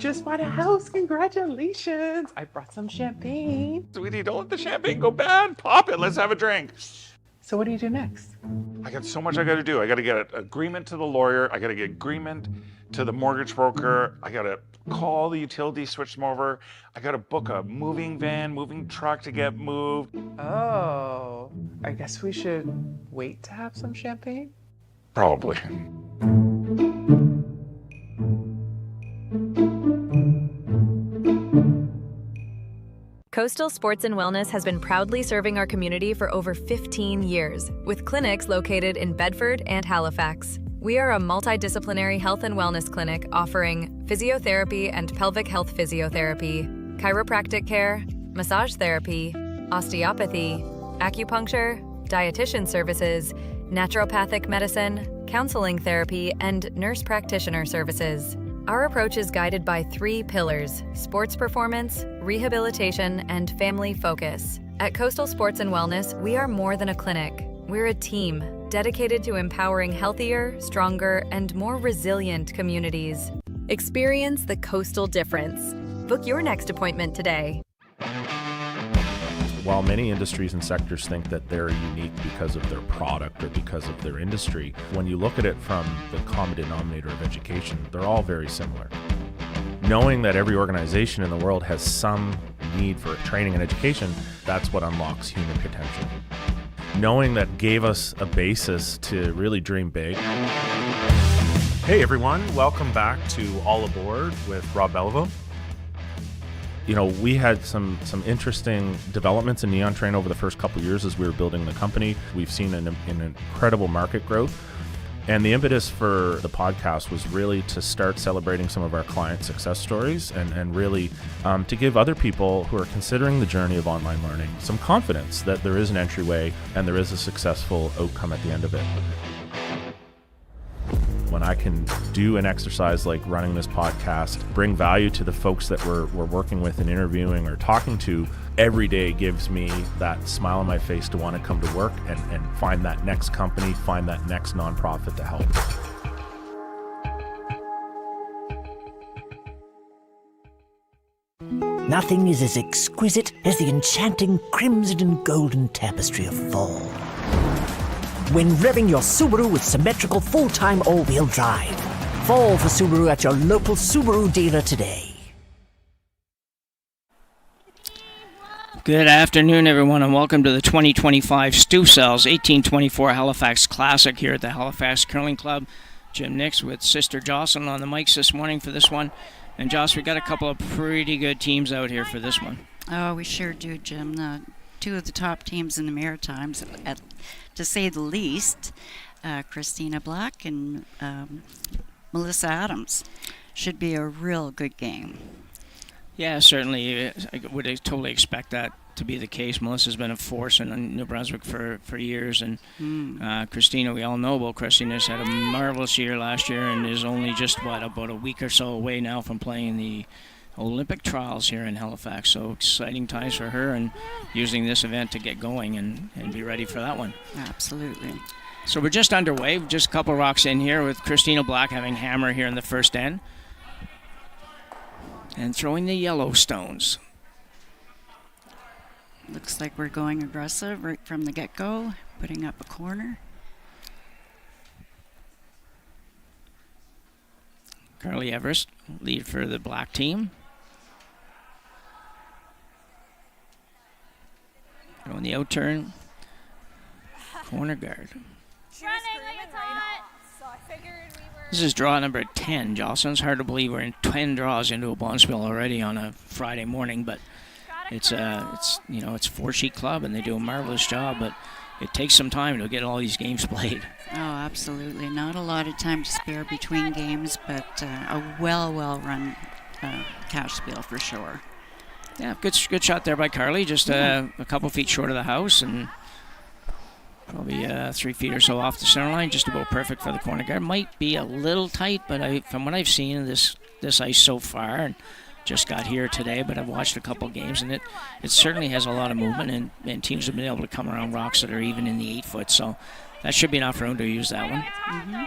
Just bought a house. Congratulations. I brought some champagne. Sweetie, don't let the champagne go bad. Pop it. Let's have a drink. So what do you do next? I got so much I got to do. I got to get an agreement to the lawyer. I got to get agreement to the mortgage broker. I got to call the utility, switch them over. I got to book a moving van, moving truck to get moved. Oh, I guess we should wait to have some champagne? Probably. Coastal Sports and Wellness has been proudly serving our community for over 15 years, with clinics located in Bedford and Halifax. We are a multidisciplinary health and wellness clinic offering physiotherapy and pelvic health physiotherapy, chiropractic care, massage therapy, osteopathy, acupuncture, dietitian services, naturopathic medicine, counseling therapy, and nurse practitioner services. Our approach is guided by 3 pillars: sports performance, rehabilitation, and family focus. At Coastal Sports and Wellness, we are more than a clinic. We're a team dedicated to empowering healthier, stronger, and more resilient communities. Experience the coastal difference. Book your next appointment today. While many industries and sectors think that they're unique because of their product or because of their industry, when you look at it from the common denominator of education, they're all very similar. Knowing that every organization in the world has some need for training and education, that's what unlocks human potential. Knowing that gave us a basis to really dream big. Hey everyone, welcome back to All Aboard with Rob Belleville. You know, we had some interesting developments in Neon Train over the first couple of years as we were building the company. We've seen an incredible market growth. And the impetus for the podcast was really to start celebrating some of our client success stories and really to give other people who are considering the journey of online learning some confidence that there is an entryway and there is a successful outcome at the end of it. When I can do an exercise like running this podcast, bring value to the folks that we're working with and interviewing or talking to, every day gives me that smile on my face to want to come to work and find that next company, find that next nonprofit to help. Nothing is as exquisite as the enchanting crimson and golden tapestry of fall. When revving your Subaru with symmetrical full-time all-wheel drive. Fall for Subaru at your local Subaru dealer today. Good afternoon, everyone, and welcome to the 2025 Stu Cells 1824 Halifax Classic here at the Halifax Curling Club. Jim Nix with Sister Jocelyn on the mics this morning for this one. And Joss, we got a couple of pretty good teams out here for this one. Oh, we sure do, Jim. 2 of the top teams in the Maritimes, to say the least, Christina Black and Melissa Adams. Should be a real good game. Yeah, certainly. I would totally expect that to be the case. Melissa's been a force in New Brunswick for years, and Christina, we all know about Christina's had a marvelous year last year and is only just, about a week or so away now from playing the Olympic trials here in Halifax. So exciting times for her and using this event to get going and be ready for that one. Absolutely. So we're just underway, just a couple rocks in here with Christina Black having hammer here in the first end. And throwing the yellow stones. Looks like we're going aggressive right from the get-go, putting up a corner. Carly Everest, lead for the black team. Going the out turn. Corner guard. This is draw number 10, Jocelyn. It's hard to believe we're in 10 draws into a bonspiel already on a Friday morning, but it's 4-sheet club and they do a marvelous job, but it takes some time to get all these games played. Oh, absolutely. Not a lot of time to spare between games, but a well-run cash spiel for sure. Yeah, good shot there by Carly. Just a couple feet short of the house and probably 3 feet or so off the center line. Just about perfect for the corner guard. Might be a little tight, but from what I've seen of this ice so far, and just got here today, but I've watched a couple games, and it certainly has a lot of movement, and teams have been able to come around rocks that are even in the 8 foot, so that should be enough room to use that one. Mm-hmm.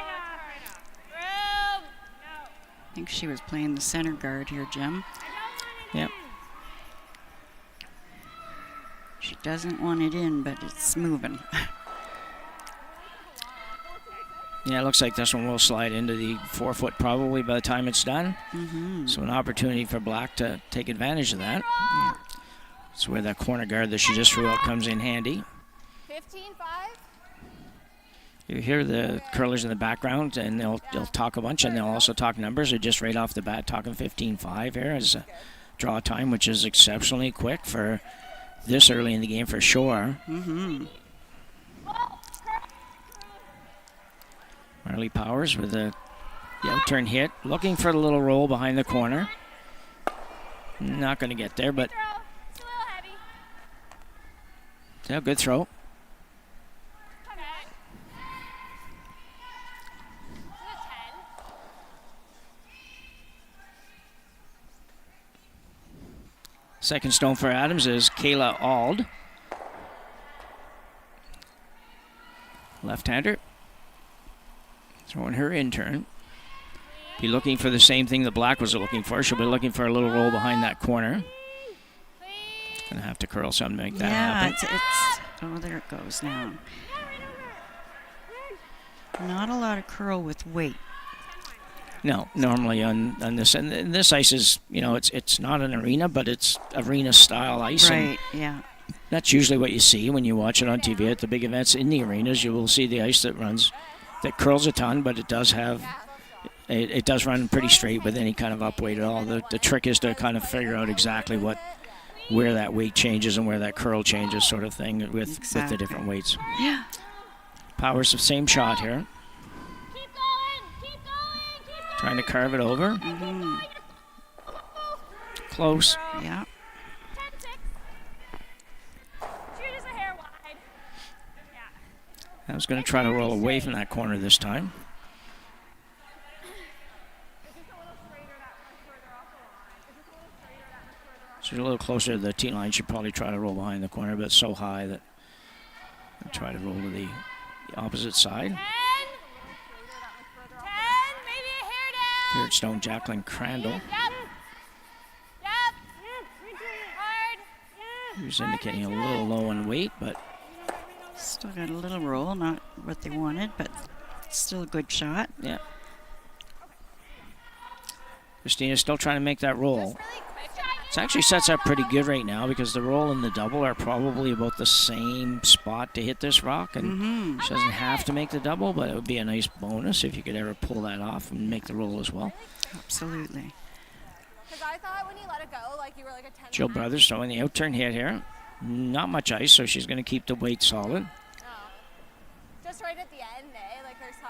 I think she was playing the center guard here, Jim. Yep. She doesn't want it in, but it's moving. Yeah, it looks like this one will slide into the 4-foot probably by the time it's done. So an opportunity for Black to take advantage of that. Yeah. That's where that corner guard that she just threw out comes in handy. 15-5. You hear the curlers in the background, and they'll talk a bunch, and they'll also talk numbers. They're just right off the bat talking 15-5 here as a draw time, which is exceptionally quick for this early in the game for sure. Marley Powers with the out-turn hit, looking for the little roll behind the corner. Not going to get there, but yeah, good throw. Second stone for Adams is Kayla Ald. Left-hander. Throwing her in turn. Be looking for the same thing that Black was looking for. She'll be looking for a little roll behind that corner. Gonna have to curl something to make that happen. It's oh, there it goes now. Not a lot of curl with weight. No, normally on this, and this ice is, it's not an arena, but it's arena style ice. Right, yeah. That's usually what you see when you watch it on TV at the big events in the arenas. You will see the ice that curls a ton, but it does run pretty straight with any kind of up weight at all. The trick is to kind of figure out exactly where that weight changes and where that curl changes, sort of thing, with the different weights. Yeah. Powers the same shot here. Trying to carve it over. Close. Yeah. I was going to try to roll away from that corner this time. She's a little closer to the tee line. She'd probably try to roll behind the corner, but it's so high that I'll try to roll to the opposite side. Third stone, Jacqueline Crandall. He was indicating a little low in weight, but still got a little roll, not what they wanted, but still a good shot. Yeah. Christina's still trying to make that roll. It actually sets up pretty good right now because the roll and the double are probably about the same spot to hit this rock, and she doesn't have to make the double, but it would be a nice bonus if you could ever pull that off and make the roll as well. Absolutely. Because I thought when you let it go, like you were like a 10. Jill Brothers throwing the out-turn hit here. Not much ice, so she's going to keep the weight solid. Oh. Just right at the end, eh? Like there's some.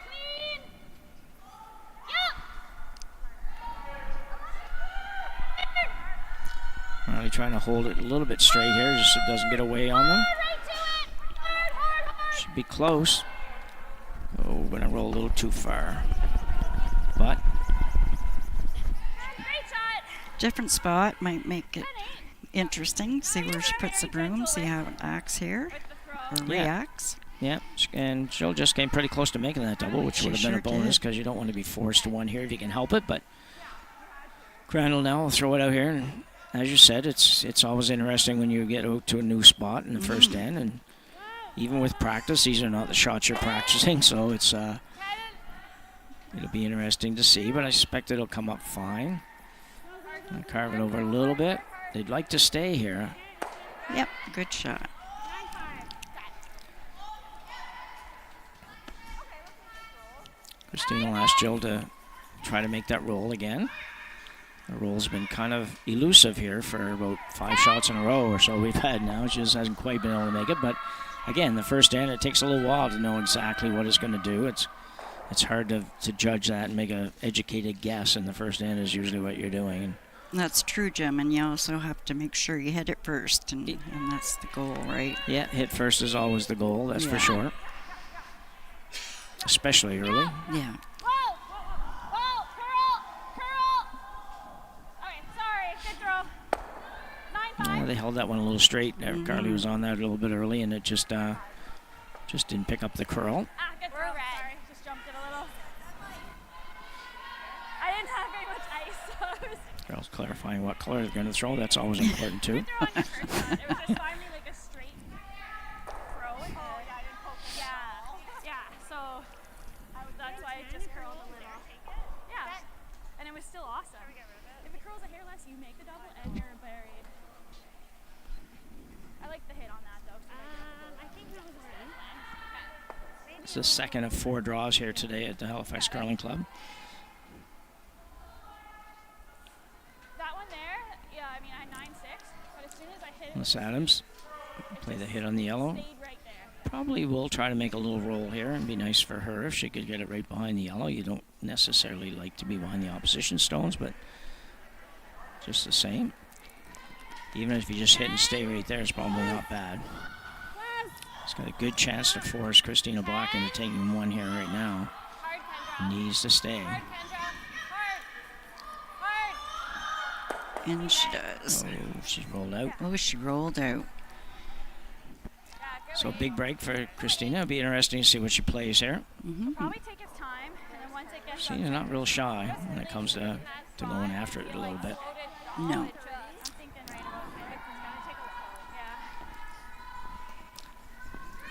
Clean. Riley trying to hold it a little bit straight here, just so it doesn't get away on them. Should be close. Oh, we're going to roll a little too far. But different spot might make it interesting. See where she puts the broom, see how it acts here, or reacts. Yeah, and Jill just came pretty close to making that double, which would have been a bonus did. because you don't want to be forced to one here if you can help it. But Crandall now will throw it out here, and as you said, it's always interesting when you get out to a new spot in the first end, and even with practice, these are not the shots you're practicing, so it's it'll be interesting to see. But I suspect it'll come up fine. I'll carve it over a little bit. They'd like to stay here. Yep, good shot. Christina will ask Jill to try to make that roll again. The roll's been kind of elusive here for about 5 shots in a row or so we've had now. She just hasn't quite been able to make it. But again, the first end, it takes a little while to know exactly what it's going to do. It's hard to judge that and make an educated guess, and the first end is usually what you're doing. That's true, Jim, and you also have to make sure you hit it first, and that's the goal, right? Yeah, hit first is always the goal, that's for sure. Especially early. Yeah. They held that one a little straight. Carly was on that a little bit early, and it just didn't pick up the curl. We're red. Sorry, just jumped it a little. Girls clarifying what color they're going to throw. That's always important too. It was just finally like a straight throw. Oh, yeah, I didn't poke it. Yeah, so that's why it just curled a little. Yeah, and it was still awesome. If it curls a hair less, you make the double and you're buried. I like the hit on that though. I think that was right. It's the second of 4 draws here today at the Halifax Curling Club. That one there, yeah, I mean, I had 9-6, but as soon as I hit it, Miss Adams play the hit on the yellow. stayed right there. Probably will try to make a little roll here and be nice for her if she could get it right behind the yellow. You don't necessarily like to be behind the opposition stones, but just the same. Even if you just hit and stay right there, it's probably not bad. It's got a good chance to force Christina Black into taking one here right now. Hard, Kendra. Needs to stay. Hard, Kendra. Hard. And she does. Oh, she's rolled out. Oh, she rolled out. So big break for Christina. It'll be interesting to see what she plays here. Probably take its time, and then once it gets She's not real shy when it comes to going after it a little bit. No.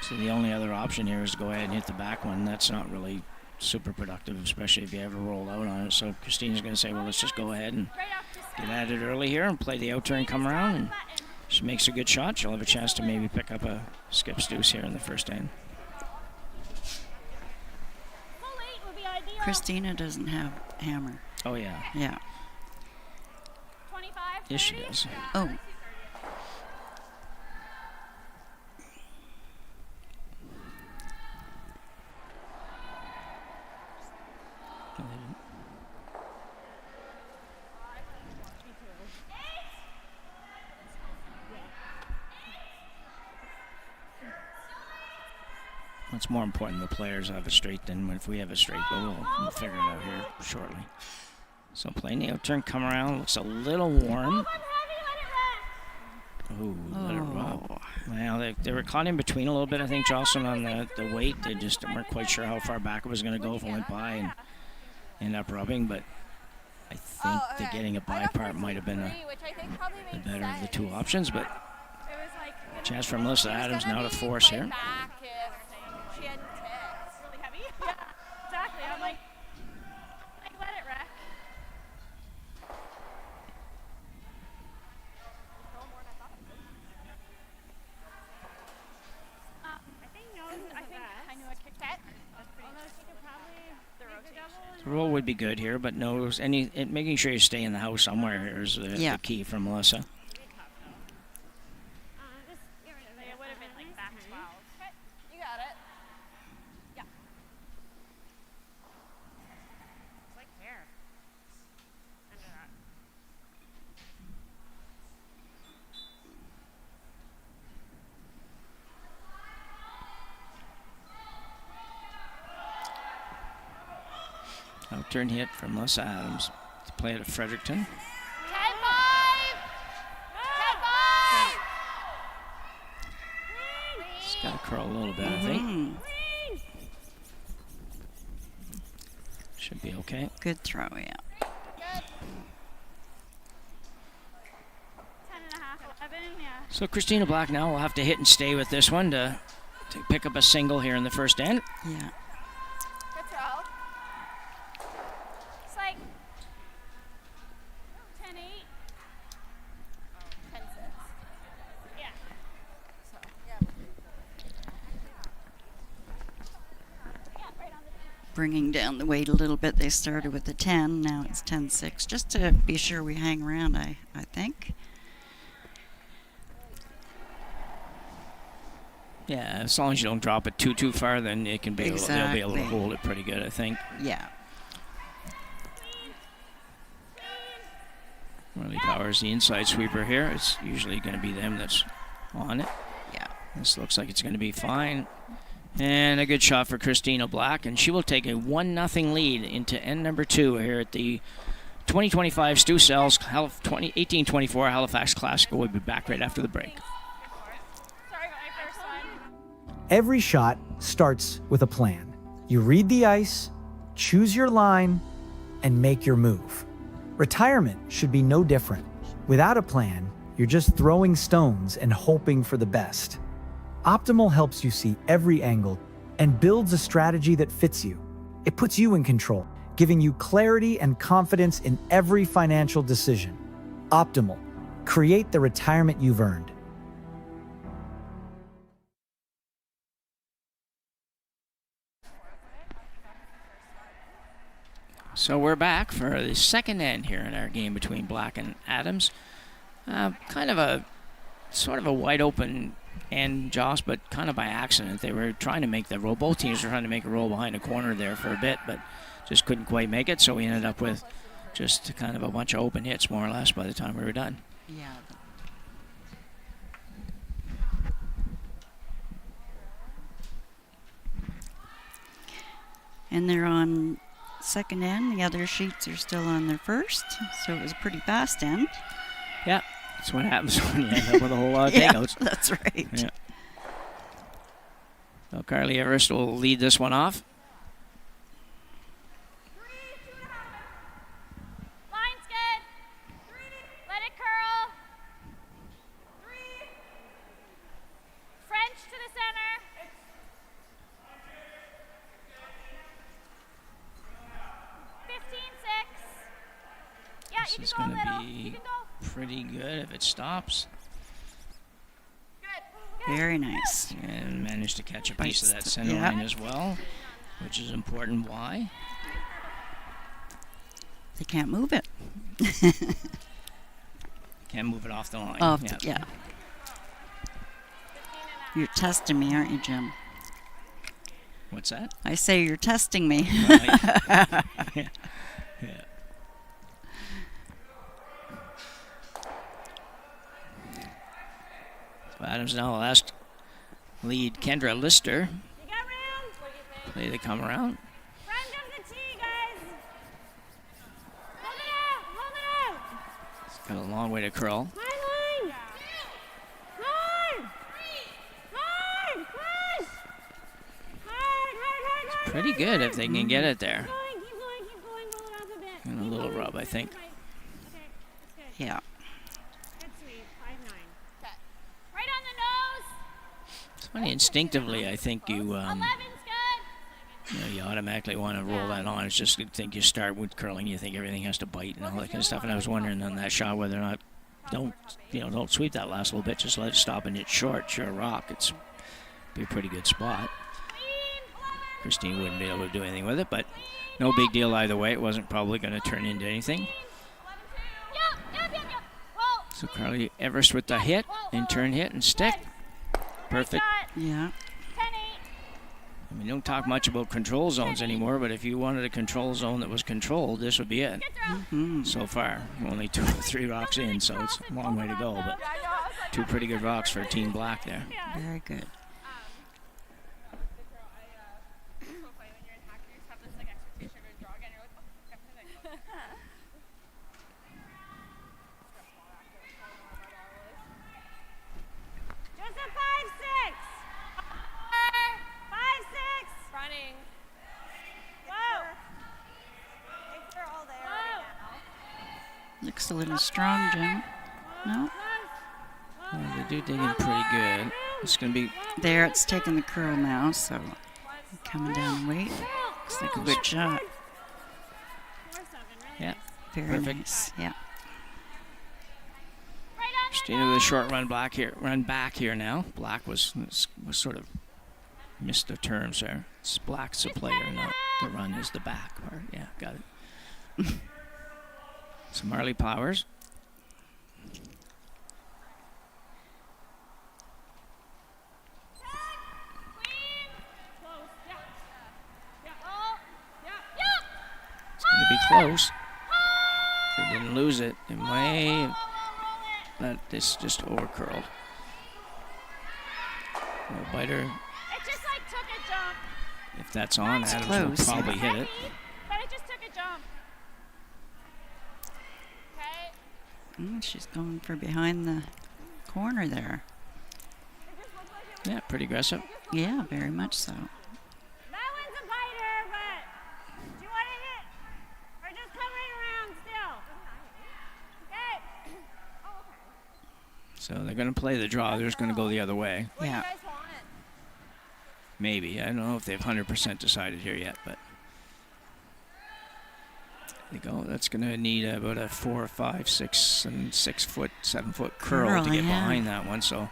So the only other option here is to go ahead and hit the back one. That's not really super productive, especially if you ever roll out on it. So Christina's going to say, well, let's just go ahead and get at it early here and play the out turn, come around, and she makes a good shot. She'll have a chance to maybe pick up a skip's deuce here in the first end. Christina doesn't have hammer. Oh, yeah. Yeah. 25, Yes, she does. Oh. It's more important the players have it straight than if we have it straight, but we'll figure it out here shortly. So playing the out turn, come around, looks a little warm. Ooh, let it rock. Well, they were caught in between a little bit, I think, Jocelyn, on the weight. They just weren't quite sure how far back it was going to go if it went by and end up rubbing, but I think the getting it by part might have been the better of the two options, but chance for Melissa Adams now to force here. Exactly. I'm like, let it wreck. I knew I kicked that. The roll would be good here, but no, making sure you stay in the house somewhere here is the key for Melissa. You got it. Yeah. It's like hair. Under that. Outturn hit from Melissa Adams to play it at Fredericton. 10-5! 10-5! It's got to curl a little bit, I think. Should be okay. Good throw, yeah. Good. 10.5, 11, yeah. So Christina Black now will have to hit and stay with this one to pick up a single here in the first end. Yeah. Good throw. It's like 10-8. 10-6. Yeah. So, yeah. Yeah, right on the Bringing down the weight a little bit. They started with the 10, now it's 10-6, just to be sure we hang around, I think. Yeah, as long as you don't drop it too far, then it can be they'll be able to hold it pretty good, I think. Yeah. Riley Powers, the inside sweeper here. It's usually going to be them that's on it. Yeah. This looks like it's going to be fine. And a good shot for Christina Black, and she will take a 1-0 lead into end number 2 here at the 2025 Stu Sells 1824 Halifax Classic. We'll be back right after the break. Sorry about my first one. Every shot starts with a plan. You read the ice, choose your line, and make your move. Retirement should be no different. Without a plan, you're just throwing stones and hoping for the best. Optimal helps you see every angle and builds a strategy that fits you. It puts you in control, giving you clarity and confidence in every financial decision. Optimal. Create the retirement you've earned. So we're back for the second end here in our game between Black and Adams. Kind of a sort of a wide open end, Joss, but kind of by accident. They were trying to make the roll. Both teams were trying to make a roll behind a corner there for a bit, but just couldn't quite make it. So we ended up with just kind of a bunch of open hits, more or less, by the time we were done. Yeah. And they're on second end. The other sheets are still on their first, so it was a pretty fast end. Yeah, that's what happens when you end up with a whole lot of Yeah, takeouts. that's right. Yeah. So Carly Everest will lead this one off. Line's good. Let it curl. French to the center. 15-6. Yeah, This you is can going go a to little. You be can go. pretty good if it stops. Good. Very nice. And managed to catch a piece of that Bites, center yeah. line as well, which is important. Why? They can't move it. Can't move it off the line. Off Yeah. yeah. You're testing me, aren't you, Jim? What's that? I say you're testing me. Yeah. Yeah. So Adams now will ask lead Kendra Lister. You got room? Play the come around. Front of the tee, guys. Hold it out. Hold it out. It's got a long way to curl. Hard line. Hard. Hard. Push. Hard. Pretty good if they can get it there. Keep going. Roll it off a bit. And a little rub, I think. Okay, that's good. Yeah. Good sweep. 5-9. Right on the nose. It's funny, instinctively, I think you 11's good. you automatically want to roll that on. It's just you think you start with curling, you think everything has to bite and all that kind of stuff. And I was wondering on that shot whether or not don't sweep that last little bit. Just let it stop and it's short. Sure, rock. It's be a pretty good spot. Christine wouldn't be able to do anything with it, but no big deal either way. It wasn't probably going to turn into anything. Yep. Roll. So Carly Everest with the hit and turn hit and stick. Perfect. Yeah. 10-8. I mean, don't talk much about control zones anymore, but if you wanted a control zone that was controlled, this would be it. So far, only 2 or 3 rocks in, so it's a long way to go, but 2 pretty good rocks for Team Black there. Very good. Just a 5-6. 5-6. Running. Whoa. They're all there right now. Looks a little strong, Jim. No? Well, they do dig in pretty good. It's going to be There, it's taking the curl now, so coming down the weight. Looks like a good shot. 4-7. yeah. Very Perfect. nice. Yeah. Christina with a short run back here now. Black was sort of missed the terms there. It's Black's the player, not the run is the back part. Yeah, got it. So Marley Powers. It's going to be close. If they didn't lose it, they may let this just over curled. No biter. It just like took a jump. If that's on, It's Adams close. will probably hit it. But it just took a jump. Okay. She's going for behind the corner there. Yeah, pretty aggressive. Yeah, very much so. That one's a biter, but do you want to hit? Or just come right around still? So they're going to play the draw. They're just going to go the other way. Yeah. Maybe. I don't know if they've 100% decided here yet, but they go. That's going to need about a 4, 5, 6, and 6 foot, 7 foot curl to get behind that one. So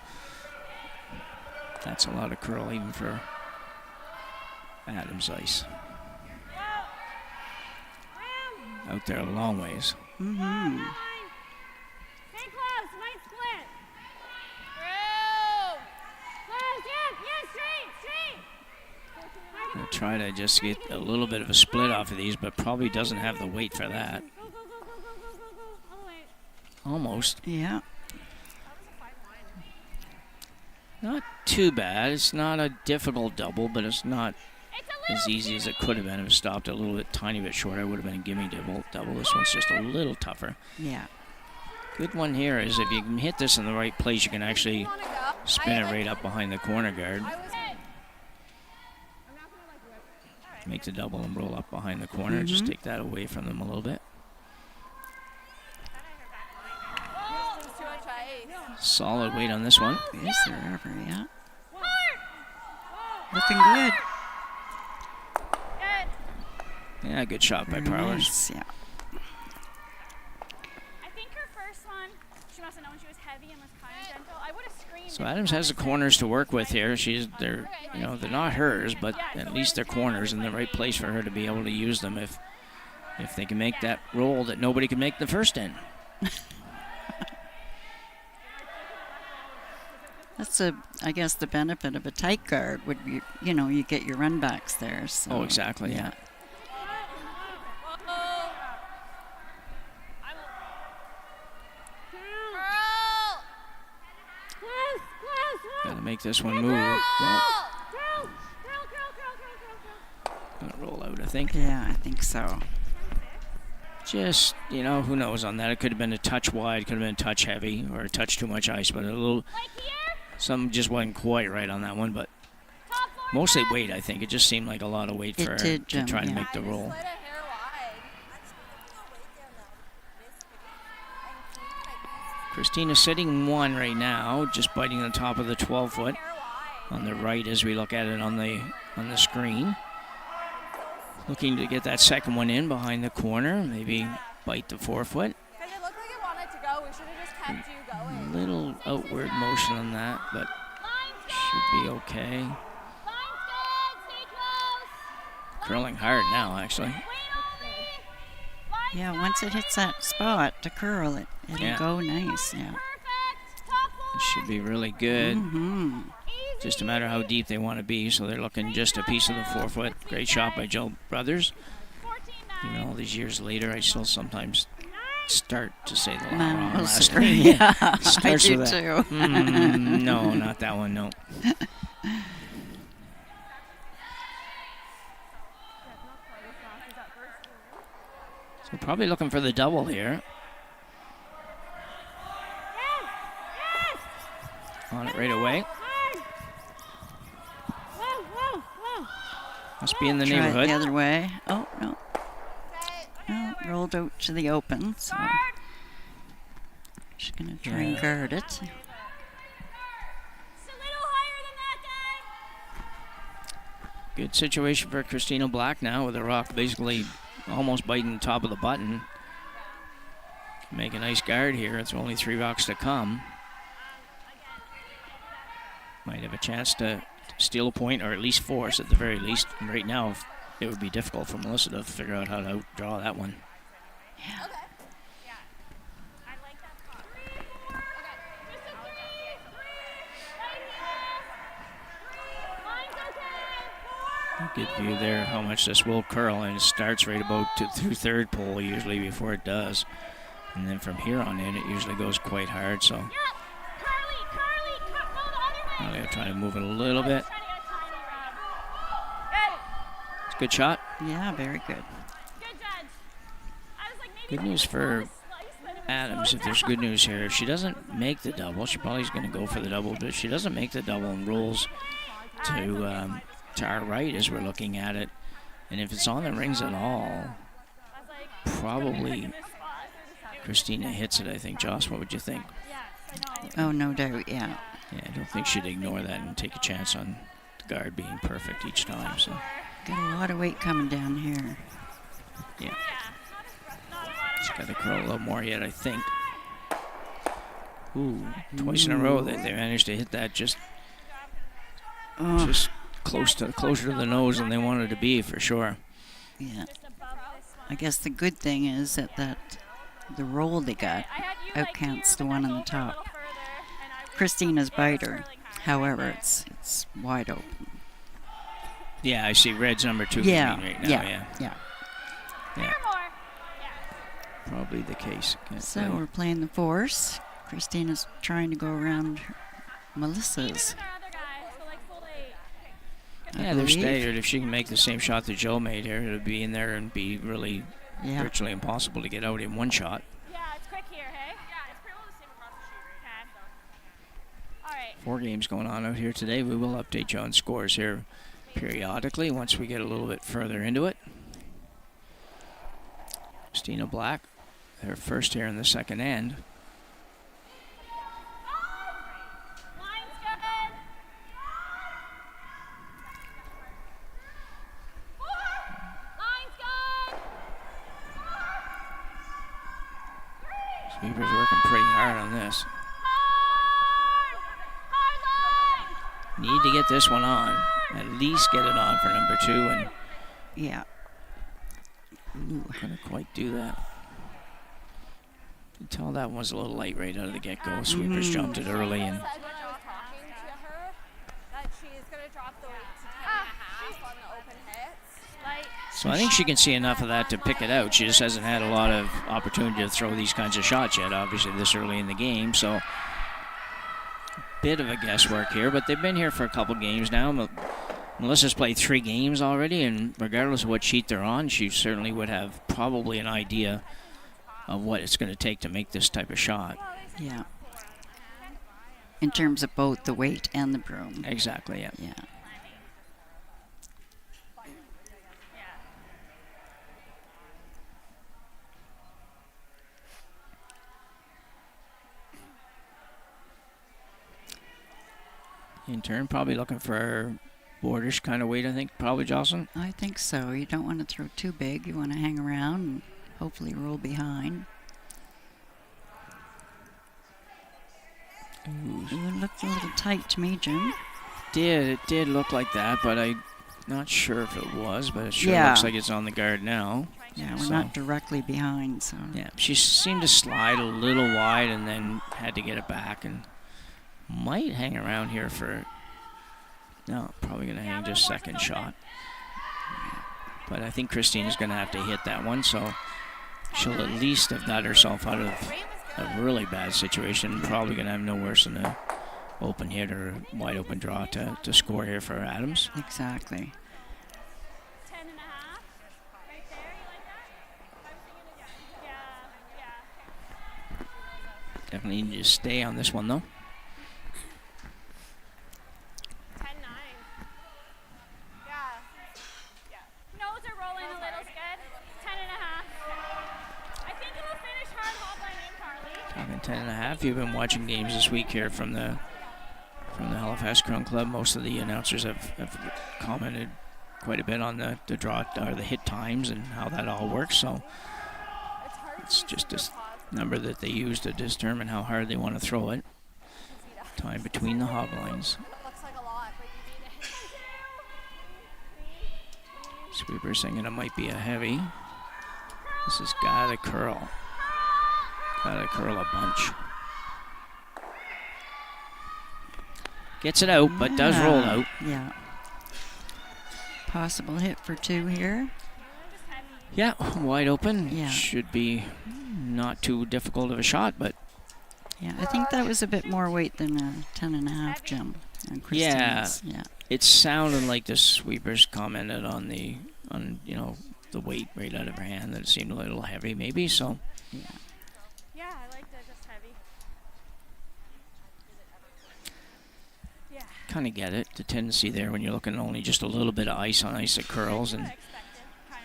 that's a lot of curl even for Adams ice. Out there a long ways. Mm-hmm. Stay close, might split. Through. Close, yeah, straight. I'll try to just get a little bit of a split off of these, but probably doesn't have the weight for that. Go. All the way. Almost. Yeah. Not too bad. It's not a difficult double, but it's not as easy as it could have been if it stopped a little bit, tiny bit short. I would have been a gimme double. This one's just a little tougher. Yeah. Good one here is if you can hit this in the right place, you can actually spin it right up behind the corner guard. Make the double and roll up behind the corner. Just take that away from them a little bit. Solid weight on this one. Is there ever, yeah. Looking good. Yeah, good shot by Parlors. Nice, yeah. I think her first one, she must have known she was heavy and was kind of gentle. I would have screamed. So Adams has the corners to work with here. They're not hers, but at least they're corners in the right place for her to be able to use them if they can make that roll that nobody could make the first in. That's I guess the benefit of a tight guard would be, you get your run backs there. So, Oh, exactly, yeah. Gotta make this one move. Well, gonna roll out, I think. Yeah, I think so. Just, who knows on that. It could have been a touch wide, could have been a touch heavy, or a touch too much ice, but something just wasn't quite right on that one, but mostly weight, I think. It just seemed like a lot of weight for her to try to make the roll. Christina sitting 1 right now, just biting on top of the 12-foot on the right as we look at it on the screen. Looking to get that second one in behind the corner, maybe bite the 4-foot. Because it looked like it wanted to go. We should have just kept you going. Little outward motion on that, but should be okay. Line's good. Stay close. Curling hard now, actually. Wait on me. Line's Yeah, once it hits that spot to curl it, it'll Yeah. go nice. Yeah. perfect. Top It should be really good. Mm-hmm. Just a matter how deep they want to be, so they're looking just a piece of the 4-foot. Great shot by Joe Brothers. 14-9. Even all these years later, I still sometimes start to say the Man, wrong last sorry. name. Yeah, I Starts do with that. too. No, not that one, no. So probably looking for the double here. On it right away. Must be in the Try it neighborhood. the other way. Oh, no. No, rolled out to the open, so just going to try and guard it. Just a little higher than that guy. Good situation for Christina Black now with the rock basically almost biting the top of the button. Make a nice guard here. It's only 3 rocks to come. Might have a chance to steal a point or at least force at the very least. And right now, it would be difficult for Melissa to figure out how to draw that one. Yeah. I like that spot. Good view there how much this will curl, and it starts right about through third pole usually before it does. And then from here on in, it usually goes quite hard, so now they're trying to move it a little bit. It's a good shot. Yeah, very good. Good news for Adams, if there's good news here. If she doesn't make the double, she probably is going to go for the double, but if she doesn't make the double and rolls to our right as we're looking at it, and if it's on the rings at all, probably Christina hits it, I think. Joss, what would you think? Oh, no doubt, yeah. Yeah, I don't think she'd ignore that and take a chance on the guard being perfect each time. So Got a lot of weight coming down here. yeah, she's got to curl a little more yet, I think. Ooh, twice in a row that they managed to hit that just closer to the nose than they wanted to be, for sure. Yeah. I guess the good thing is that the roll they got outcounts the one on the top. Christina's biter, however, it's wide open. Yeah, I see red's number 2 Yeah, right now. yeah. Probably the case. So we're playing the force. Christina's trying to go around Melissa's. Yeah, they're staggered. If she can make the same shot that Joe made here, it'll be in there and be really virtually impossible to get out in one shot. Yeah, it's quick here, hey? Yeah, it's pretty well the same across the street, right? Okay. All right. 4 games going on out here today. We will update you on scores here periodically once we get a little bit further into it. Christina Black, her first here in the second end. Line's good. Line's good. Sweeper's working pretty hard on this. Need to get this one on. At least get it on for number 2, and Yeah. couldn't quite do that. You can tell that one was a little light right out of the get-go. Sweepers jumped it early, and Said when I was talking to her that she's going to drop the weight to 10.5 on the open hits. Like, so I think she can see enough of that to pick it out. She just hasn't had a lot of opportunity to throw these kinds of shots yet, obviously this early in the game. So bit of a guesswork here, but they've been here for a couple games now. Melissa's played 3 games already, and regardless of what sheet they're on, she certainly would have probably an idea of what it's going to take to make this type of shot. Yeah. In terms of both the weight and the broom. Exactly, yeah. Yeah. In turn, probably looking for boardish kind of weight, I think, probably, Jocelyn. I think so. You don't want to throw too big. You want to hang around and hopefully roll behind. Ooh. It looked a little tight to me, Jim. It did look like that, but I'm not sure if it was, but it sure Yeah. looks like it's on the guard now. Yeah, we're So, not directly behind, so. yeah, she seemed to slide a little wide and then had to get it back, and might hang around here for... No, probably going to hang just second shot. But I think Christina's going to have to hit that one, so she'll at least have got herself out of a really bad situation. Probably going to have no worse than a open hit or wide open draw to score here for Adams. Exactly. 10.5. Right there. You like that? I was thinking yeah. Definitely need to stay on this one, though. 10.9. Yeah. Nose are rolling a little good. 10.5. I think it'll finish hard hobbling in, Carly. Talking 10.5. You've been watching games this week here from the Halifax Crown Club. Most of the announcers have commented quite a bit on the draw or the hit times and how that all works. So it's just a number that they use to determine how hard they want to throw it. Time between the hog lines. Looks like a lot, but you need to hit. Sweeper thinking it might be a heavy. This has got to curl. Got to curl a bunch. Gets it out, but does roll out. Yeah. Possible hit for 2 here. Yeah, wide open. Yeah. Should be not too difficult of a shot, but Yeah, I think that was a bit more weight than a 10.5, Jim. On Christina's. Yeah. it sounded like the sweepers commented on the weight right out of her hand, that it seemed a little heavy maybe, so. Yeah. Yeah, I like that, just heavy. Yeah. Kind of get it, the tendency there when you're looking at only just a little bit of ice on ice that curls and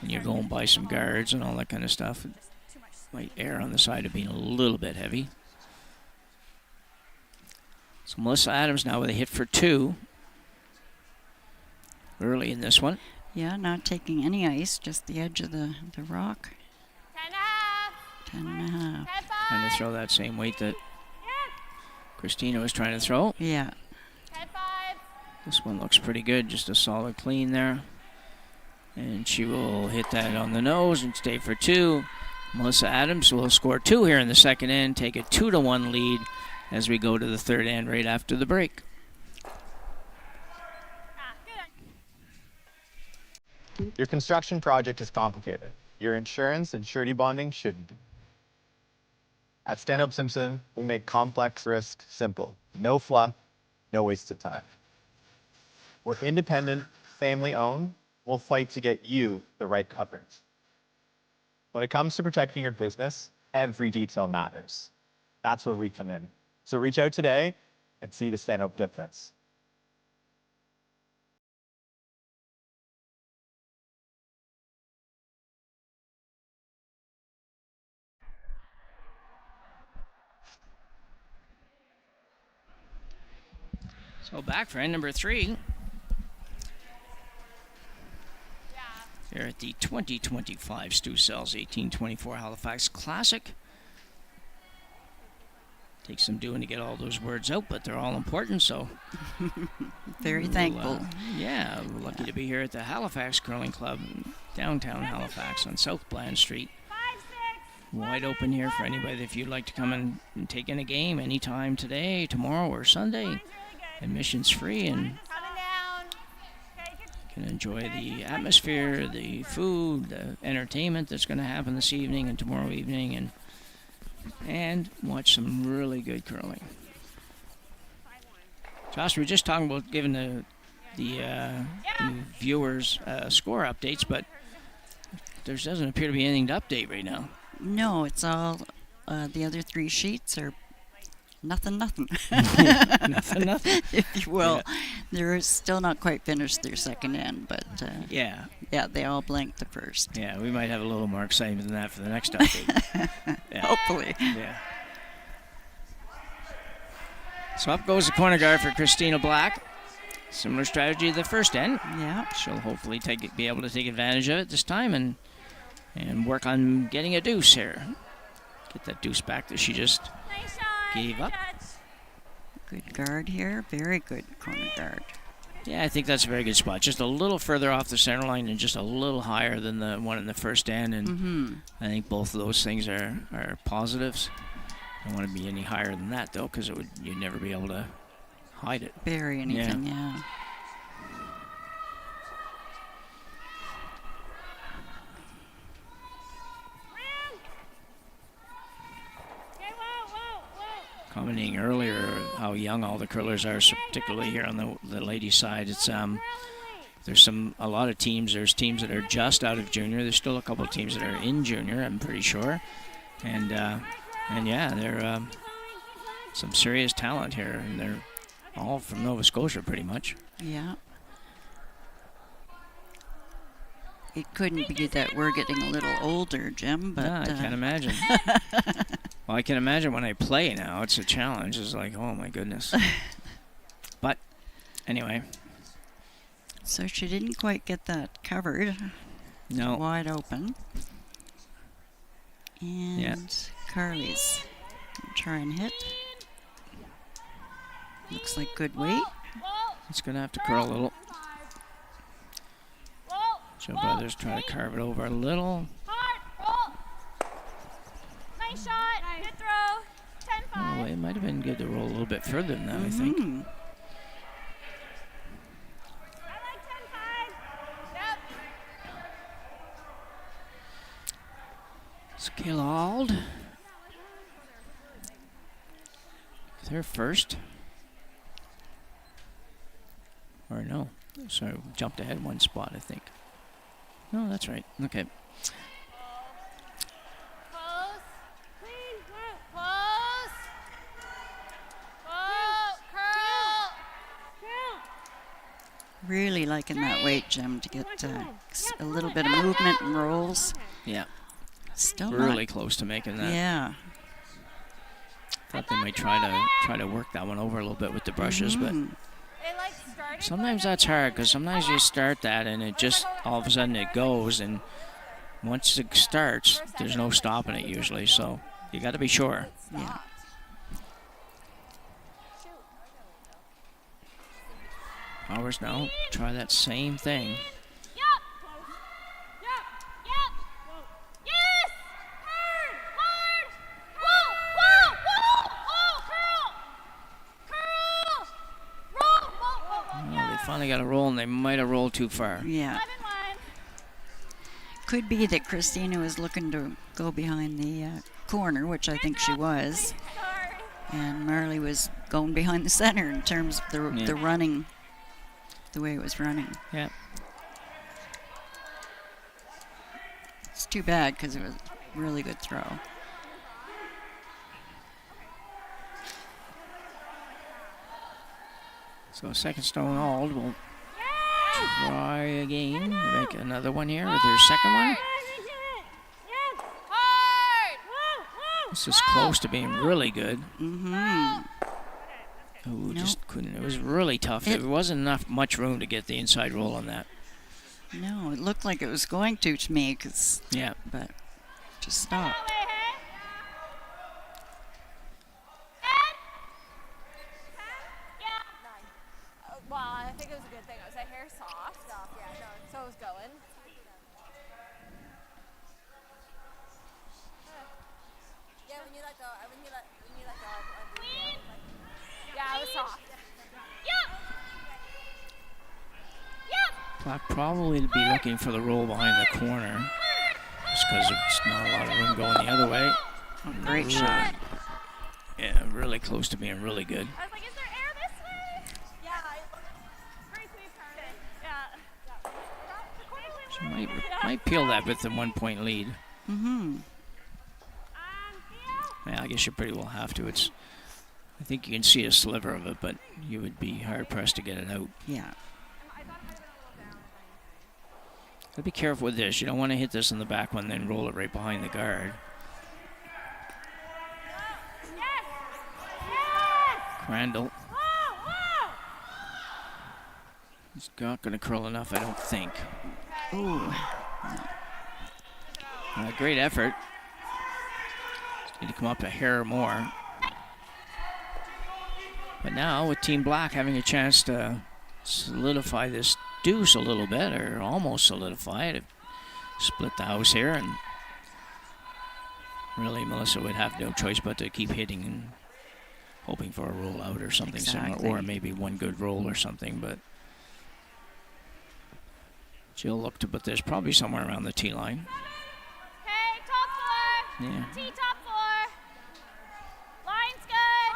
you're going by some guards and all that kind of stuff. It might err on the side of being a little bit heavy. So Melissa Adams now with a hit for 2 early in this one. Yeah, not taking any ice, just the edge of the rock. 10 and a half. 10 and a half. 10 Trying to 5. throw that same weight that Christina was trying to throw. Yeah. 10 5. This one looks pretty good, just a solid clean there. And she will hit that on the nose and stay for 2. Melissa Adams will score 2 here in the second end, take a 2-1 lead as we go to the third end right after the break. Your construction project is complicated. Your insurance and surety bonding shouldn't be. At Standout Simpson, we make complex risk simple. No fluff, no waste of time. We're independent, family-owned. We'll fight to get you the right coverage. When it comes to protecting your business, every detail matters. That's where we come in. So reach out today and see the Standout difference. So back for end number 3. Here at the 2025 Stu Sells 1824 Halifax Classic. Takes some doing to get all those words out, but they're all important, so. Very thankful. Yeah, we're lucky to be here at the Halifax Curling Club, downtown Halifax on South Bland Street. Wide open here for anybody if you'd like to come and take in a game anytime today, tomorrow, or Sunday. Admission's free, and can enjoy the atmosphere, the food, the entertainment that's going to happen this evening and tomorrow evening, and watch some really good curling. Josh, we were just talking about giving the viewers score updates, but there doesn't appear to be anything to update right now. No, it's all the other 3 sheets are nothing. Nothing. If you will. Yeah. They're still not quite finished their second end, but yeah, they all blanked the first. Yeah, we might have a little more excitement than that for the next update. Yeah. Hopefully. Yeah. So up goes the corner guard for Christina Black. Similar strategy to the first end. Yeah. She'll hopefully be able to take advantage of it this time and work on getting a deuce here. Get that deuce back that she just gave up. Good guard here. Very good corner guard. Yeah, I think that's a very good spot. Just a little further off the center line and just a little higher than the one in the first end. And I think both of those things are positives. I don't want to be any higher than that, though, because you'd never be able to hide it. Bury anything, yeah. Commenting earlier how young all the curlers are, particularly here on the ladies' side. It's there's a lot of teams. There's teams that are just out of junior. There's still a couple of teams that are in junior, I'm pretty sure. And yeah, they're some serious talent here, and they're all from Nova Scotia, pretty much. Yeah. It couldn't be that we're getting a little older, Jim, but... Yeah, I can't imagine. Well, I can imagine when I play now, it's a challenge. It's like, oh my goodness. But anyway. So she didn't quite get that covered. No. Wide open. And Carly's gonna try and hit. Looks like good weight. It's going to have to curl a little. Joe Brothers try to carve it over a little. Nice shot. Good throw. 10-5. Oh, it might have been good to roll a little bit further than that, I think. I like 10-5. Yep. It's Kayla Ald. With her first. Or no. Sorry, jumped ahead one spot, I think. No, that's right. Okay. Close. Clean. Close. Curl. Really liking that weight, Jim, to get a little bit of movement and rolls. Yeah. Still really close to making that. Yeah. Thought they might try to work that one over a little bit with the brushes, but sometimes that's hard because sometimes you start that and it just all of a sudden it goes, and once it starts, there's no stopping it usually. So you got to be sure. Yeah. Ours now try that same thing. Finally got a roll, and they might have rolled too far. Yeah. Could be that Christina was looking to go behind the corner, which I think she was, and Marley was going behind the center in terms of the running, the way it was running. Yeah. It's too bad because it was a really good throw. So second stone hold. We'll try again. Make another one here with their second one. This is close to being really good. Mm-hmm. Ooh, just couldn't. It was really tough. There wasn't much room to get the inside roll on that. No, it looked like it was going to me, yeah, but just stopped. Well, I think it was a good thing. It was a hair soft. Yeah, no, so it was going. Yeah, when you let go, yeah, it was soft. Black probably be looking for the roll behind the corner, just because there's not a lot of room going the other way. Oh, great shot. Yeah, really close to being really good. I was like, is there air this way? Yeah. Great sweep, Carmen. Yeah. She might peel that with the 1 point lead. Mm-hmm. Yeah, I guess you pretty well have to. I think you can see a sliver of it, but you would be hard pressed to get it out. Yeah. But be careful with this. You don't want to hit this in the back one, then roll it right behind the guard. Crandall. He's not going to curl enough, I don't think. Ooh. Great effort. Need to come up a hair more. But now with Team Black having a chance to solidify this deuce a little bit, or almost solidify it, split the house here, and really Melissa would have no choice but to keep hitting and hoping for a roll out or something similar, or maybe one good roll or something. But she'll look to put this probably somewhere around the tee line. Okay, top 4. Yeah. Tee top 4. Line's good.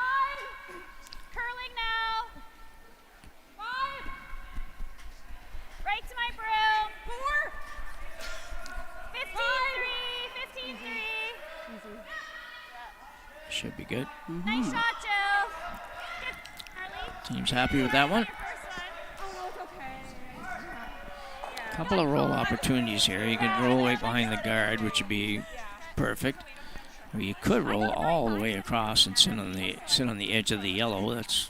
Curling now. 5. Right to my broom. 4. 15-3. 15-3. Should be good. Mm-hmm. Nice shot, Joe. Good, Team's happy with that one. Couple of roll opportunities here. You could roll right behind the guard, which would be perfect. Or you could roll all the way across and sit on the edge of the yellow. That's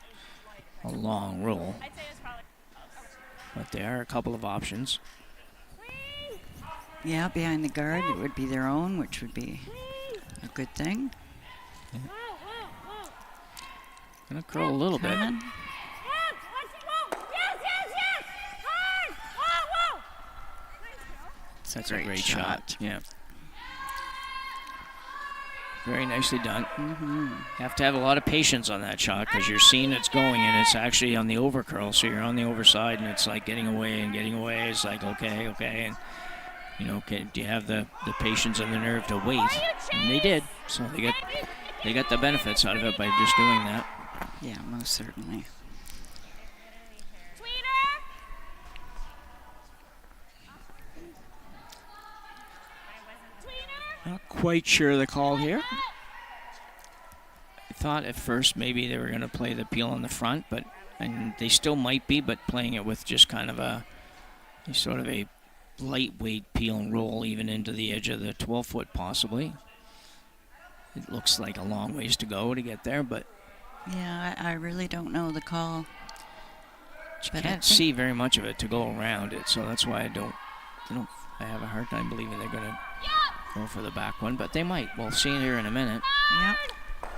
a long roll. But there are a couple of options. Yeah, behind the guard, it would be their own, which would be a good thing. Yeah. Gonna curl a little bit. That's a great shot. Yeah. Very nicely done. Mm-hmm. You have to have a lot of patience on that shot because you're seeing it's going and it's actually on the overcurl. So you're on the overside and it's like getting away and getting away. It's like, okay. And, you know, do you have the patience and the nerve to wait? And they did. So they got the benefits out of it by just doing that. Yeah, most certainly. Not quite sure of the call here. I thought at first maybe they were going to play the peel on the front, and they still might be, but playing it with just kind of a sort of a lightweight peel and roll even into the edge of the 12-foot possibly. it looks like a long ways to go to get there, but Yeah, I really don't know the call. you But I can't think- see very much of it to go around it, so that's why I have a hard time believing they're going to go for the back one, but they might. We'll see it here in a minute. Yep.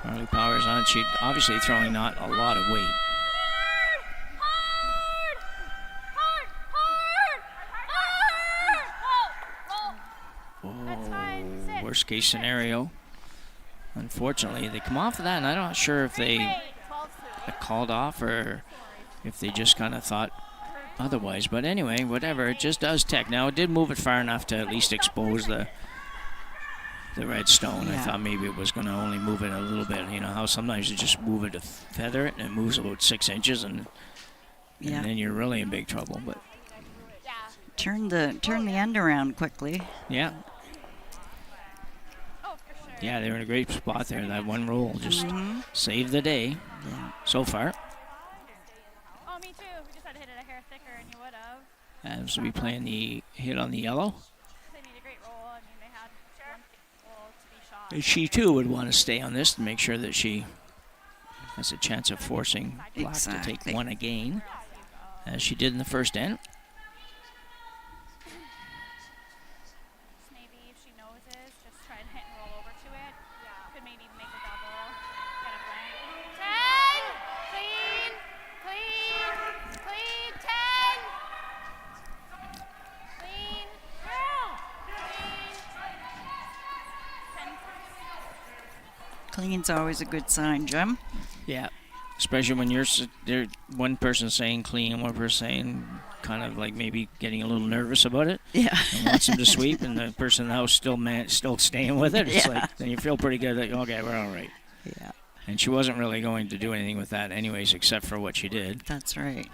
Harley Powers on. She obviously throwing not a lot of weight. Oh, worst case scenario. Unfortunately, they come off of that, and I'm not sure if they got called off or if they just kind of thought otherwise. But anyway, whatever. It just does tech. Now, it did move it far enough to at least expose the red stone. I Yeah. thought maybe it was going to only move it a little bit. You know how sometimes you just move it to feather it, and it moves about 6 inches, and Yeah. then you're really in big trouble. But Turn the end around quickly. yeah. Yeah, they were in a great spot there. That one roll just saved the day Yeah. so far. Oh, me too. We just had to hit it a hair thicker, and you would have. As we playing the hit on the yellow. They made a great roll. I mean, they had one roll to be shot. And she too would want to stay on this to make sure that she has a chance of forcing Black to take Exactly. one again, as she did in the first end. Maybe if she noses, just try and hit and roll over to it. Yeah. Could maybe make a double. Get a blank. 10! Clean! Clean! Clean! 10! Clean! Girl! Clean! 10. Clean's always a good sign, Jim. Yeah, especially when there, one person saying clean, one person saying kind of like maybe getting a little nervous about it. Yeah. And wants him to sweep, and the person in the house still staying with it. It's Yeah. like then you feel pretty good that okay, we're all right. Yeah. And she wasn't really going to do anything with that anyways, except for what she did. That's right.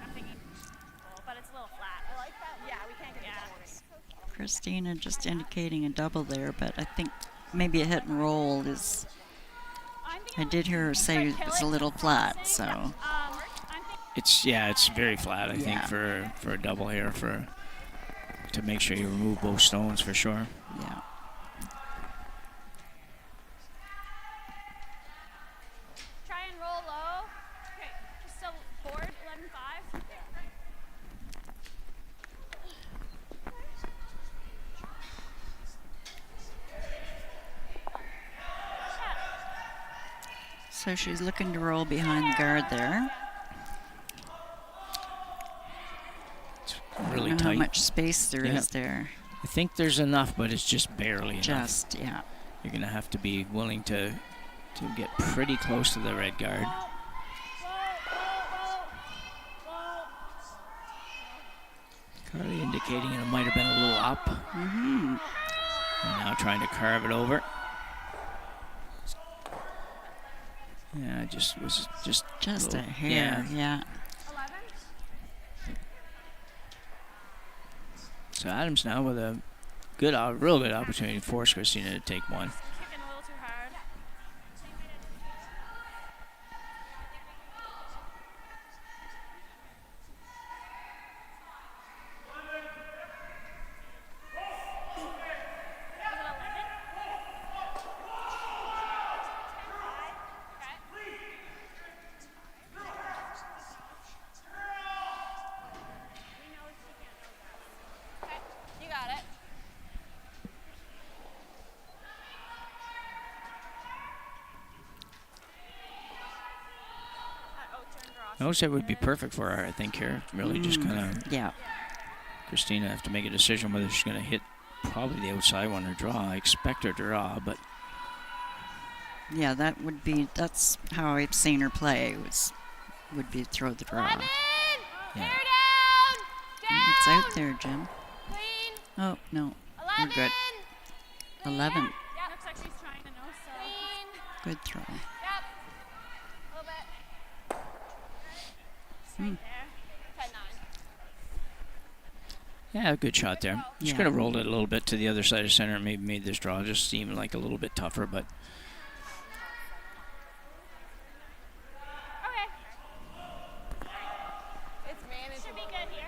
But it's a little flat. I like that. Yeah, we can't get it. Christina just indicating a double there, but I think maybe a hit and roll is. I did hear her say it's a little flat, so. It's very flat. I think Yeah. for a double here to make sure you remove both stones for sure. Yeah. Try and roll low. Okay, just still board 11-5. So she's looking to roll behind the guard there. Really I don't know tight. how much space there is there. I think there's enough, but it's just barely enough. Just, yeah. You're gonna have to be willing to get pretty close to the red guard. Carly indicating it might have been a little up. Mm-hmm. And now trying to carve it over. Yeah, it was just a little- hair, yeah. So Adams now with a real good opportunity to force Christina to take one. Kicking a little too hard. You got it. Notice it would be perfect for her, I think, here. Really just kind of... Yeah. Christina have to make a decision whether she's going to hit probably the outside one or draw. I expect her to draw, but... Yeah, that's how I've seen her play, would be throw the draw. Yeah. It's out there, Jim. Oh, no. We're good. 11. Yeah, looks like she's trying to nose so. Good throw. Yep. A little bit. Hmm. There. 10-9. Yeah, good shot there. She Yeah. could have rolled it a little bit to the other side of center and maybe made this draw just seem like a little bit tougher, but... Okay. It's manageable. Should be good here.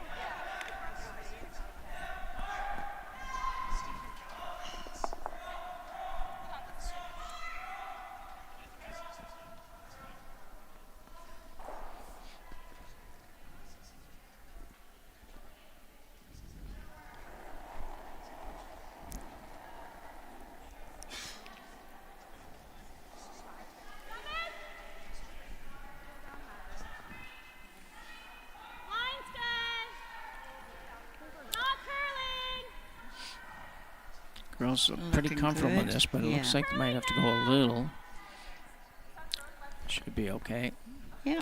girls are pretty Looking comfortable with good. this, but it looks Yeah. like they might have to go a little. Should be okay. Yeah.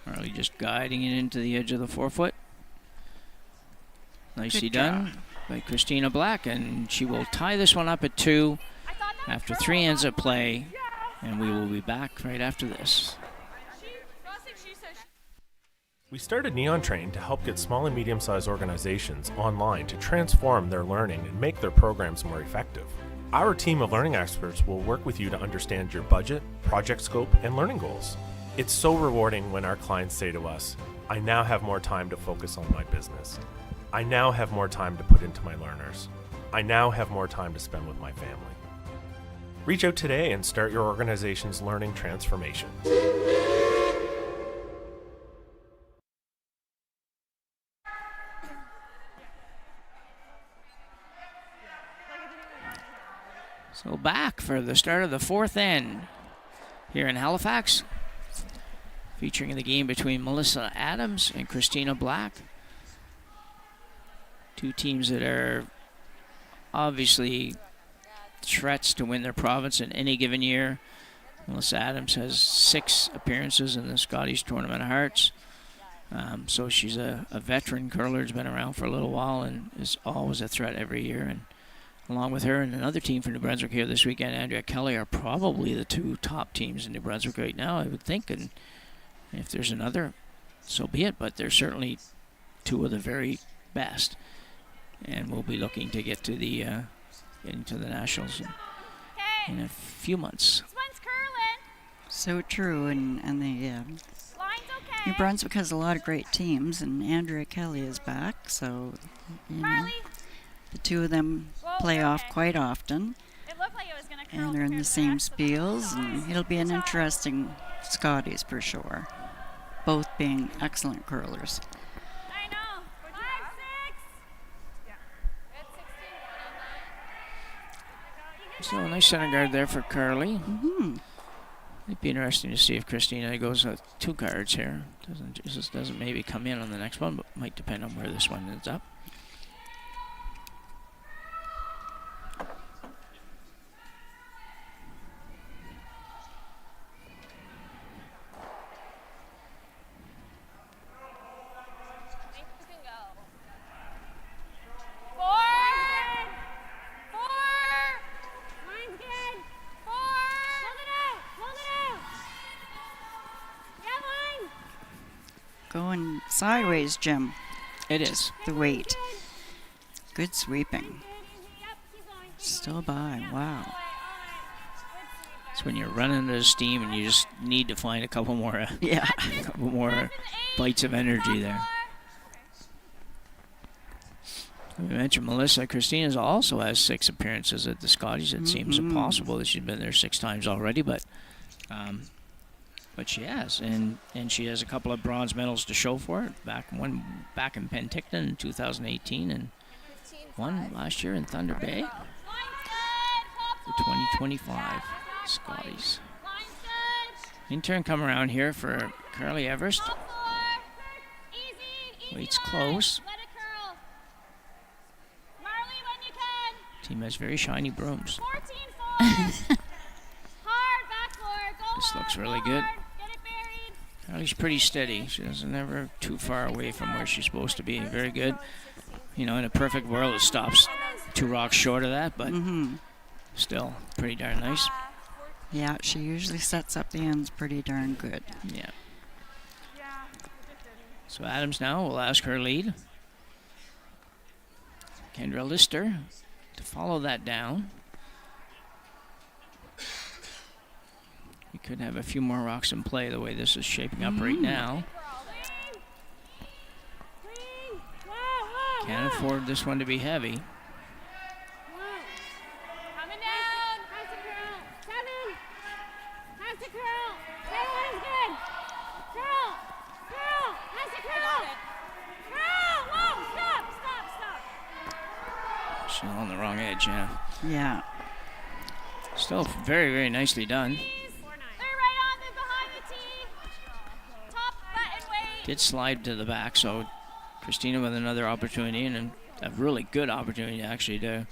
Marley just guiding it into the edge of the forefoot. Nicely Good job. done by Christina Black, and she will tie this one up at 2 after 3 ends of play, and we will be back right after this. We started Neon Train to help get small and medium-sized organizations online to transform their learning and make their programs more effective. Our team of learning experts will work with you to understand your budget, project scope, and learning goals. It's so rewarding when our clients say to us, I now have more time to focus on my business. I now have more time to put into my learners. I now have more time to spend with my family. Reach out today and start your organization's learning transformation. So back for the start of the 4th end here in Halifax, featuring the game between Melissa Adams and Christina Black. Two teams that are obviously threats to win their province in any given year. Melissa Adams has 6 appearances in the Scottish Tournament of Hearts. So she's a veteran curler, has been around for a little while and is always a threat every year. And along with her and another team from New Brunswick here this weekend, Andrea Kelly, are probably the 2 top teams in New Brunswick right now, I would think. And if there's another, so be it. But they're certainly 2 of the very best. And we'll be looking to get to the into the Nationals in a few months. So true, and the New Brunswick has a lot of great teams, and Andrea Kelly is back, so you know, the 2 of them play off quite often, and they're in the same spiels, and it'll be an interesting Scotties for sure, both being excellent curlers. So a nice center guard there for Carly. Mm-hmm. It'd be interesting to see if Christina goes with 2 guards here. Doesn't maybe come in on the next one, but might depend on where this one ends up. Going sideways, Jim. It is. The weight. Good sweeping. Still by. Wow. It's when you're running out of steam and you just need to find a couple more, Yeah. a couple more bites of energy there. We mentioned Melissa. Christina's also has 6 appearances at the Scotties. It seems impossible that she's been there 6 times already, but she has, and she has a couple of bronze medals to show for it. Back in Penticton in 2018, and one last year in Thunder Bay. The 2025 Scotties. In-turn come around here for Carly Everest. Waits close. Team has very shiny brooms. This looks really good. Carly's pretty steady. She doesn't ever too far away from where she's supposed to be. Very good. You know, in a perfect world, it stops 2 rocks short of that, but still pretty darn nice. Yeah, she usually sets up the ends pretty darn good. Yeah. So Adams now will ask her lead. Kendra Lister to follow that down. We could have a few more rocks in play the way this is shaping up right now. Can't afford this one to be heavy. Coming down. Pass the curl. 7. Pass the curl. 7 is good. Curl. Curl. Pass the curl. Curl. Whoa. Stop. She's on the wrong edge, yeah. Yeah. Still very, very nicely done. Did slide to the back, so Christina with another opportunity, and a really good opportunity actually to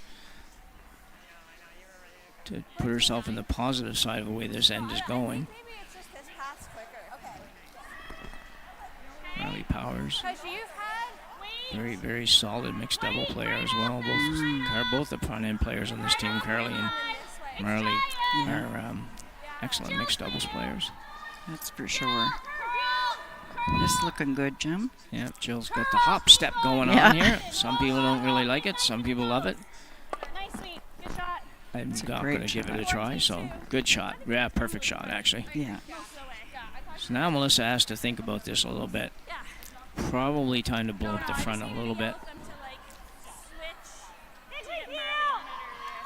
to put herself in the positive side of the way this end is going. Maybe it's just this pass quicker. Okay. Carly Powers, Because you've had very, very solid mixed double player as well. Both the front end players on this team, Carly and Marley, are excellent mixed doubles players. That's for sure. It's looking good, Jim. Yeah, Jill's got the hop step going on here. Some people don't really like it. Some people love it. nice sweep. Good shot. I'm a not great going to give it a shot. try, so good shot. Yeah, perfect shot, actually. Yeah. So now Melissa has to think about this a little bit. Probably time to blow up the front a little bit.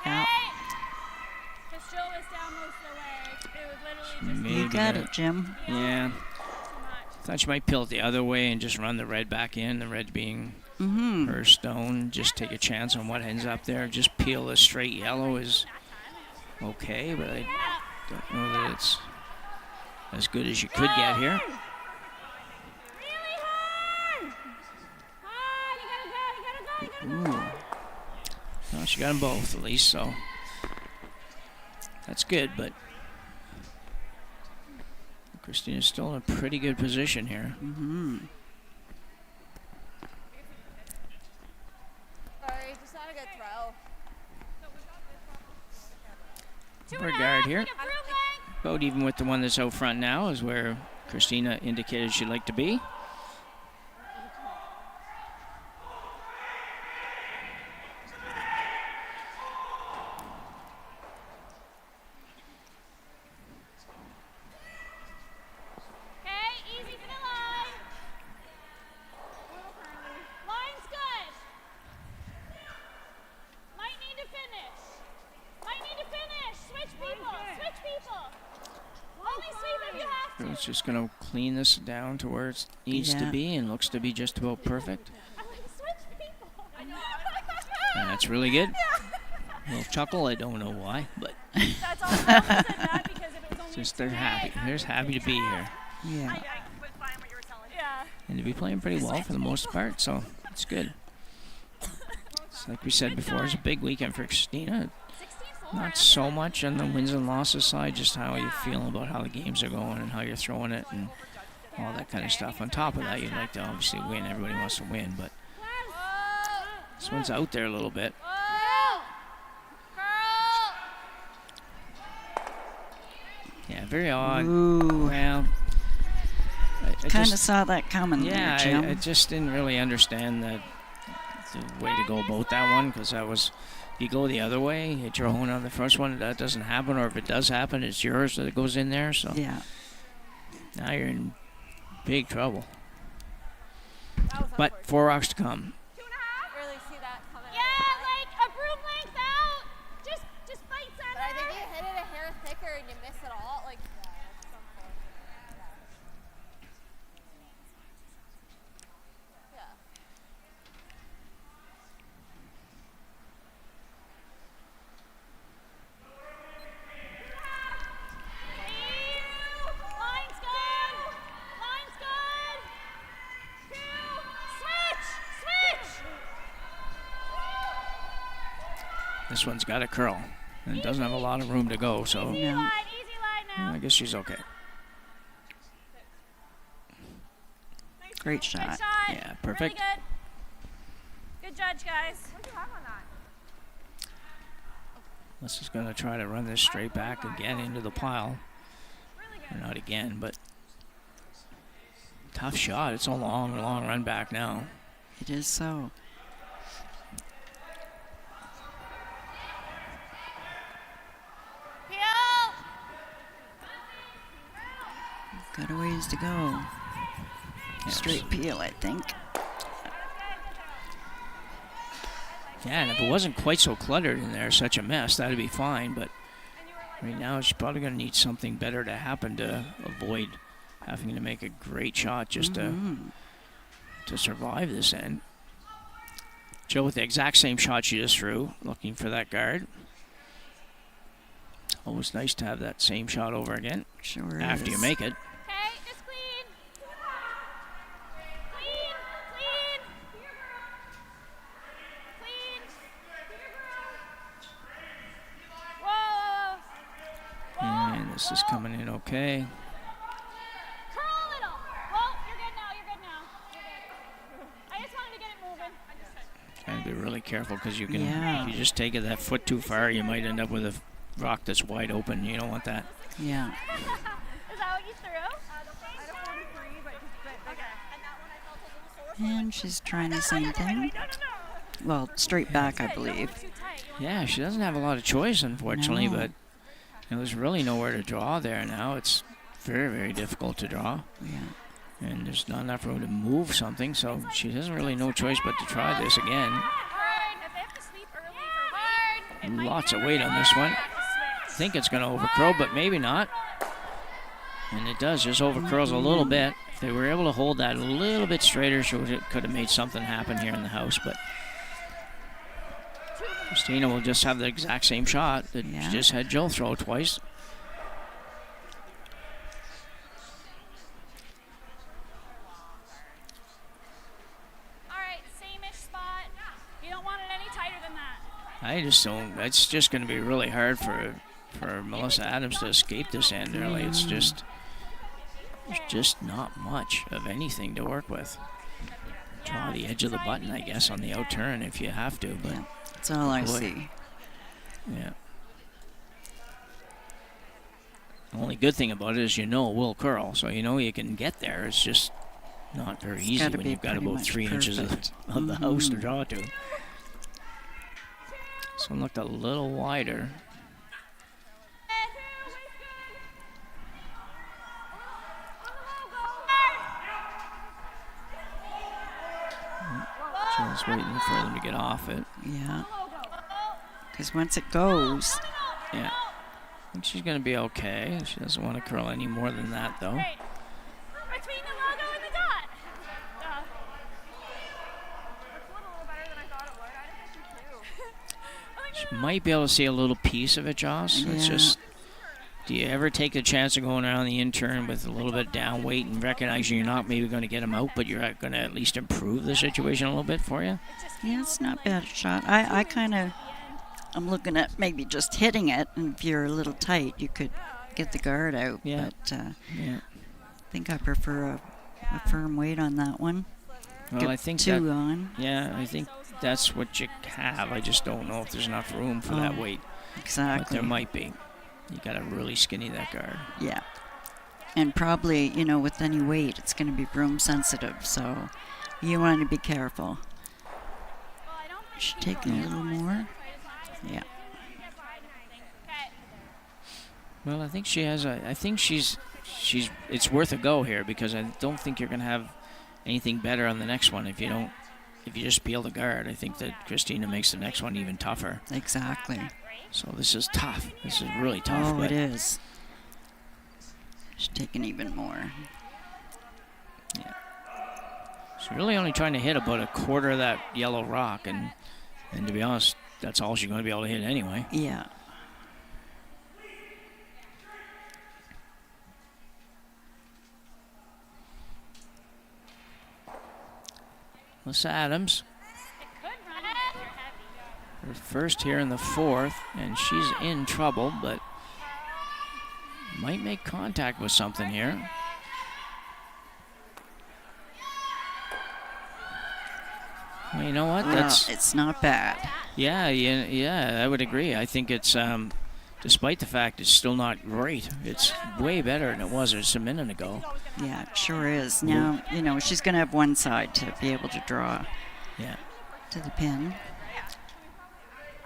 Yeah. Because Jill was down most of the way. It was literally just Maybe You got that- it, Jim. Yeah. Thought she might peel it the other way and just run the red back in, the red being her stone. Just take a chance on what ends up there. Just peel a straight yellow is okay, but I don't know that it's as good as you could get here. Ooh. Well, she got them both at least, so that's good, but Christina's still in a pretty good position here. Sorry, just not a good throw. Regard here. About even with the one that's out front now is where Christina indicated she'd like to be. Okay, easy for the line. Line's good. Might need to finish. Might need to finish. Switch people. Switch people. Only sweep if you have to. It's just going to clean this down to where it needs to Yeah. be and looks to be just about perfect. I'm like, switch people. And that's really good. A little chuckle, I don't know why, but That's all. I said that because if it was only just they're happy. They're just happy to be here Yeah. Yeah. and to be playing pretty well for the most part, so it's good. So like we said before, it's a big weekend for Christina. Not so much on the wins and losses side, just how you're feeling about how the games are going and how you're throwing it and all that kind of stuff. On top of that, you'd like to obviously win. Everybody wants to win, but this one's out there a little bit. Yeah, very odd. Ooh. Well, I Kind of just- saw that coming yeah, there, Jim. I just didn't really understand the way to go about that one, because that was, you go the other way, hit your own on the first one, that doesn't happen, or if it does happen, it's yours that goes in there. So Yeah. now you're in big trouble. But 4 rocks to come. Really see that coming. Yeah, like a broom length out. Just fight center. But I think you hit it a hair thicker and you miss it all. Like. Yeah. Line's good. Line's good. Switch. This one's got a curl, and it doesn't have a lot of room to go, so Easy line now. I guess she's okay. Great Good shot. shot. Yeah, perfect. Really good. Good judge, guys. What do you have on that? This is going to try to run this straight back again into the pile. Or not again, but tough shot. It's a long, long run back now. It is so. Peel. Got a ways to go. Straight peel, I think. Yeah, and if it wasn't quite so cluttered in there, such a mess, that'd be fine. But right now, she's probably going to need something better to happen to avoid having to make a great shot just to survive this end. Jill with the exact same shot she just threw, looking for that guard. Always nice to have that same shot over again Sure after you is. make it. Okay, just clean. Clean. Clean. Clean. Whoa. This is coming in okay. Curl a little. Well, you're good now. You're good now. You're good. I just wanted to get it moving. Trying to be really careful because you can, Yeah. if you just take it that foot too far, you might end up with a rock that's wide open. You don't want that. Yeah. Is that what you threw? I don't want to free, but just a bit bigger. And that one I felt a little sore. And she's trying the same thing. Well, straight back, I believe. Yeah, she doesn't have a lot of choice, unfortunately, No. but there's really nowhere to draw there now. It's very, very difficult to draw. Yeah. And there's not enough room to move something, so she doesn't really no choice but to try this again. Lots of weight on this one. I think it's going to overcurl, but maybe not. And it does, just overcurls a little bit. If they were able to hold that a little bit straighter, she could have made something happen here in the house, but Christina will just have the exact same shot that she just had Jill throw twice. Alright, same-ish spot. You don't want it any tighter than that. I just don't. It's just going to be really hard for Melissa Adams to escape this end early. It's just there's just not much of anything to work with. Draw the edge of the button, I guess, on the out turn if you have to, but That's all I boy. see. Yeah. The only good thing about it is it will curl, so you can get there. It's just not very easy gotta when be you've got pretty about much 3 inches perfect. of the house to draw to. This one looked a little wider. Just waiting for them to get off it. Yeah. Because once it goes, Yeah. I think she's going to be okay. She doesn't want to curl any more than that, though. Great. Between the logo and the dot. It's a little better than I thought it would. I think She might be able to see a little piece of it, Joss. It's Yeah. just, do you ever take the chance of going around the in-turn with a little bit down weight and recognizing you're not maybe going to get them out, but you're going to at least improve the situation a little bit for you? yeah, it's not bad shot. I kind of, I'm looking at maybe just hitting it, and if you're a little tight, you could get the guard out. Yeah. But Yeah. I think I prefer a firm weight on that one. Well, Get I think two that, on. yeah, I think that's what you have. I just don't know if there's enough room for that Oh, weight. But Exactly. there might be. You got to really skinny that guard. Yeah. And probably, with any weight, it's going to be broom sensitive, so you want to be careful. Should take a little more. Yeah. Well, I think she has I think she's it's worth a go here because I don't think you're going to have anything better on the next one if you just peel the guard. I think that Christina makes the next one even tougher. Exactly. So this is tough. This is really tough. Oh, but it is. Should take an even more. she's really only trying to hit about a quarter of that yellow rock, and to be honest, that's all she's going to be able to hit anyway. Yeah. Melissa Adams, her first here in the fourth, and she's in trouble, but might make contact with something here. Well, you know what? That's It's not bad. yeah. I would agree. I think it's despite the fact it's still not great, it's way better than it was just a minute ago. Yeah, it sure is. Now, she's going to have one side to be able to draw Yeah. to the pin.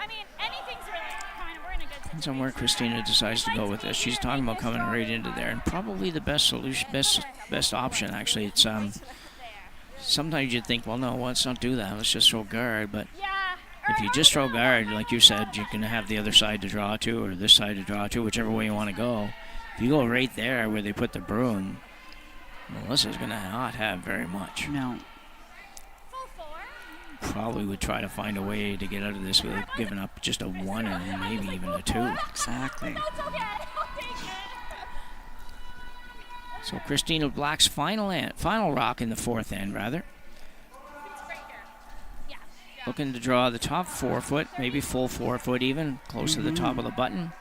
I mean, anything's really fine. We're in a good situation. Depends on where Christina decides to go with this. She's talking about coming right into there, and probably the best solution, best option actually. It's sometimes you'd think, well, no, let's not do that. Let's just throw guard. But if you just throw guard, like you said, you're going to have the other side to draw to or this side to draw to, whichever way you want to go. If you go right there where they put the broom, Melissa's going to not have very much. No. Probably would try to find a way to get out of this without giving up just a 1 and maybe even a 2. Exactly. So Christina Black's final rock in the fourth end, rather. Looking to draw the top 4 foot, maybe full 4 foot even, close to the top of the button.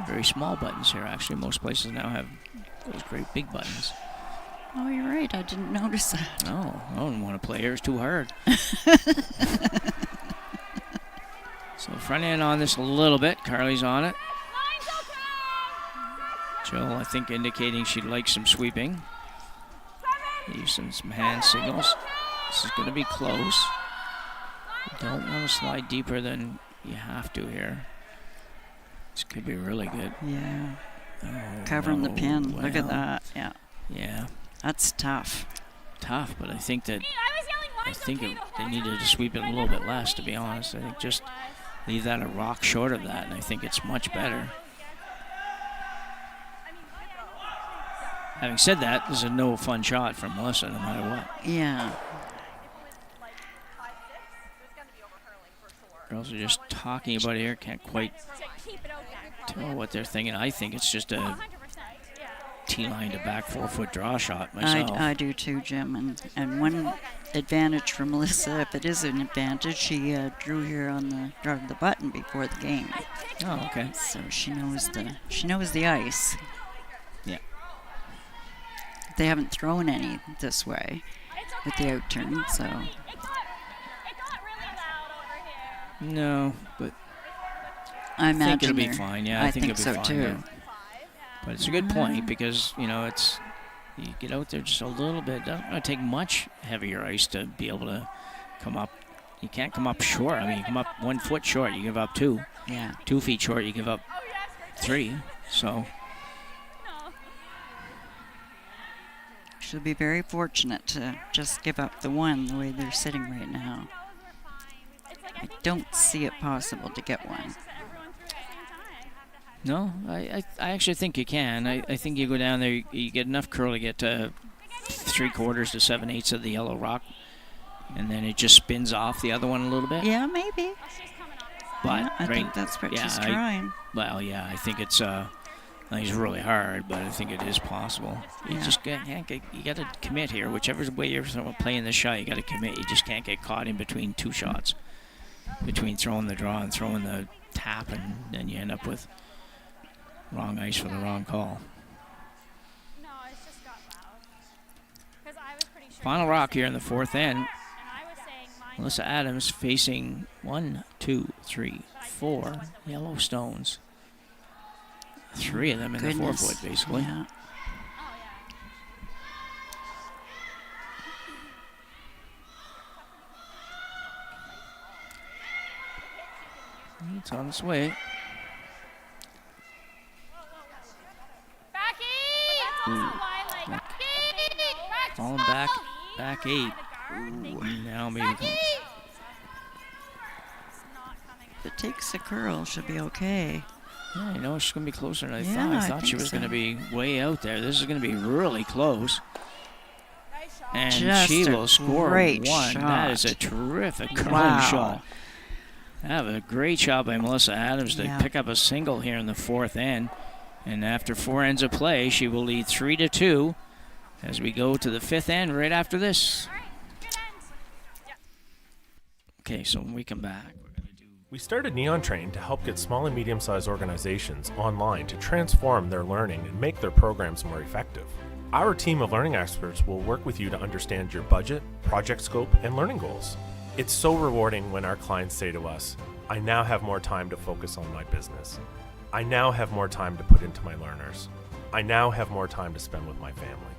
Very small buttons here, actually. Most places now have those great big buttons. Oh, you're right. I didn't notice that. No, I don't want to play here. It's too hard. So front end on this a little bit. Carly's on it. Jill, I think, indicating she'd like some sweeping. Using some hand signals. This is going to be close. You don't want to slide deeper than you have to here. This could be really good. Yeah. Oh, Covering the pin. well. Look at that. Yeah. Yeah. That's tough. Tough, but I think they needed to sweep it a little bit less, to be honest. I think just leave that a rock short of that, and I think it's much better. Having said that, this is no fun shot from Melissa, no matter what. Yeah. Girls are just talking about it here. Can't quite tell what they're thinking. I think it's just a T-line to back 4-foot draw shot myself. I do too, Jim. And one advantage for Melissa, if it is an advantage, she drew here on the button before the game. Oh, okay. So she knows the ice. Yeah. They haven't thrown any this way with the out turn, so. No, but I think it'll imagine be fine. Yeah, I I think it'll so be fine. too. Yeah. But it's a good point because, you know, it's you get out there just a little bit. It doesn't take much heavier ice to be able to come up. You can't come up short. I mean, you come up 1 foot short, you give up 2. Yeah. 2 feet short, you give up 3. So she'll be very fortunate to just give up the 1 the way they're sitting right now. I don't see it possible to get 1. no, I actually think you can. I think you go down there, you get enough curl to get to 3/4 to 7/8 of the yellow rock, and then it just spins off the other one a little bit. Yeah, maybe. But Yeah, I think that's what she's I trying. I think it's really hard, but I think it is possible. You just can't get. You got to commit here. Whichever way you're playing the shot, you got to commit. You just can't get caught in between 2 shots, between throwing the draw and throwing the tap, and then you end up with wrong ice for the wrong call. No, it's just got loud. 'Cause I was pretty sure Final rock here in the 4th end. and I was saying mine Melissa Adams facing 1, 2, 3, 4 yellow stones. 3 of them in the 4-foot, basically. Yeah. It's on its way. Falling back 8. Now maybe. If it takes a curl, she'll be okay. Yeah, you know, she's going to be closer than I Yeah, thought. I I thought she think was so. going to be way out there. This is going to be really close. And Just she a will score great 1. That is a shot. terrific curling Wow. shot. That was a great shot by Melissa Adams to Yeah. pick up a single here in the 4th end. And after 4 ends of play, she will lead 3-2 as we go to the 5th end right after this. Okay, so when we come back, We started Neon Train to help get small and medium-sized organizations online to transform their learning and make their programs more effective. Our team of learning experts will work with you to understand your budget, project scope, and learning goals. It's so rewarding when our clients say to us, I now have more time to focus on my business. I now have more time to put into my learners. I now have more time to spend with my family.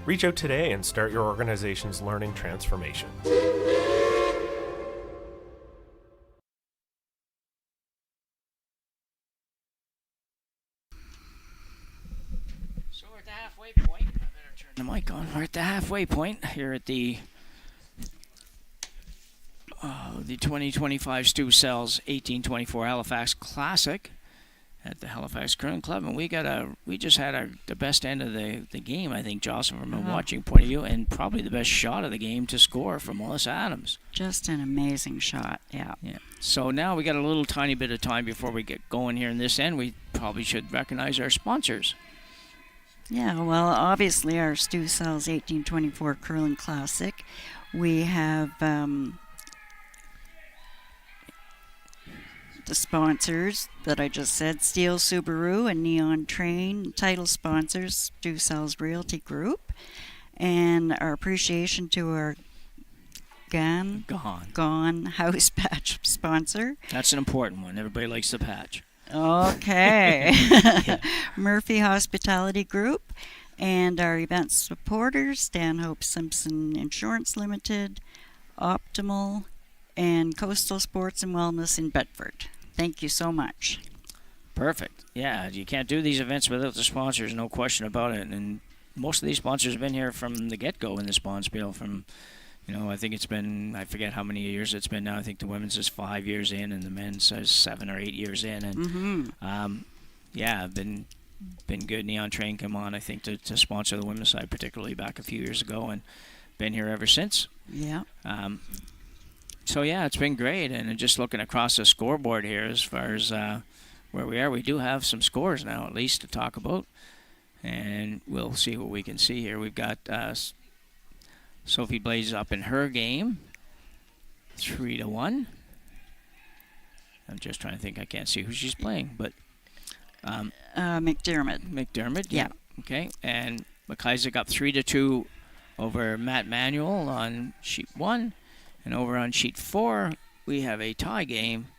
Reach out today and start your organization's learning transformation. So we're at the halfway point. I better turn the mic on. We're at the halfway point here at the 2025 Stu Sells 1824 Halifax Classic at the Halifax Curling Club, and we just had the best end of the game, I think, Jocelyn, from a watching point of view, and probably the best shot of the game to score from Melissa Adams. Just an amazing shot, yeah. So now we got a little tiny bit of time before we get going here in this end. We probably should recognize our sponsors. Yeah, well, obviously our Stu Sells 1824 Curling Classic. We have the sponsors that I just said, Steel Subaru and Neon Train, title sponsors, Ducells Realty Group, and our appreciation to our Gone House Patch sponsor. That's an important one. Everybody likes the patch. Okay. Murphy Hospitality Group, and our event supporters, Stanhope Simpson Insurance Limited, Optimal, and Coastal Sports and Wellness in Bedford. Thank you so much. Perfect. Yeah, you can't do these events without the sponsors, no question about it. And most of these sponsors have been here from the get-go in the Sponsbill. From, I think it's been, I forget how many years it's been now. I think the women's is 5 years in, and the men's is 7 or 8 years in. And been good. Neon Train come on, I think, to sponsor the women's side, particularly back a few years ago, and been here ever since. Yeah. So yeah, it's been great. And just looking across the scoreboard here, as far as where we are, we do have some scores now, at least, to talk about. And we'll see what we can see here. We've got Sophie Blaze up in her game, 3-1. I'm just trying to think. I can't see who she's playing, but McDermott. Yeah. Okay. And McIsaac up 3-2 over Matt Manuel on sheet 1. And over on sheet 4, we have a tie game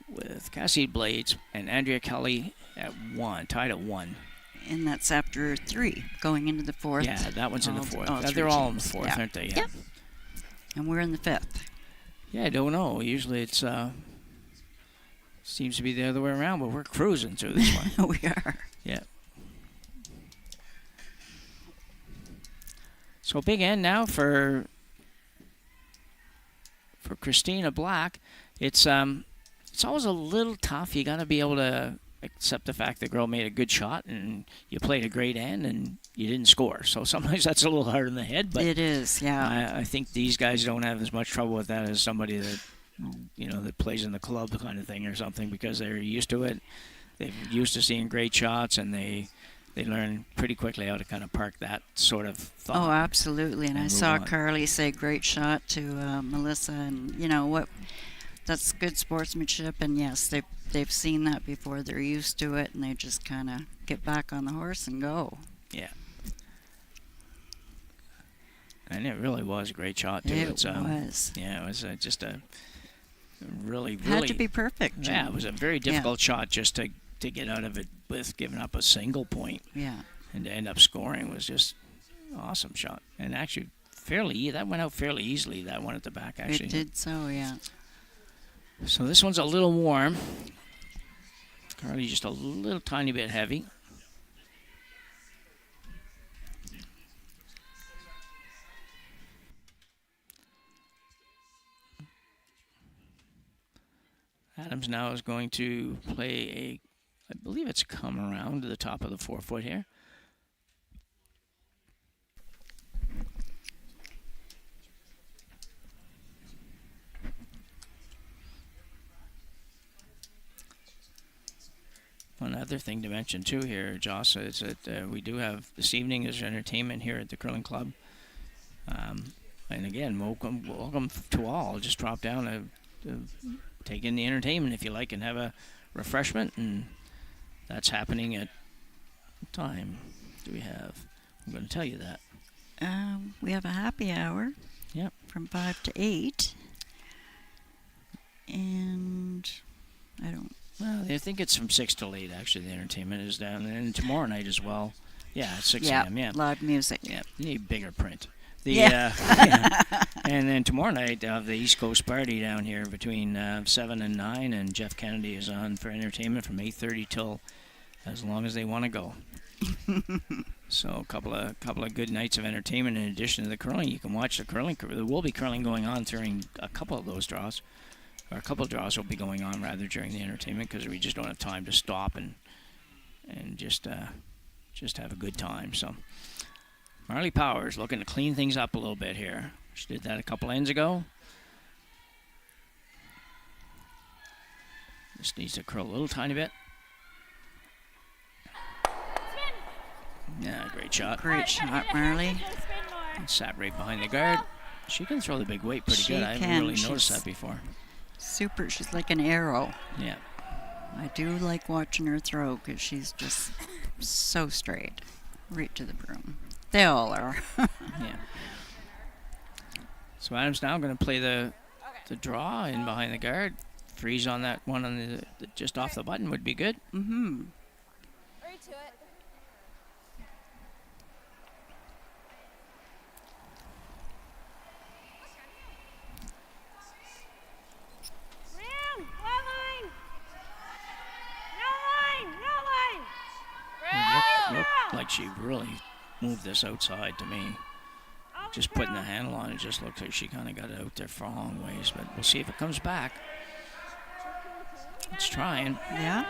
with Cassie Blades and Andrea Kelly at 1, tied at 1. And that's after 3, going into the 4th. Yeah, that one's in the 4th. They're all in the 4th, aren't they? Yeah. Yep. And we're in the 5th. Yeah, I don't know. Usually it's seems to be the other way around, but we're cruising through this one. We are. Yeah. So big end now for Christina Black. It's always a little tough. You got to be able to accept the fact the girl made a good shot and you played a great end and you didn't score. So sometimes that's a little hard in the head. But it is, yeah. I think these guys don't have as much trouble with that as somebody that that plays in the club kind of thing or something, because they're used to it. They're used to seeing great shots, and they learn pretty quickly how to kind of park that sort of thought. Oh, absolutely. And I saw Carly say great shot to Melissa, and that's good sportsmanship. And yes, they've seen that before. They're used to it, and they just kind of get back on the horse and go. Yeah. And it really was a great shot too. It was. Yeah, it was just a really had to be perfect. Jim. Yeah, it was a very difficult shot just to get out of it with giving up a single point. Yeah. And to end up scoring was just an awesome shot. And actually that went out fairly easily, that one at the back, actually. It did so, yeah. So this one's a little warm. Carly just a little tiny bit heavy. Adams now is going to play I believe it's come around to the top of the 4-foot here. One other thing to mention too here, Joss, is that we do have this evening is entertainment here at the Curling Club. And again, welcome to all. Just drop down to take in the entertainment if you like and have a refreshment, and that's happening at what time do we have? I'm going to tell you that. We have a happy hour. Yep. From 5 to 8. And I think it's from 6 till 8, actually, the entertainment is down. And tomorrow night as well. Yeah, at 6 a.m., yeah. Loud music. Yeah, you need bigger print. Yeah. And then tomorrow night, the East Coast Party down here between 7 and 9, and Jeff Kennedy is on for entertainment from 8:30 till as long as they want to go. So a couple of good nights of entertainment in addition to the curling. You can watch the curling. There will be curling going on during a couple of those draws. Or a couple of draws will be going on rather during the entertainment, because we just don't have time to stop and just have a good time. So Marley Powers looking to clean things up a little bit here. She did that a couple ends ago. Just needs to curl a little tiny bit. Yeah, great shot. Great shot, Marley. And sat right behind the guard. She can throw the big weight pretty good. I haven't really noticed that before. Super. She's like an arrow. Yeah. I do like watching her throw because she's just so straight, right to the broom. They all are. Yeah. So Adam's now going to play the draw in behind the guard. Freeze on that one on the just off the button would be good. Mm-hmm. Right to it. It looked like she really moved this outside to me. Just putting the handle on it just looked like she kind of got it out there for a long ways, but we'll see if it comes back. It's trying. Yeah.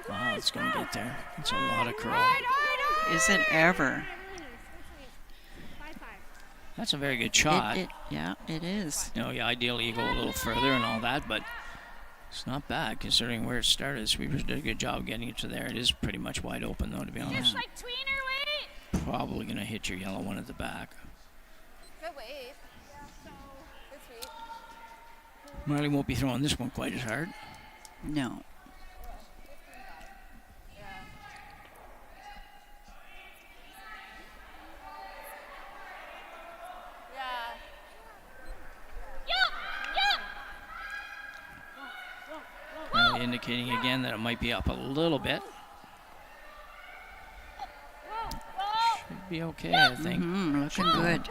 Wow, it's going to get there. It's a lot of curl. Is it ever? That's a very good shot. Yeah, it is. You know, yeah, ideally you go a little further and all that, but it's not bad considering where it started. Sweepers did a good job getting it to there. It is pretty much wide open though, to be honest. Just like tweener weight. Probably going to hit your yellow one at the back. Good weight. Good sweep. Marley won't be throwing this one quite as hard. No. Marley indicating again that it might be up a little bit. Should be okay, I think. Looking good.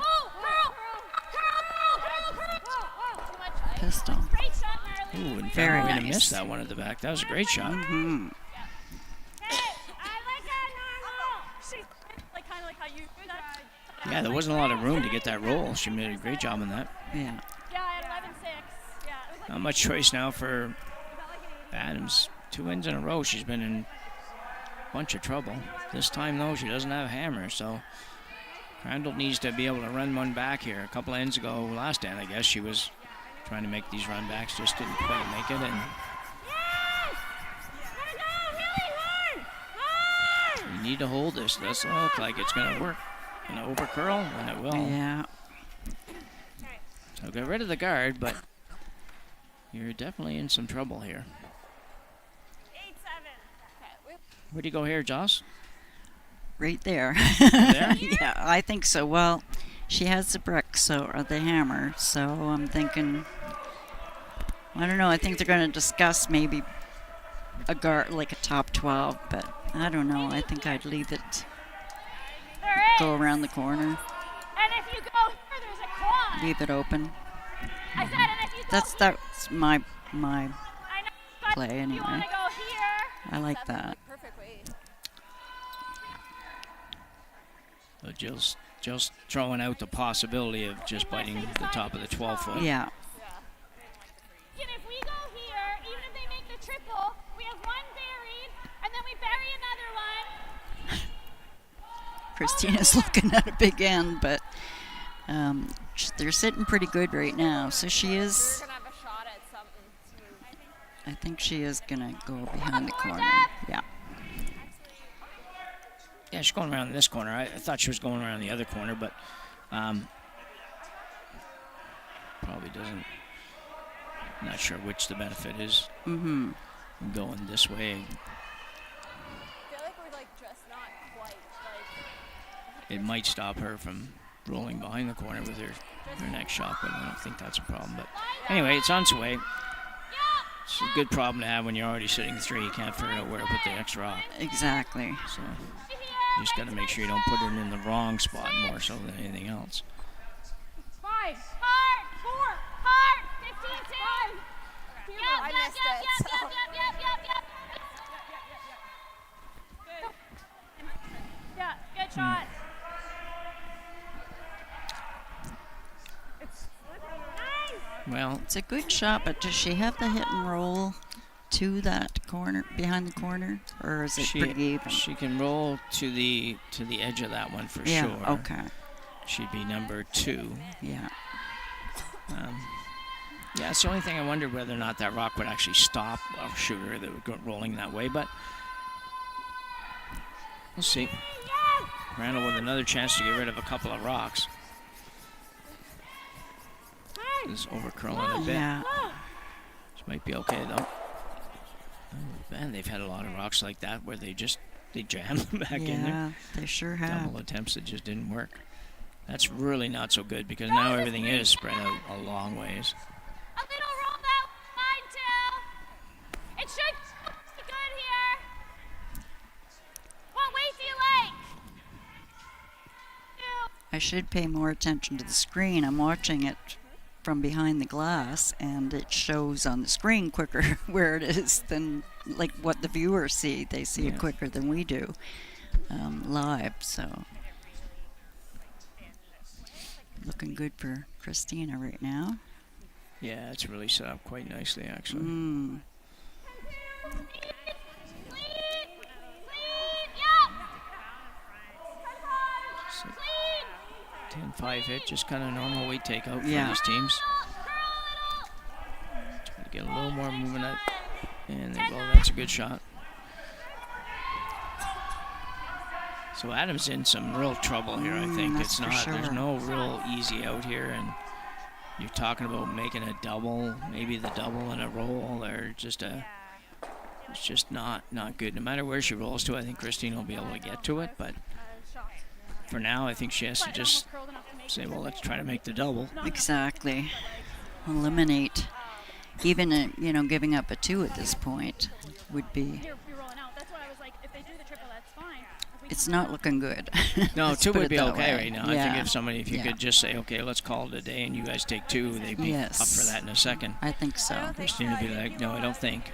Pistol. Ooh, and Very Very nice. missed that one at the back. That was a great shot. Mm-hmm. Yeah, there wasn't a lot of room to get that roll. She made a great job on that. Yeah. Not much choice now for Adams. 2 wins in a row. She's been in a bunch of trouble. This time, though, she doesn't have a hammer, so Crandall needs to be able to run one back here. A couple ends ago, last end, I guess, she was trying to make these run backs, just didn't quite make it. And you need to hold this. Doesn't look like it's going to work. Going to over curl, and it will. Yeah. So get rid of the guard, but you're definitely in some trouble here. 8-7. Where do you go here, Joss? Right there. There? Yeah, I think so. Well, she has the brick, or the hammer, so I'm thinking, I don't know, I think they're going to discuss maybe a guard, like a top 12, but I don't know. I think I'd leave it, go around the corner, And if you go here, there's a quad. leave it open. I said, and if you go That's my I know, but play if you anyway. want to go here. I like that. Perfect weight. So Jill's throwing out the possibility of just biting the top of the 12-foot. Yeah. And if we go here, even if they make the triple, we have one buried, and then we bury another one. Christina's looking at a big end, but they're sitting pretty good right now. So she is, We're gonna have a shot at something. I think she is going to go behind the corner. Yeah. Yeah, she's going around this corner. I thought she was going around the other corner, but probably doesn't. Not sure which the benefit is. Mm-hmm. Going this way. I feel like we're just not quite It might stop her from rolling behind the corner with her next shot, but I don't think that's a problem. But anyway, it's on its way. It's a good problem to have when you're already sitting 3. You can't figure out where to put the next rock. Exactly. So you just got to make sure you don't put it in the wrong spot more so than anything else. 5. Hard. 4. Hard. 15. 10. Yep, I missed it. Yep. Good. Yeah, good shot. It's nice. Well, It's a good shot, but does she have the hit and roll to that corner, behind the corner, or is it pretty even? she can roll to the edge of that one for Yeah, sure. okay. She'd be number 2. Yeah. Yeah, it's the only thing I wondered whether or not that rock would actually stop a shooter that would go rolling that way, but we'll see. Randall with another chance to get rid of a couple of rocks. is over curling a bit. Yeah. She might be okay though. Oh, man, they've had a lot of rocks like that where they jam them back in there. Yeah, they sure have. Double attempts that just didn't work. That's really not so good because now everything is spread out a long ways. A little roll that fine too. It should be good here. What weight do you like? I should pay more attention to the screen. I'm watching it from behind the glass, and it shows on the screen quicker where it is than like what the viewers see. They see it quicker than we do live. So looking good for Christina right now. Yeah, it's really set up quite nicely actually. 10-5 hit, just kind of normal weight takeout for these teams. Trying to get a little more movement out. And there you go, that's a good shot. So Adam's in some real trouble here, I think. That's for sure. There's no real easy out here, and you're talking about making a double, maybe the double and a roll, or just it's just not good. No matter where she rolls to, I think Christina will be able to get to it, but for now, I think she has to just say, well, let's try to make the double. Exactly. Eliminate. Even, giving up a 2 at this point would be... It's not looking good. No, 2 would be okay right now. Yeah. I think if you could just say, okay, let's call it a day and you guys take 2, they'd be up for that in a second. I think so. Christina would be like, no, I don't think.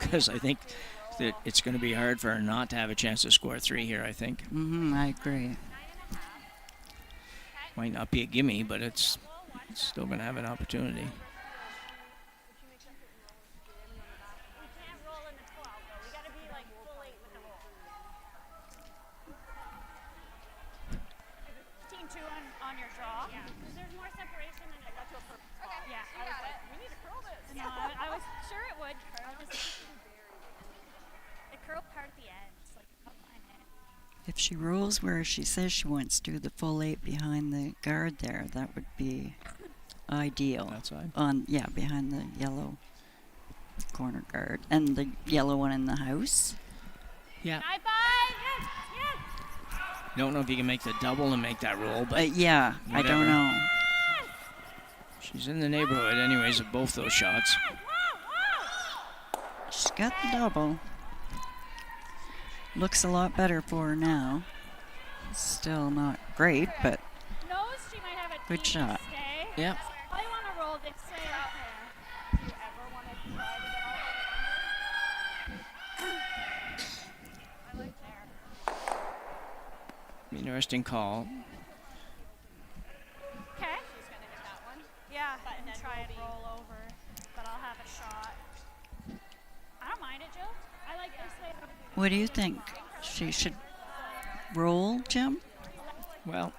Because I think that it's going to be hard for her not to have a chance to score 3 here, I think. I agree. Might not be a gimme, but it's still going to have an opportunity. On your draw. Yeah. There's more separation than I got to a perfect spot. Okay. Yeah. I was like, we need to curl this. No, I was sure it would curl. It curled part at the end. It's like up my head. If she rolls where she says she wants to, the full 8 behind the guard there, that would be ideal. Outside? Behind the yellow corner guard. And the yellow one in the house. Yeah. Bye. Don't know if you can make the double and make that roll, but I don't know. She's in the neighborhood anyways of both those shots. She's got the double. Looks a lot better for her now. Still not great, but good shot. Yep. I want to roll this way up there. You ever want to try to get all the way? I like there. Interesting call. Okay. She's going to hit that one. Yeah, and then try and roll over, but I'll have a shot. I don't mind it, Jill. I like this way. What do you think? She should roll, Jim? Well,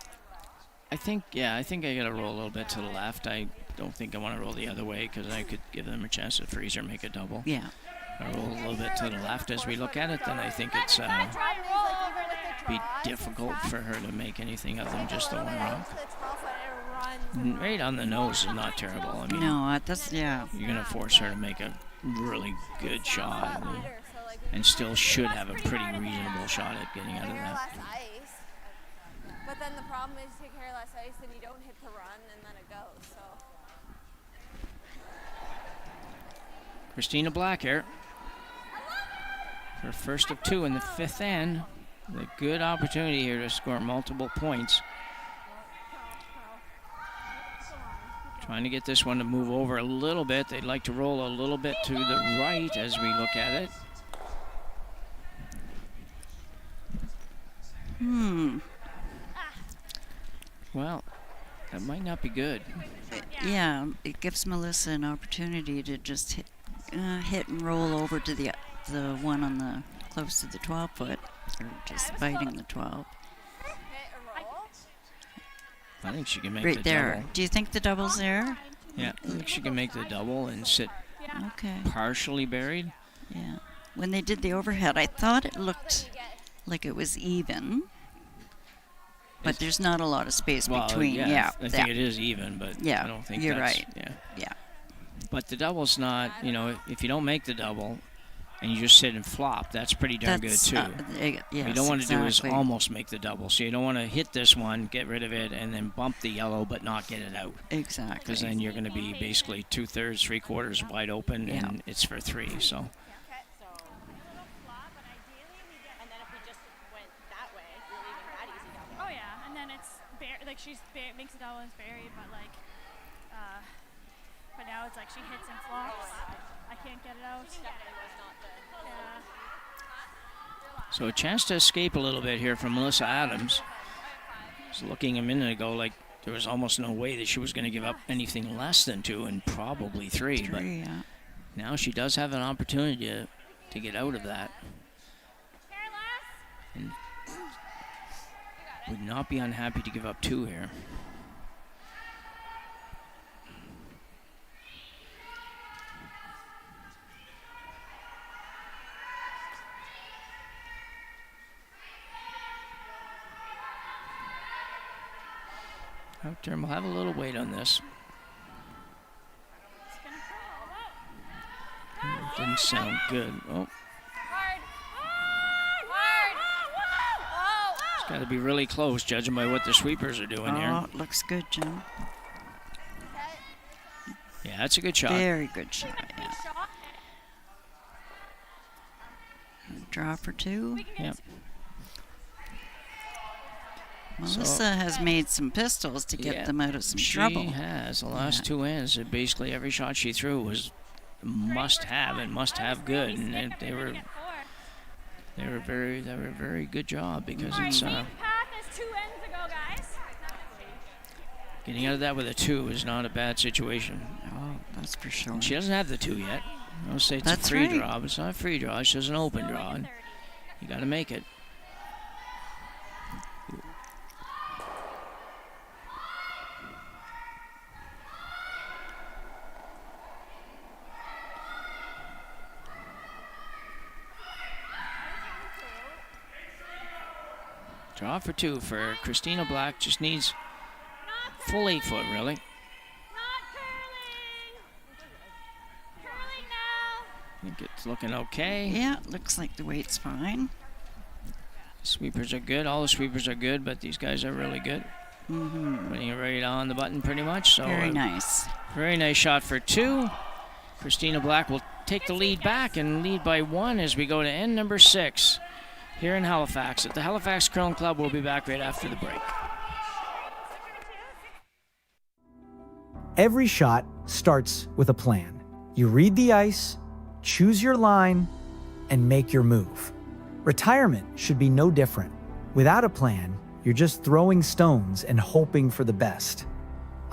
I think I got to roll a little bit to the left. I don't think I want to roll the other way because I could give them a chance to freeze or make a double. Yeah. I roll a little bit to the left as we look at it, then I think it's be difficult for her to make anything other than just the one rock. Right on the nose is not terrible. I mean, no, that's you're gonna force her to make a really good shot, and still should have a pretty reasonable shot at getting out of that. But then the problem is you carry less ice and you don't hit the run and then it goes. So. Christina Black here. Her first of 2 in the 5th end. A good opportunity here to score multiple points. Trying to get this one to move over a little bit. They'd like to roll a little bit to the right as we look at it. Well, that might not be good. Yeah, it gives Melissa an opportunity to just hit and roll over to the one on the close to the 12 foot, or just biting the 12. I think she can make right the there. double. Do you think the double's there? Yeah, I think she can make the double and sit partially buried. Yeah. When they did the overhead, I thought it looked like it was even. but there's not a lot of space Well, between. yeah, I think it is even, but Yeah, I don't think you're that's, right. Yeah. Yeah. But the double's not, you know, if you don't make the double and you just sit and flop, that's pretty darn good too. Yes, what you don't want to do is exactly. almost make the double. So you don't want to hit this one, get rid of it, and then bump the yellow but not get it out. Exactly. Because then you're going to be basically 2/3, 3/4 wide open, and it's for 3. So. Oh yeah, and then it's like makes a double and it's buried, but like, but now it's like she hits and flops. I can't get it out. Yeah. So a chance to escape a little bit here from Melissa Adams. I was looking a minute ago like there was almost no way that she was going to give up anything less than 2 and probably 3. But yeah. now she does have an opportunity to get out of that. And would not be unhappy to give up 2 here. Out turn will have a little weight on this. It didn't sound good. Oh. It's got to be really close, judging by what the sweepers are doing here. Oh, it looks good, Jim. Yeah, that's a good shot. Very good shot, yeah. Draw for 2. Yep. Melissa has made some pistols to get them out of some trouble. She has. The last 2 ends, basically every shot she threw was must-have and must-have good, and they were very good job because it's getting out of that with a 2 is not a bad situation. Oh, that's for sure. And she doesn't have the 2 yet. I'll say it's That's a free right. draw, but it's not a free draw. It's just an open draw. And you got to make it. Draw for 2 for Christina Black. Just needs full 8 foot, really. I think it's looking okay. Yeah, looks like the weight's fine. Sweepers are good. All the sweepers are good, but these guys are really good. Putting it right on the button pretty much. So Very nice. Very nice shot for 2. Christina Black will take the lead back and lead by 1 as we go to end number 6 here in Halifax at the Halifax Curling Club. We'll be back right after the break. Every shot starts with a plan. You read the ice, choose your line, and make your move. Retirement should be no different. Without a plan, you're just throwing stones and hoping for the best.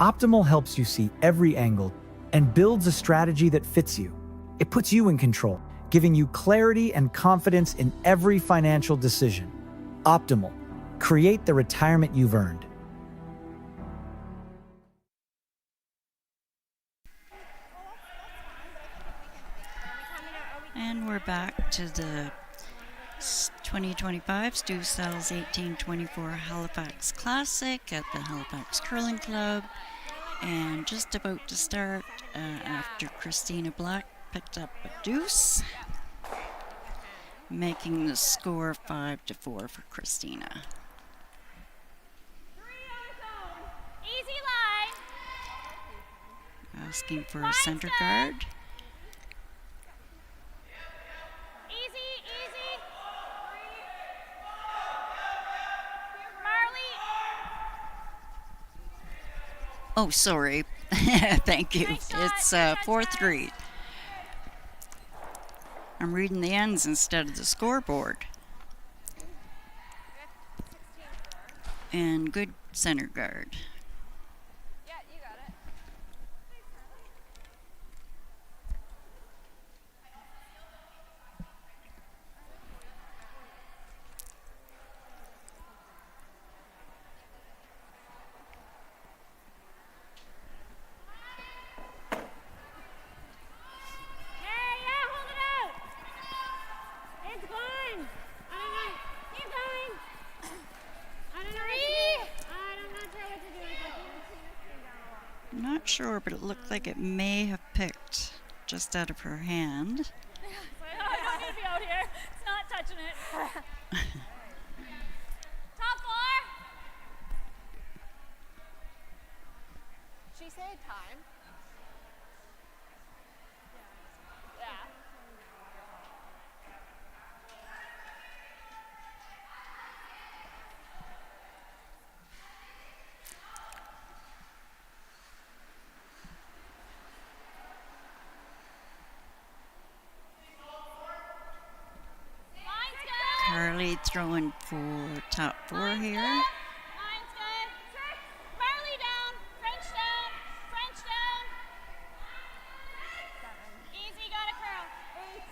Optimal helps you see every angle and builds a strategy that fits you. It puts you in control, giving you clarity and confidence in every financial decision. Optimal. Create the retirement you've earned. And we're back to the 2025 Stu Sells 1824 Halifax Classic at the Halifax Curling Club. And just about to start after Christina Black picked up a deuce, making the score 5-4 for Christina. Easy line. Asking for a center guard. Easy. Marley. Oh, sorry. Thank you. It's 4-3. I'm reading the ends instead of the scoreboard. And good center guard. Yeah, you got it. Hold it out. It's gone. I don't know. Keep going. I don't know. 3. sure, but it looked like it may have picked just out of her hand. I don't need to be out here. It's not touching it. Top four. She said time. Yeah. Carly throwing for top 4 here. Mine's good. Six. Marley down. French down. French down. Easy, got a curl. 8.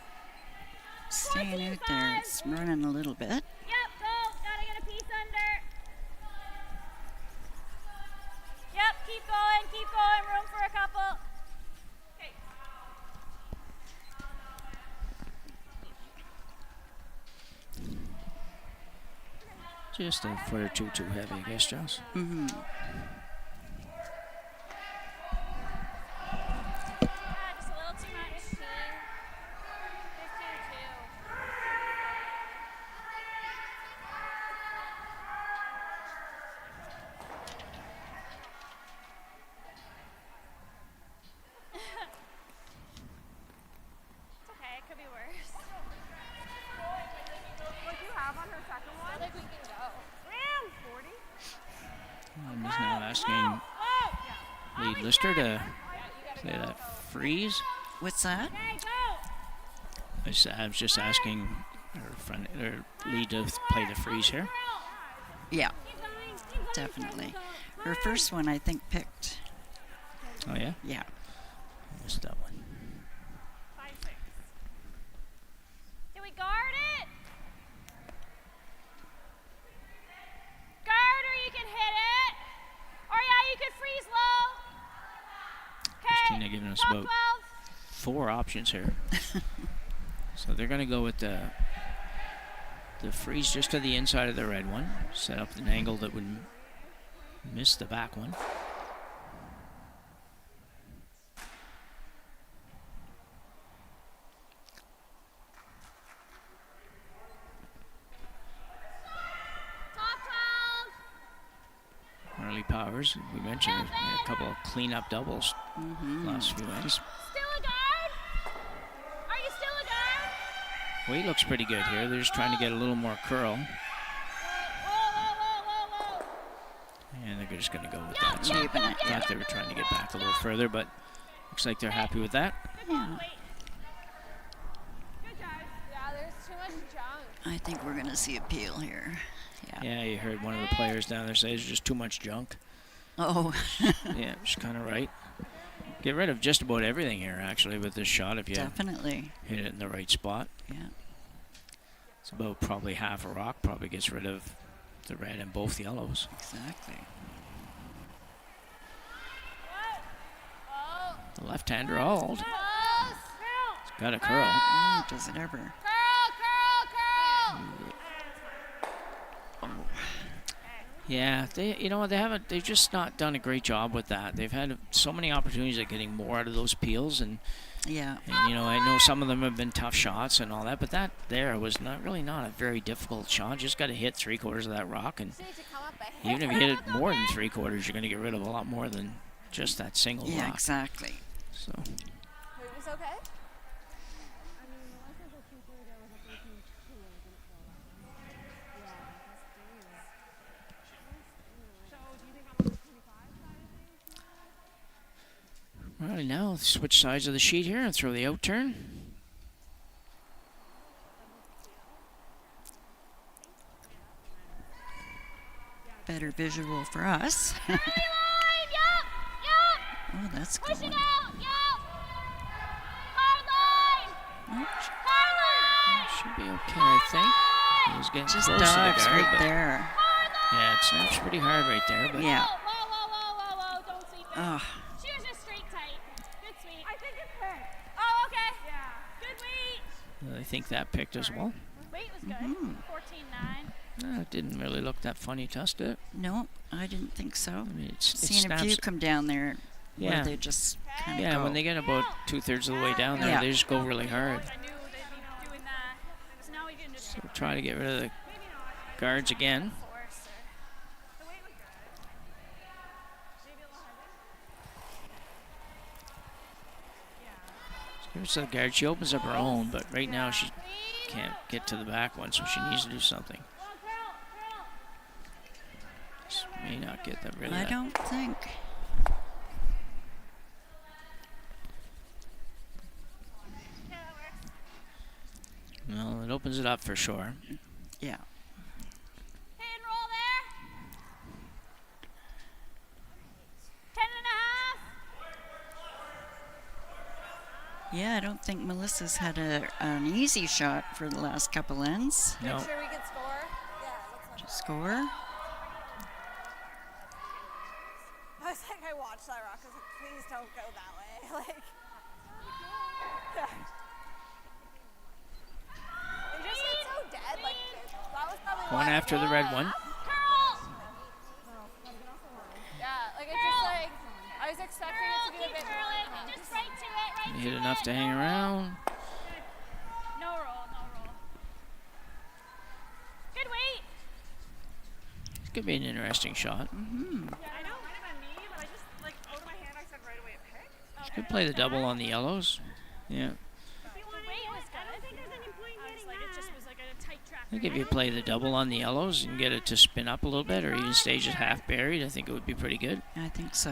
Staying out there, it's running a little bit. Yep, go. Gotta get a piece under. Yep, keep going, keep going. Room for a couple. Okay. Just a foot or two too heavy, I guess, Joss. Mm-hmm. Just a little too much. 15. 15 too. It's okay, it could be worse. What do you have on her second one? I think we can go. Ram! 40? I'm just now asking lead lister to play that freeze. What's that? Okay, go! I was just asking her lead to play the freeze here. Yeah, Keep going, keep going. definitely. Her first one, I think, picked. Oh, yeah? Yeah. Missed that one. 5, 6. Can we guard it? Guard or you can hit it. Or yeah, you can freeze low. Okay. Christina giving us top about 12. 4 options here. So they're going to go with the freeze just to the inside of the red one. Set up an angle that would miss the back one. Early Powers, we mentioned a couple of cleanup doubles last few ends. Still a guard? Are you still a guard? Well, he looks pretty good here. They're just trying to get a little more curl. Whoa, whoa, whoa, whoa, whoa. And they're just going to go with that. So I thought they were trying to get back a little further, but looks like they're happy with that. Good job, wait. Good job. Yeah, there's too much junk. I think we're going to see a peel here. Yeah. Yeah, you heard one of the players down there say there's just too much junk. Oh. Yeah, she's kind of right. Get rid of just about everything here, actually, with this shot if you Definitely. hit it in the right spot. Yeah. It's about probably half a rock. Probably gets rid of the red and both yellows. Exactly. Oh, The left-hander hold. close. It's got a curl. Does it ever? Curl, curl, curl. Yeah, they've just not done a great job with that. They've had so many opportunities at getting more out of those peels, and Yeah. I know some of them have been tough shots and all that, but that there was not a very difficult shot. Just got to hit 3/4 of that rock, and Just need to come up a hit. even if you hit it more than 3/4, you're going to get rid of a lot more than just that single Yeah, rock. exactly. So Wait, was okay? right now, switch sides of the sheet here and throw the out turn. Better visual for us. Line, yup, yup. Oh, that's Push going. it out, yup. Hard line. Oh, Hard line. Should be okay, I think. He was getting just close to the dogs guard, right but there. yeah, it snaps pretty hard right there. But Yeah. Whoa, whoa, whoa, whoa, whoa. Don't sweep it. Oh, She was just straight tight. Good sweep. I think it's hit. Oh, okay. Yeah. Good weight. I think that picked as well. Weight was good. 14-9. No, it didn't really look that funny to us, did it? no, I didn't think so. I mean, it Seen a few snaps. come down there Yeah. Where they just kind of Yeah, go. when they get about 2/3 of the way down there, Yeah. they just go really hard. I knew they'd be doing that. So now we can just So try to get rid of the guards again. force or the weight was good. Maybe a little heavy. Here's the guard. She opens up her own, but right now she can't get to the back one, so she needs to do something. Just may not get rid of I that. don't think. Well, it opens it up for sure. Yeah. Hey, and roll there. 10.5. Yeah, I don't think Melissa's had an easy shot for the last couple ends. No. Make sure we can score. Yeah, let's not. Score. I was like, I watched that rock. I was like, please don't go that way. Like, it just hit so dead. Like, that was probably One why- after the red one. Yeah, like it just like I was expecting it to be a bit more. Just right to it, right Hit enough to hang around. No roll, no roll. Good weight. This could be an interesting shot. I know. Might have been me, but I just like out of my hand I said right away it picked. She could play the double on the yellows. Yeah. The weight was good. I don't think there's any point getting like it just was like a tight track. I think if you play the double on the yellows and get it to spin up a little bit, or even stage it half buried, I think it would be pretty good. I think so.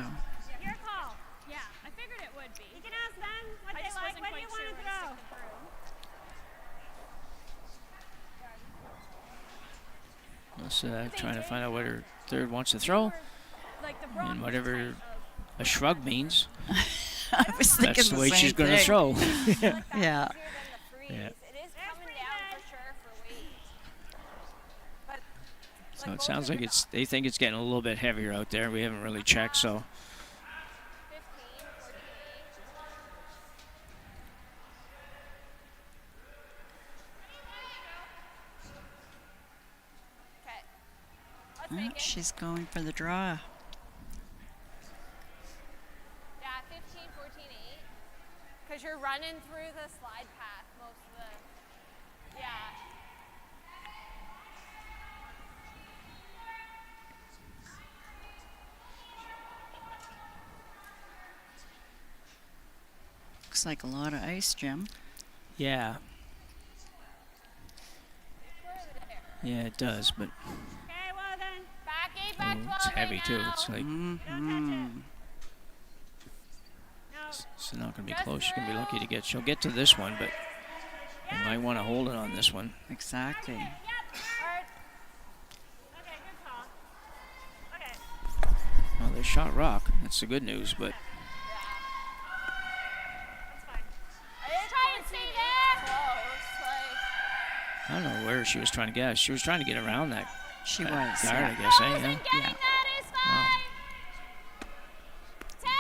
Your call. Yeah, I figured it would be. You can ask them what they like. When do you want to throw? Trying to find out what her third wants to throw, Like the and whatever a shrug means, I was thinking that's the way she's going going to throw. Yeah. Easier than the freeze. Yeah. It is coming down for sure for weight. But So it sounds like they think it's getting a little bit heavier out there. We haven't really checked, so 15, 14. Okay. Let's Oh, make it. she's going for the draw. Yeah, 15, 14, 8. Because you're running through the slide path most of the. Yeah. Looks like a lot of ice, Jim. yeah. Yeah, it does, but Okay, well then. Back 8, back 12. it's heavy right too. now. It's like Mm-hmm. it's not going to be close. She's going to be lucky to get. She'll get to this one, but you might want to hold it on this one. Exactly. Yep. Hard. Okay, good call. Okay. Well, they shot rock. That's the good news, but That's fine. Try and stay there. Close, like. I don't know where she was trying to get. She was trying to get around that She was. guard, Yeah. I guess. Eh? Yeah. Getting Yeah. that is Wow. fine. 10.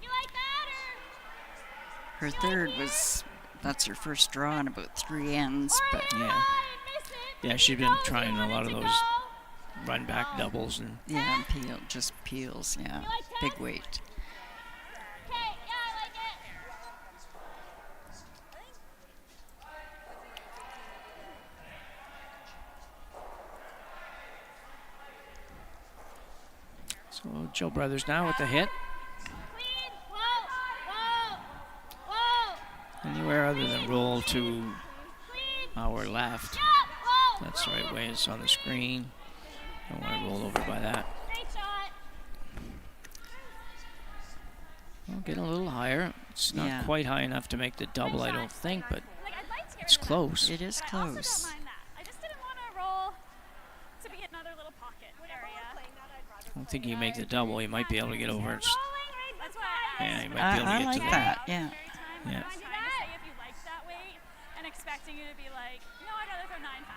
You like that or? Her third was, that's her first draw in about 3 ends, but Yeah. Miss it. Yeah, she's been trying a lot of those run back doubles, and yeah, and just peels, yeah. Big weight. Okay, yeah, I like it. so Joe Brothers now with the hit. Clean. Whoa. Whoa. Whoa. Anywhere other than roll to Clean. our left. Yeah. Whoa. That's the right way. It's on the screen. Don't want to roll over by that. Great shot. Well, getting a little higher. It's not Yeah. quite high enough to make the double, I don't think, but Like, I'd like to get it's rid of close. It is that. I also close. don't mind that. I just didn't want to roll to be another little pocket area. I don't think you make the double. You might be able to get over it. Rolling, right? That's why I Yeah, asked. you might be able to I get like to that, yeah. Every time Yeah. I'm trying to say if you liked that weight and expecting you to be like, no, I'd rather throw 9.5.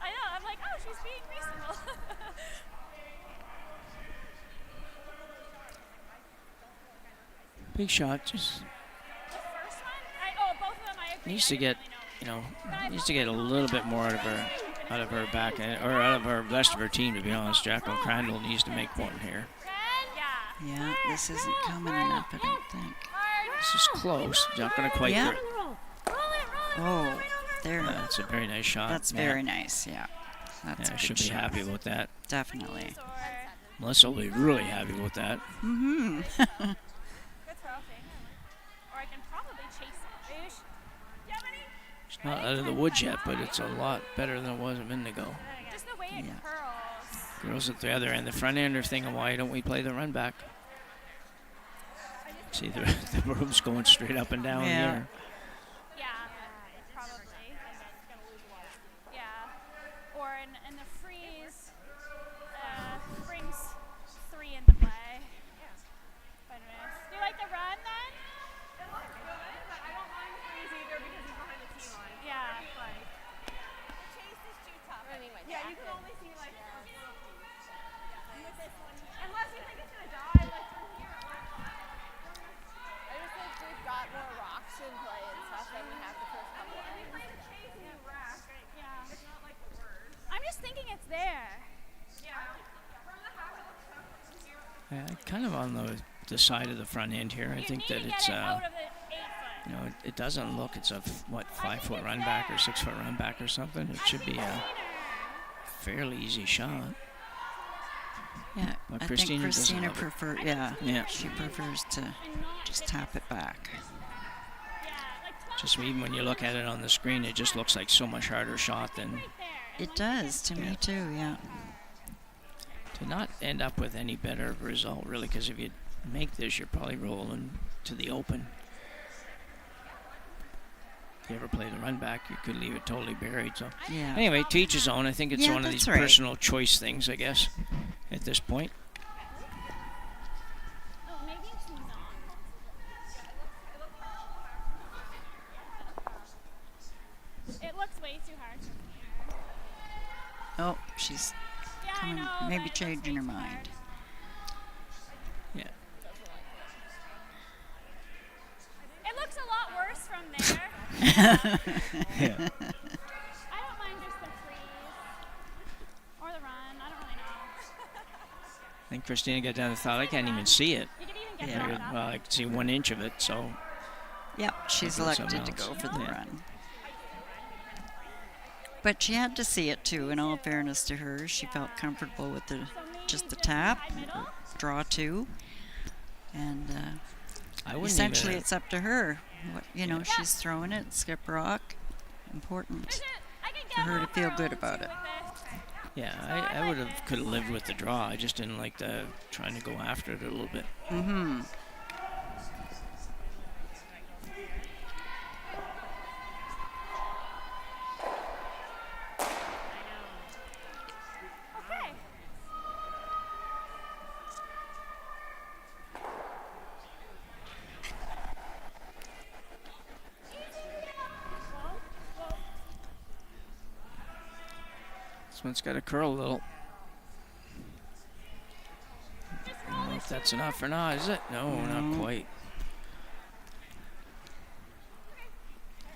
I know, I'm like, oh, she's being reasonable. Big shot. Just The first one? Both of them I agree. needs I to didn't get, really know. needs to get a little bit more out of her out of her back end, or out of her rest of her team, to be honest. Jacqueline Crandall needs to make one here. Yeah, this isn't coming enough, I don't think. This is close. Not going to quite. Yeah. Oh, there. That's a very nice shot. That's very nice, yeah. That's a good should be shot. happy with that. Definitely. Melissa will be really happy with that. Mm-hmm. Good throw, or I can probably chase it. It's not out of the woods yet, but it's a lot better than it was a minute ago. Just the way it curls. Girls at the other end, the front end are thinking, why don't we play the run back? See, the room's going straight up and down here. Yeah, probably. Yeah. Or in the freeze, brings 3 into play. But anyways, do you like the run then? It looks good, but I don't mind the freeze either because he's behind the tee line. Yeah. Like, chase is too tough. Yeah, you can only see like unless you think it's gonna die, like from here. I just think we've got more rocks in play and stuff than we have the first couple of times. Yeah. It's not like the worst. I'm just thinking it's there. Yeah. From the half it looks tough from here. Yeah, kind of on the side of the front end here. I think that it's you know, it doesn't look. It's a 5-foot run back or 6-foot run back or something. It should be a fairly easy shot. Yeah, But I Christina think doesn't Christina love it. Yeah. she prefers to just tap it back. Just even when you look at it on the screen, it just looks like so much harder shot than It does, to me too, yeah. to not end up with any better result, really, because if you make this, you're probably rolling to the open. If you ever play the run back, you could leave it totally buried. So Yeah. anyway, to each his own. I think it's Yeah, one of these that's right. personal choice things, I guess, at this point. Oh, maybe it's not. It looks way too hard from here. Oh, she's Yeah, I coming, know, maybe but it looks changing her way too mind. Yeah. It looks a lot worse from there. Yeah. I don't mind just the freeze or the run. I don't really know. I think Christina got down and thought, I can't even see it. You could even get Yeah. that up. Well, I could see 1 inch of it, so Yep, she's Maybe it's elected to something go else. for the Yeah. run. But she had to see it too, in all fairness to her. She felt comfortable with just the tap, draw 2. And I wouldn't essentially even, it's up to her. What, you know, she's throwing it, skip rock. Important for her to feel good about it. yeah, I would have could have lived with the draw. I just didn't like the trying to go after it a little bit. Mm-hmm. Okay. This one's got to curl a little. I don't know if that's enough or not, is it? No, not quite.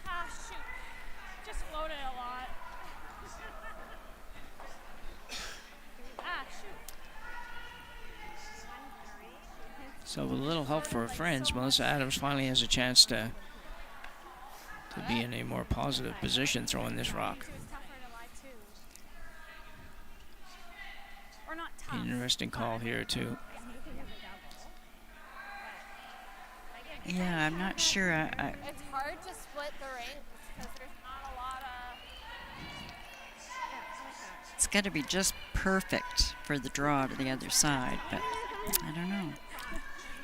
Ah, shoot. Just floated a lot. Ah, shoot. So with a little help for her friends, Melissa Adams finally has a chance to be in a more positive position throwing this rock. It was tougher to lie too. Or not tough. Interesting call here too. Yeah, I'm not sure. I It's hard to split the ranks because there's not a lot of. it's got to be just perfect for the draw to the other side, but I don't know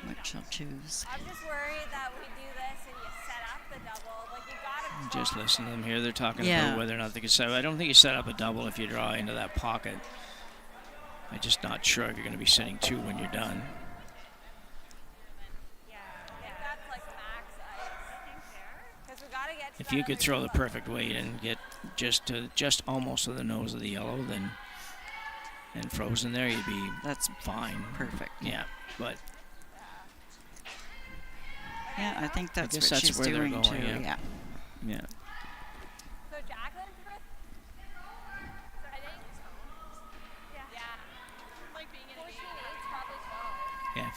what she'll choose. I'm just worried that we do this and you set up the double. Like you gotta. Just listen to them here. They're talking Yeah. about whether or not they can set. I don't think you set up a double if you draw into that pocket. I'm just not sure if you're going to be sitting 2 when you're done. I think that's like max ice. Because we gotta get. To If that you could other throw the double. perfect weight and get just almost to the nose of the yellow, then and frozen there, you'd be That's fine. perfect. Yeah, but Yeah, I think that's guess what that's she's where they're doing going, too. yeah. Yeah. yeah. So Jacqueline,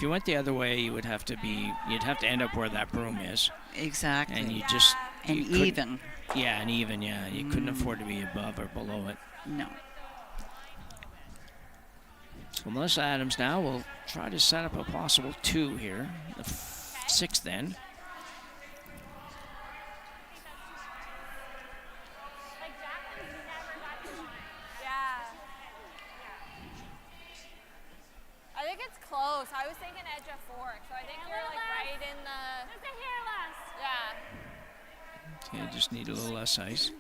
you went the other way, you'd have to end up where that broom is. Exactly. And you and couldn't- even. Yeah, and even, yeah. You couldn't afford to be above or below it. No. So Melissa Adams now will try to set up a possible 2 here, the 6th end. Yeah. I think it's close. I was thinking edge of fork, so I think you're like right in the. Just a hair less. Yeah. Okay, just need a little less ice.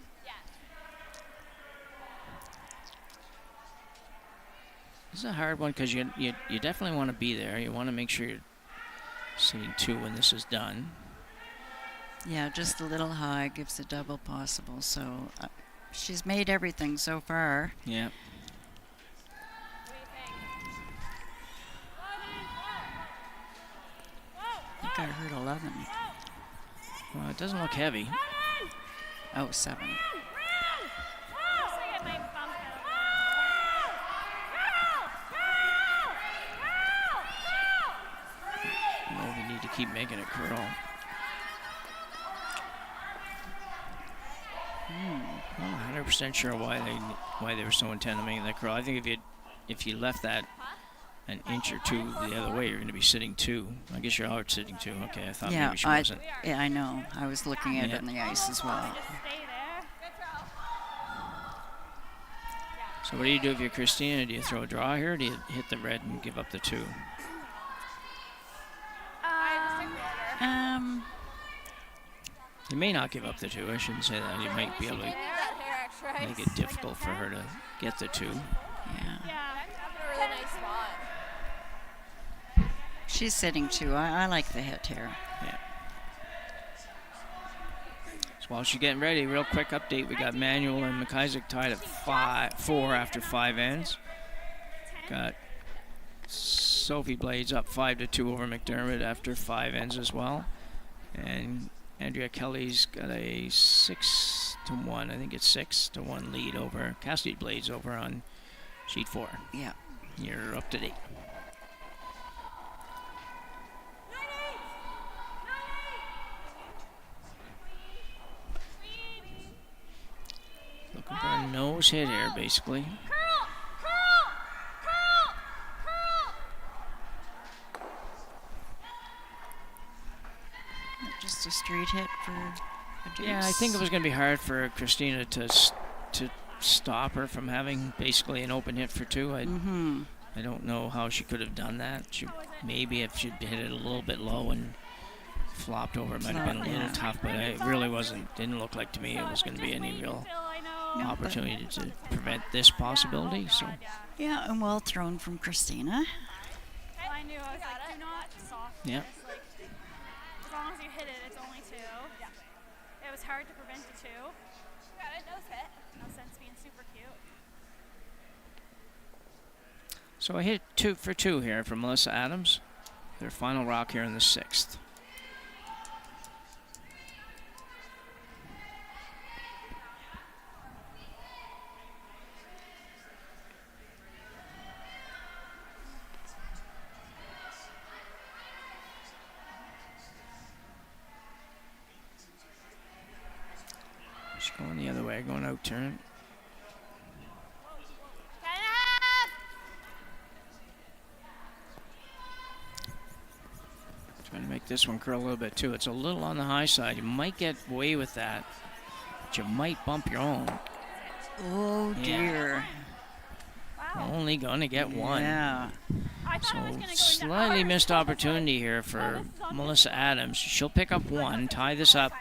This is a hard one because you definitely want to be there. You want to make sure you're sitting 2 when this is done. Yeah, just a little high gives a double possible. So she's made everything so far. Yeah. I think I heard 11. Well, it doesn't look heavy. Oh, 7. No, we need to keep making it curl. I'm not 100% sure why they were so intent on making that curl. I think if you left that an inch or 2 the other way, you're going to be sitting 2. I guess you're out sitting 2. Okay, I thought maybe she wasn't. Yeah, I know. I was looking at it on the ice as well. So what do you do if you're Christina? Do you throw a draw here, or do you hit the red and give up the 2? You may not give up the 2. I shouldn't say that. You might be able to make it difficult for her to get the 2. Yeah. That's a really nice spot. She's sitting 2. I like the hit here. Yeah. So while she's getting ready, real quick update. We got Manuel and McIsaac tied at 4 after 5 ends. Got Sophie Blades up 5-2 over McDermott after 5 ends as well. And Andrea Kelly's got a 6-1, I think it's 6-1 lead over Cassidy Blades over on sheet 4. Yeah. You're up to date. Looking for a nose hit here, basically. Just a straight hit for a deuce. Yeah, I think it was going to be hard for Christina to stop her from having basically an open hit for 2. I don't know how she could have done that. Maybe if she'd hit it a little bit low and flopped over, it might have been a little tough, but it really didn't look like to me it was going to be any real opportunity to prevent this possibility. So yeah, and well thrown from Christina. I knew. I was like, do not soft yeah. Like, as long as you hit it, it's only 2. Yeah. It was hard to prevent the 2. Got it, nose hit. No sense being super cute. So I hit 2 for 2 here from Melissa Adams. Their final rock here in the 6th. She's going the other way, going out turn. Trying to make this one curl a little bit too. It's a little on the high side. You might get away with that, but you might bump your own. Oh dear. Wow. Only gonna get 1. Yeah. So slightly missed opportunity here for Melissa Adams. She'll pick up 1, tie this up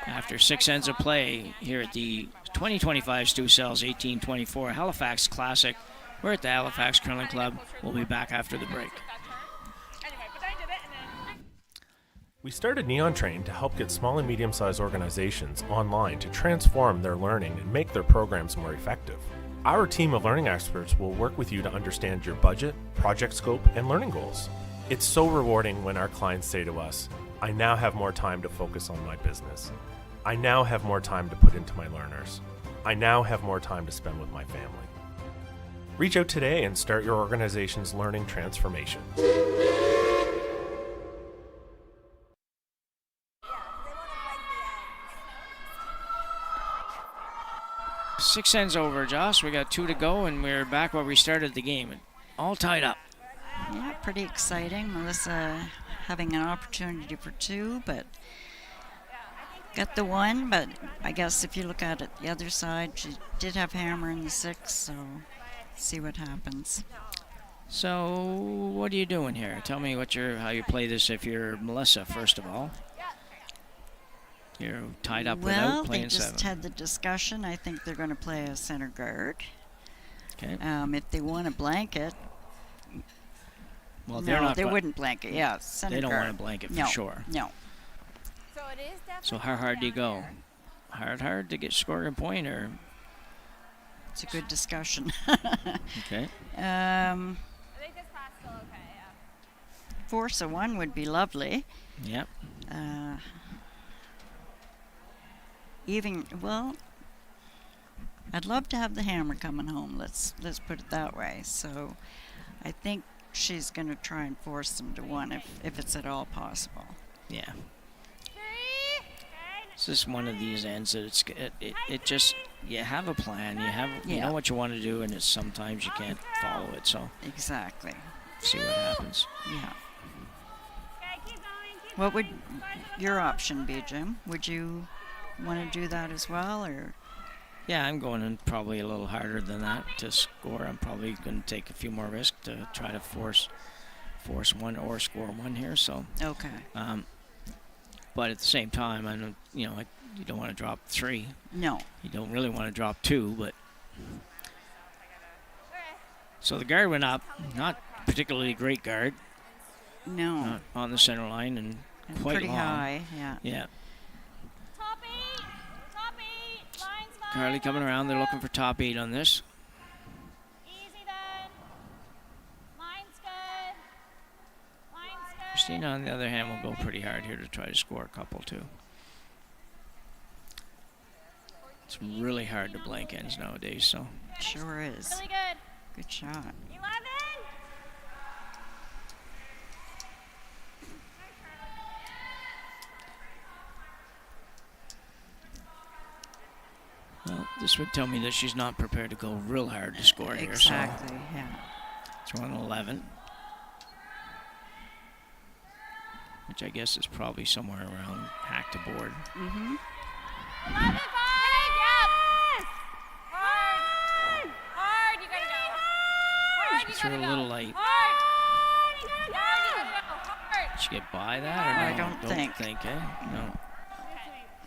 after 6 ends of play here at the 2025 Stu Sells 1824 Halifax Classic. We're at the Halifax Curling Club. We'll be back after the break. We started Neon Train to help get small and medium-sized organizations online to transform their learning and make their programs more effective. Our team of learning experts will work with you to understand your budget, project scope, and learning goals. It's so rewarding when our clients say to us, I now have more time to focus on my business. I now have more time to put into my learners. I now have more time to spend with my family. Reach out today and start your organization's learning transformation. 6 ends over, Josh. We got 2 to go, and we're back where we started the game. All tied up. Yeah, pretty exciting. Melissa having an opportunity for 2, but got the 1. But I guess if you look at it the other side, she did have hammer in the 6, so see what happens. So, what are you doing here? Tell me how you play this if you're Melissa, first of all. You're tied up without playing 7. Well, they just had the discussion. I think they're going to play a center guard. Okay. If they want to blanket. Well, they wouldn't blanket. Yeah, center guard. They don't want to blanket for sure. No. So it is definitely. So how hard do you go? Hard to get scored a point, or? It's a good discussion. Okay. I think this pass still okay. Yeah. Force a 1 would be lovely. Yep. I'd love to have the hammer coming home. Let's put it that way. So, I think she's going to try and force them to 1 if it's at all possible. Yeah. This is one of these ends that it just, you have a plan, you know what you want to do, and it's sometimes you can't follow it. So exactly. See what happens. Yeah. What would your option be, Jim? Would you want to do that as well, or? Yeah, I'm going in probably a little harder than that to score. I'm probably going to take a few more risks to try to force 1 or score 1 here. So okay. But at the same time, you don't want to drop 3. No. You don't really want to drop 2, but. So the guard went up. Not particularly great guard. No. Not on the center line and quite pretty long. High. Yeah. Yeah. Top 8. Line's fine. Carly coming around. They're looking for top 8 on this. Easy then. Line's good. Christina, on the other hand, will go pretty hard here to try to score a couple, too. It's really hard to blank ends nowadays, so. Sure is. Really good. Good shot. 11. Well, this would tell me that she's not prepared to go real hard to score here. Exactly, so yeah. It's on 11. Which I guess is probably somewhere around hack to board. Mm-hmm. 11, 5. Yes! Hard. You gotta go. Hard, you She's a gotta go. little light. Hard, you gotta go. Hard. Did she get by that or no? I don't think. Eh? No.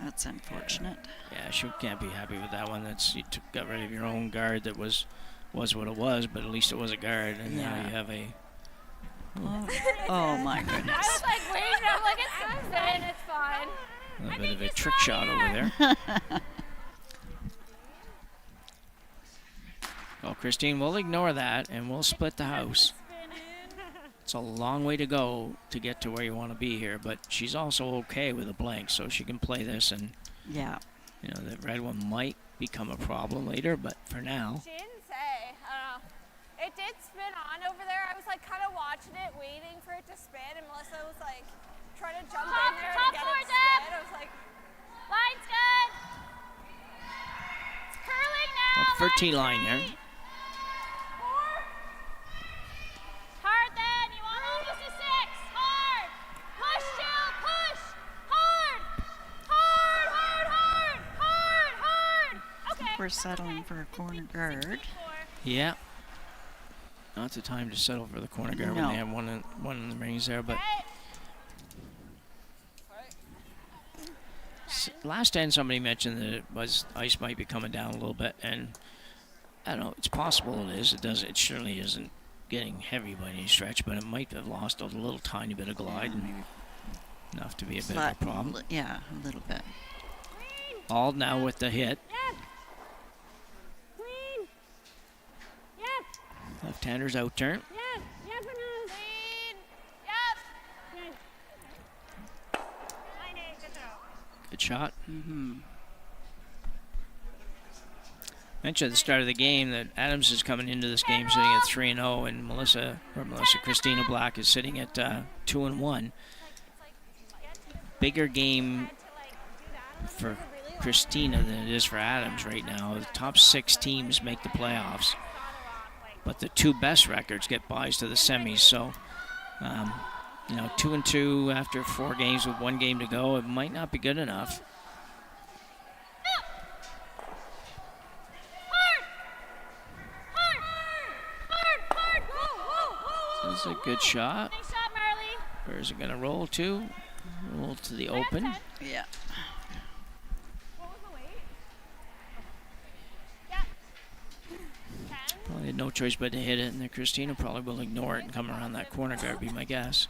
That's unfortunate. Yeah, she can't be happy with that one. You got rid of your own guard that was what it was, but at least it was a guard, and now you have a. Oh my goodness. I was like, wait, I'm like, it's in, it's fine. A little bit of a trick shot over there. Well, Christine, we'll ignore that, and we'll split the house. It's a long way to go to get to where you want to be here, but she's also okay with a blank, so she can play this, and the red one might become a problem later, but for now. She didn't say. I don't know. It did spin on over there. I was like kind of watching it, waiting for it to spin, and Melissa was like trying to jump in there to get it spin. I was like, line's good. It's curling now. 13 line there. Hard then. You want to use a 6. Hard. Push, Jill. Push. Hard. Hard. Okay. We're settling for a corner guard. Yeah. Not the time to settle for the corner guard when they have one in the rings there, but last end somebody mentioned that ice might be coming down a little bit, and I don't know, it's possible it is. It surely isn't getting heavy by any stretch, but it might have lost a little tiny bit of glide, and enough to be a bit of a problem. Yeah, a little bit. All now with the hit. Left-hander's out turn. Good shot. Mentioned at the start of the game that Adams is coming into this game sitting at 3-0, and Christina Black is sitting at 2-1. Bigger game for Christina than it is for Adams right now. The top 6 teams make the playoffs, but the 2 best records get buys to the semis. So, 2-2 after 4 games with 1 game to go, it might not be good enough. So this is a good shot. Nice shot, Marley. Where is it going to roll to? Roll to the open. Yeah. What was the weight? Yeah. 10. Probably had no choice but to hit it, and then Christina probably will ignore it and come around that corner guard, be my guess.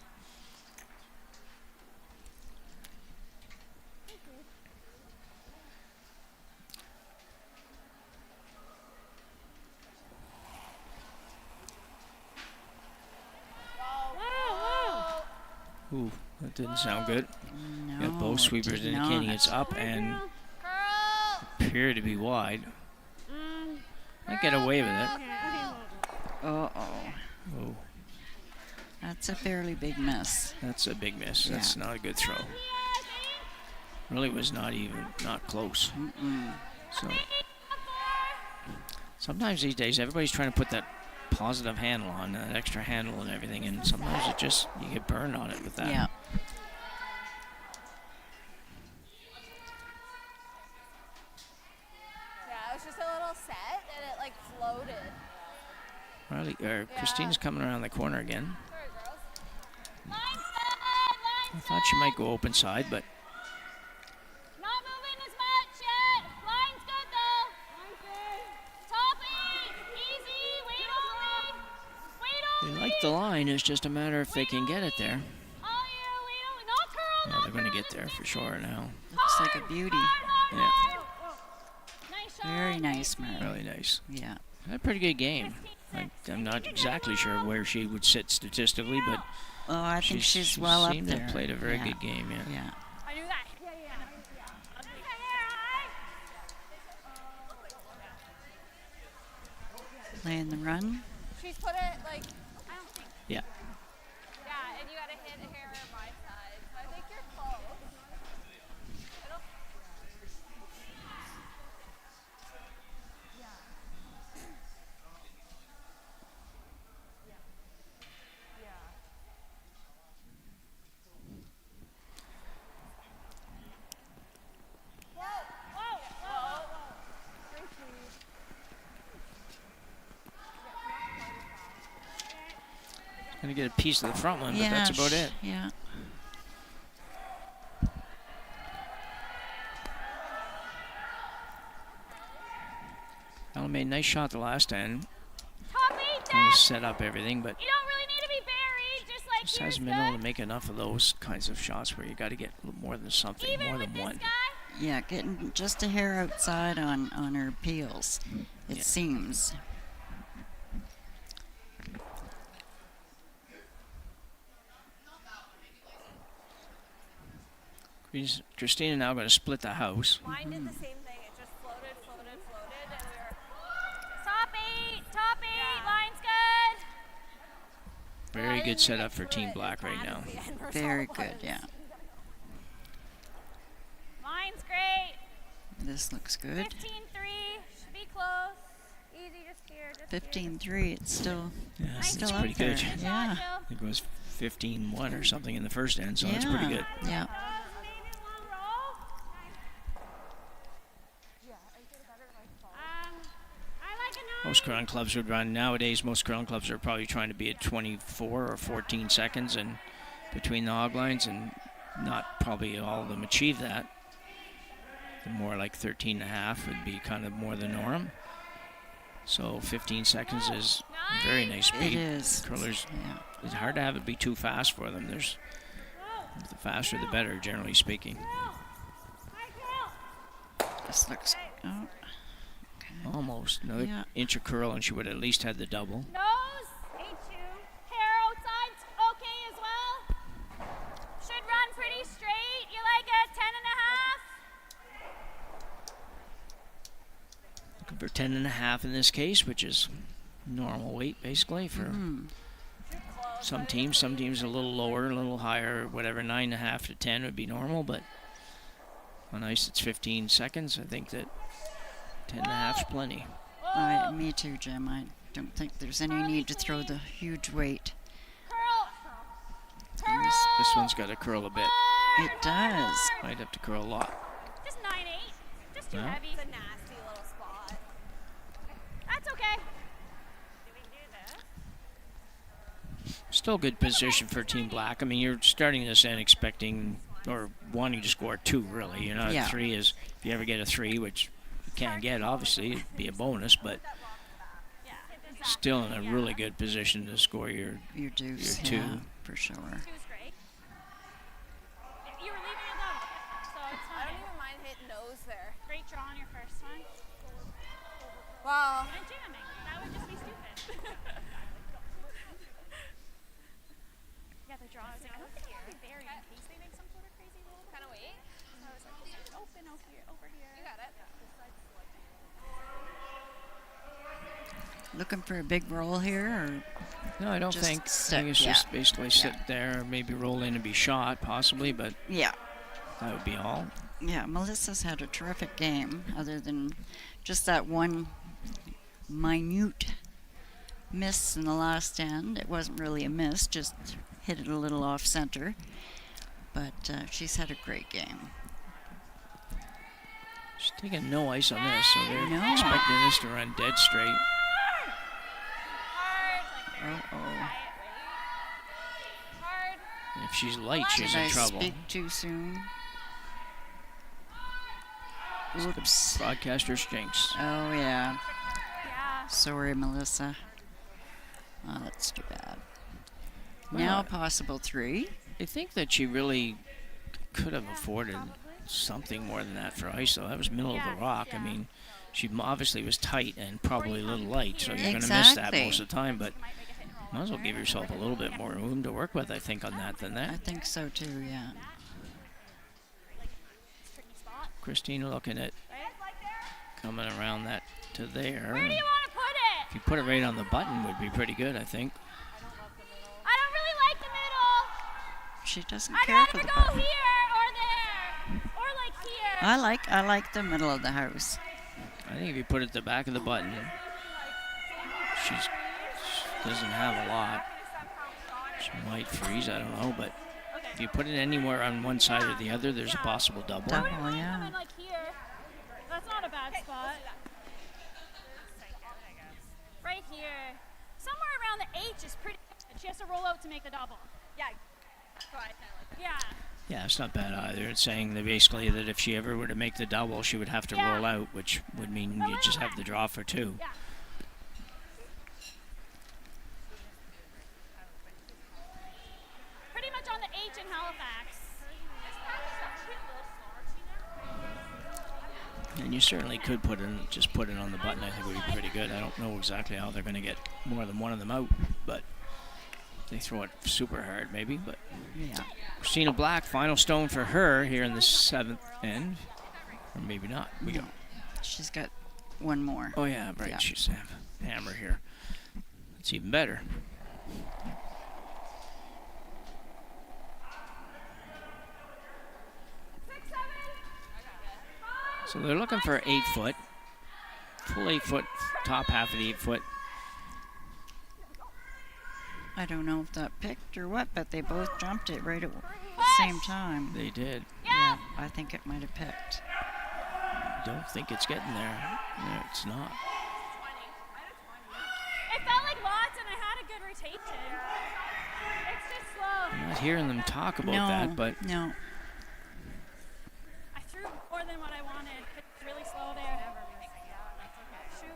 Ooh, that didn't sound good. No, Got both sweepers it did indicating not. it's up and Girl. appear to be wide. Might get away with it. Uh-oh. Oh, That's a fairly big miss. that's a big miss. That's not a good throw. Really was not close. So sometimes these days everybody's trying to put that positive handle on, that extra handle and everything, and sometimes you get burned on it with that. Yeah. Yeah, it was just a little set and it like floated. Christina's coming around the corner again. Sorry, girls. I thought she might go open side, but Not moving as much yet. Line's good though. Line's good. Top 8. Easy. Wait only. Wait they only. like the line. It's just a matter if they can get it there. All you. Wait only. Not curl. Oh, they're going to get there for sure now. Looks like a beauty. Yeah, Nice shot. Very nice, Mary. really nice. Yeah. Had a pretty good game. I'm not exactly sure where she would sit statistically, but Oh, I think she's she well up seemed there. to have played a very Yeah. good game. Yeah. Yeah. I knew that. Yeah. Playing the run. She's put it like, Yeah. yeah, and you gotta hit her my side. So I think you're close. It'll, Going to get a piece of the front one, but Yeah. that's about it. Yeah. Alan made a nice shot the last end. Top 8 Kind deck. of set up everything, but You don't really need to be buried. Just like just yours hasn't been able good. to make enough of those kinds of shots where you got to get a little more than something, Even more with than this one. guy. Yeah, getting just a hair outside on her peels, it Yeah. seems. Christina now going to split the house. mine did the same thing. It just floated, and we were. Top 8. Top 8. Yeah. Line's good. Very good setup for Team Black right now. Very good, yeah. Line's great. This looks good. 15-3. Should be close. Easy just here. Just 15-3, it's still Yeah, still that's up pretty there. good. Yeah. I think it was 15-1 or something in the first end, so that's pretty good. Yeah. Most curling clubs would run nowadays. Most curling clubs are probably trying to be at 24 or 14 seconds and between the hog lines, and not probably all of them achieve that. The more like 13 and a half would be kind of more the norm. So 15 seconds is very nice speed. It is. Curlers, Yeah. it's hard to have it be too fast for them. The faster the better, generally speaking. This looks. Oh, Almost another Yeah. inch of curl, and she would at least had the double. Nose. 8-2. Hair outside's okay as well. Should run pretty straight. You like a 10 and a half? Looking for 10 and a half in this case, which is normal weight basically for some teams. Some teams a little lower, a little higher, whatever. 9.5 to 10 would be normal, but On ice, it's 15 seconds. I think that 10 and a half's plenty. Me too, Jim. I don't think there's any need to throw the huge weight. And this one's got to curl a bit. It does. Might have to curl a lot. Just 9-8. Just too Yeah. heavy. It's a nasty little spot. That's okay. Do we do this? Still good position for Team Black. I mean, you're starting this and expecting or wanting to score 2, really. You're not Yeah. at 3 is if you ever get a 3, which you can't get, obviously, it'd be a bonus, but still in a really good position to score your deuce, your 2. yeah, for sure. 2's great. You were leaving it low, so it's fine. I don't even mind hitting nose there. Great draw on your first one. Wow. And jamming. That would just be stupid. Yeah, the draw. I was like, I don't think I'll be very in case they make some sort of crazy roll. Kind of wait. So I was like, just leave it open over here. You got it. Looking for a big roll here, or No, I don't just think. I sit, think it's yeah. just basically sit there, maybe roll in and be shot, possibly, but yeah. that would be all. Yeah, Melissa's had a terrific game, other than just that one minute miss in the last end. It wasn't really a miss, just hit it a little off center. But she's had a great game. She's taking no ice on this, so they're No. expecting this to run dead straight. Uh-oh. And if she's light, she's Did in I trouble. speak too soon? Oops. Broadcaster's jinx. Oh, yeah. Sorry, Melissa. Oh, that's too bad. Now Well, possible 3. I think that she really could have afforded something more than that for ice, though. That was middle of the rock. I mean, she obviously was tight and probably a little light, so you're going to miss that Exactly. most of the time, but might as well give yourself a little bit more room to work with, I think, on that than I that. think so too, yeah. Christina looking at coming around that to there. Where do you want to put it? If you put it right on the button, would be pretty good, I think. I don't really like the middle. She doesn't I'd care for rather the go button. here or there. Or like here. I like the middle of the house. I think if you put it at the back of the button, she doesn't have a lot. She might freeze, I don't know, but if you put it anywhere on one side or the other, there's a possible double. Double, yeah. Come in like here. That's not a bad spot. Right here. Somewhere around the H is pretty good. She has to roll out to make the double. Yeah. Yeah. Yeah, it's not bad either. It's saying that basically that if she ever were to make the double, she would have to roll out, which would mean you just have the draw for 2. Yeah. Pretty much on the H in Halifax. And you certainly could just put it on the button. I think would be pretty good. I don't know exactly how they're going to get more than one of them out, but they throw it super hard maybe. But Yeah. Christina Black, final stone for her here in the 7th end, or maybe not. We go. She's got one more. Oh yeah, right. Yeah. She's a hammer here. It's even better. So they're looking for 8 foot. Full 8 foot, top half of the 8 foot. I don't know if that picked or what, but they both jumped it right at the same time. They did. Yeah, I think it might have picked. Don't think it's getting there. No, it's not. It felt like lots and I had a good rotation. It's just slow. I'm not hearing them talk about No, that, but no. I threw more than what I wanted. It's really slow there. Shoot.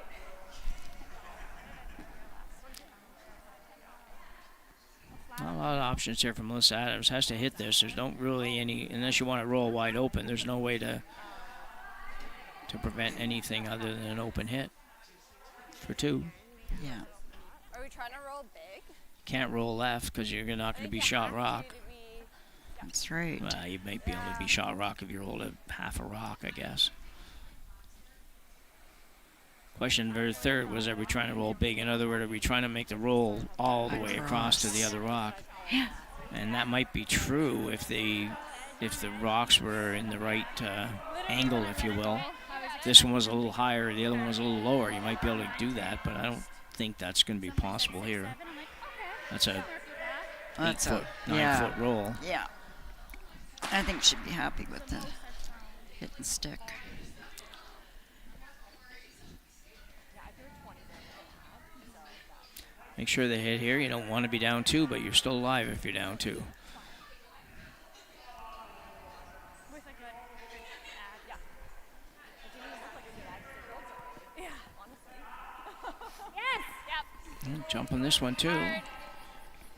not a lot of options here for Melissa Adams. Has to hit this. There's don't really any, unless you want to roll wide open, there's no way to prevent anything other than an open hit for 2. Yeah. Are we trying to roll big? Can't roll left because you're not going to be shot rock. That's right. Well, you might be able to be shot rock if you roll a half a rock, I guess. Question for the 3rd was, are we trying to roll big? In other words, are we trying to make the roll all the way across to the other rock? Yeah. And that might be true if if the rocks were in the right angle, if you will. This one was a little higher, the other one was a little lower. You might be able to do that, but I don't think that's going to be possible here. That's a 8-foot, 9-foot roll. Yeah. I think she'd be happy with the hit and stick. Make sure they hit here. You don't want to be down 2, but you're still alive if you're down 2. Jump on this one too.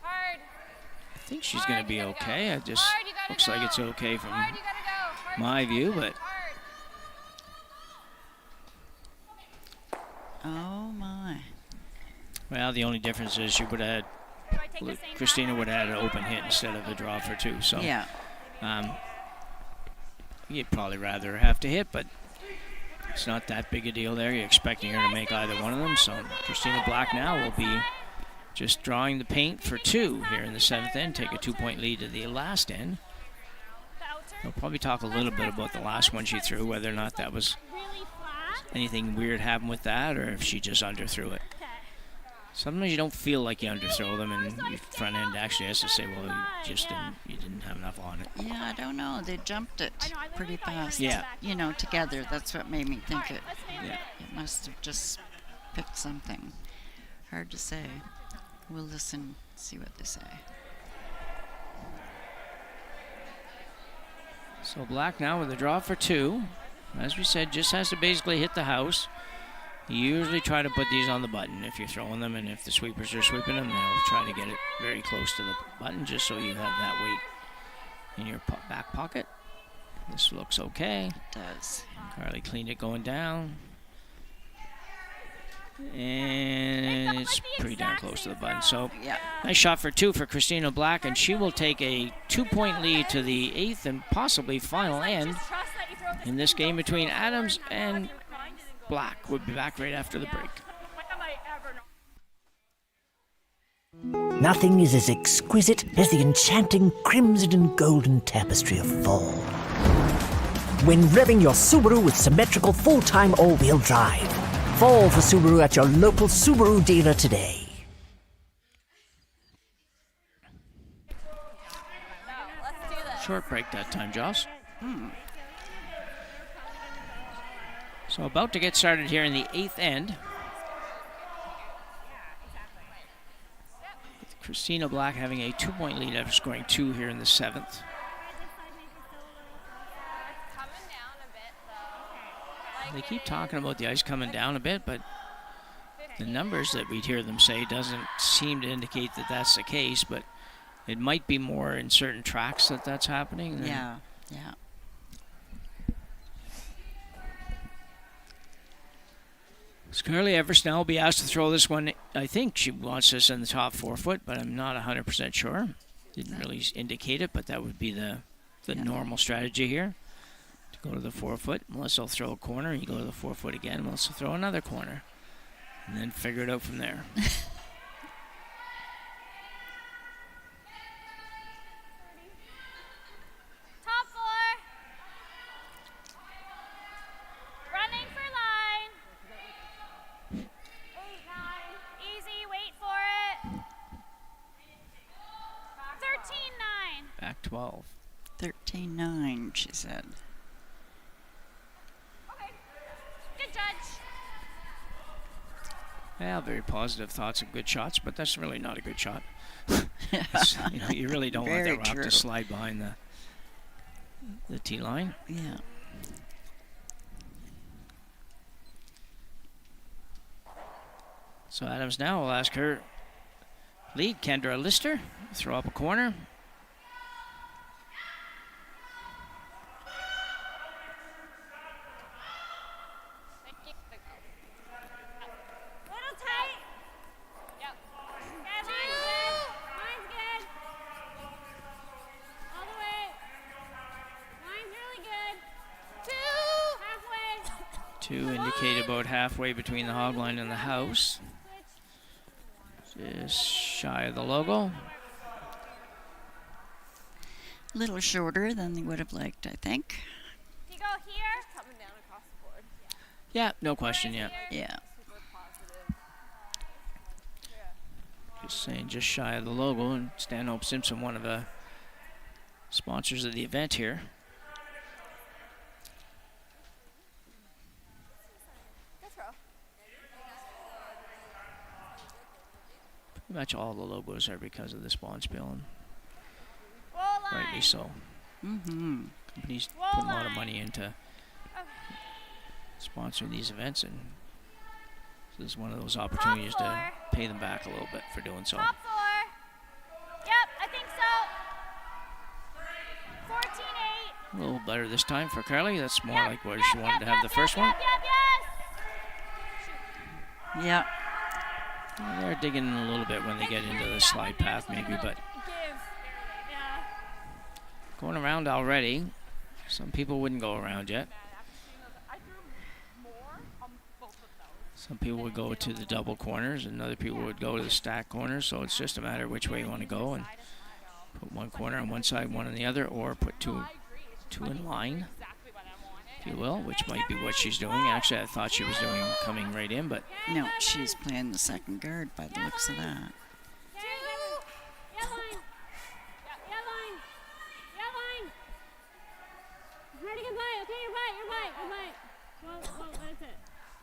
I think she's going to be okay. It just looks like it's okay from my view, but oh my. Well, the only difference is you would have had, Christina would have had an open hit instead of a draw for 2. So yeah. You'd probably rather have to hit, but it's not that big a deal there. You're expecting her to make either one of them. So Christina Black now will be just drawing the paint for 2 here in the 7th end, take a 2-point lead to the last end. We'll probably talk a little bit about the last one she threw, whether or not that was anything weird happened with that, or if she just underthrew it. Sometimes you don't feel like you underthrow them, and your front end actually has to say, well, you didn't have enough on it. Yeah, I don't know. They jumped it pretty fast. Yeah. You know, together. That's what made me think it. Yeah. It must have just picked something. Hard to say. We'll listen, see what they say. So Black now with a draw for 2. As we said, just has to basically hit the house. You usually try to put these on the button if you're throwing them, and if the sweepers are sweeping them, they'll try to get it very close to the button just so you have that weight in your back pocket. This looks okay. It does. Carly cleaned it going down. And it's pretty darn close to the button. So yeah. Nice shot for 2 for Christina Black, and she will take a 2-point lead to the 8th and possibly final end in this game between Adams and Black. We'll be back right after the break. Nothing is as exquisite as the enchanting crimson and golden tapestry of fall. When revving your Subaru with symmetrical full-time all-wheel drive, fall for Subaru at your local Subaru dealer today. Short break that time, Joss. So about to get started here in the 8th end. With Christina Black having a 2-point lead after scoring 2 here in the 7th. They keep talking about the ice coming down a bit, but the numbers that we hear them say doesn't seem to indicate that that's the case, but it might be more in certain tracks that that's happening. Yeah. Scarlett Eversnell will be asked to throw this one. I think she wants this in the top 4 foot, but I'm not 100% sure. Didn't really indicate it, but that would be the normal strategy here. To go to the 4 foot, Melissa will throw a corner, you go to the 4 foot again, Melissa will throw another corner, and then figure it out from there. Top 4. Running for line. 8, 9. Easy, wait for it. 13, 9. Back 12. 13-9, she said. Okay. Good judge. Yeah, very positive thoughts of good shots, but that's really not a good shot. You really don't want that rock to slide behind the tee line. Yeah. So Adams now will ask her lead, Kendra Lister, throw up a corner. Little tight. Yep. Yeah, mine's good. Mine's good. All the way. Mine's really good. 2. Halfway. 2 indicate about halfway between the hog line and the house. Just shy of the logo. Little shorter than they would have liked, I think. You go here. Coming down across the board. Yeah, no question. Yeah. Yeah. Super positive. Just saying, just shy of the logo, and Stanhope Simpson, one of the sponsors of the event here. Good throw. Pretty much all the logos are because of the sponsor bill, and Wall line. rightly so. Mm-hmm. Companies Wall put a lot of line. money into sponsoring these events, and this is one of those opportunities to floor. pay them back a little bit for doing so. Top floor. Yep, I think so. 14-8. A little better this time for Carly. That's more Yep, like where yep, she wanted to have the yep, first yep, one. Yep, Yeah. They're digging a little bit when they get into the slide path maybe, but Give. Yeah. going around already. Some people wouldn't go around yet. Some people would go to the double corners, and other people would go to the stack corners, so it's just a matter of which way you want to go, and put one corner on one side, one on the other, or put two in line, if you will, which might be what she's doing. Actually, I thought she was doing coming right in, but No, she's playing the second guard by the looks of that. Yellow line. Yellow line. Yellow line. Ready to play. Okay, you're right. Whoa, what is it?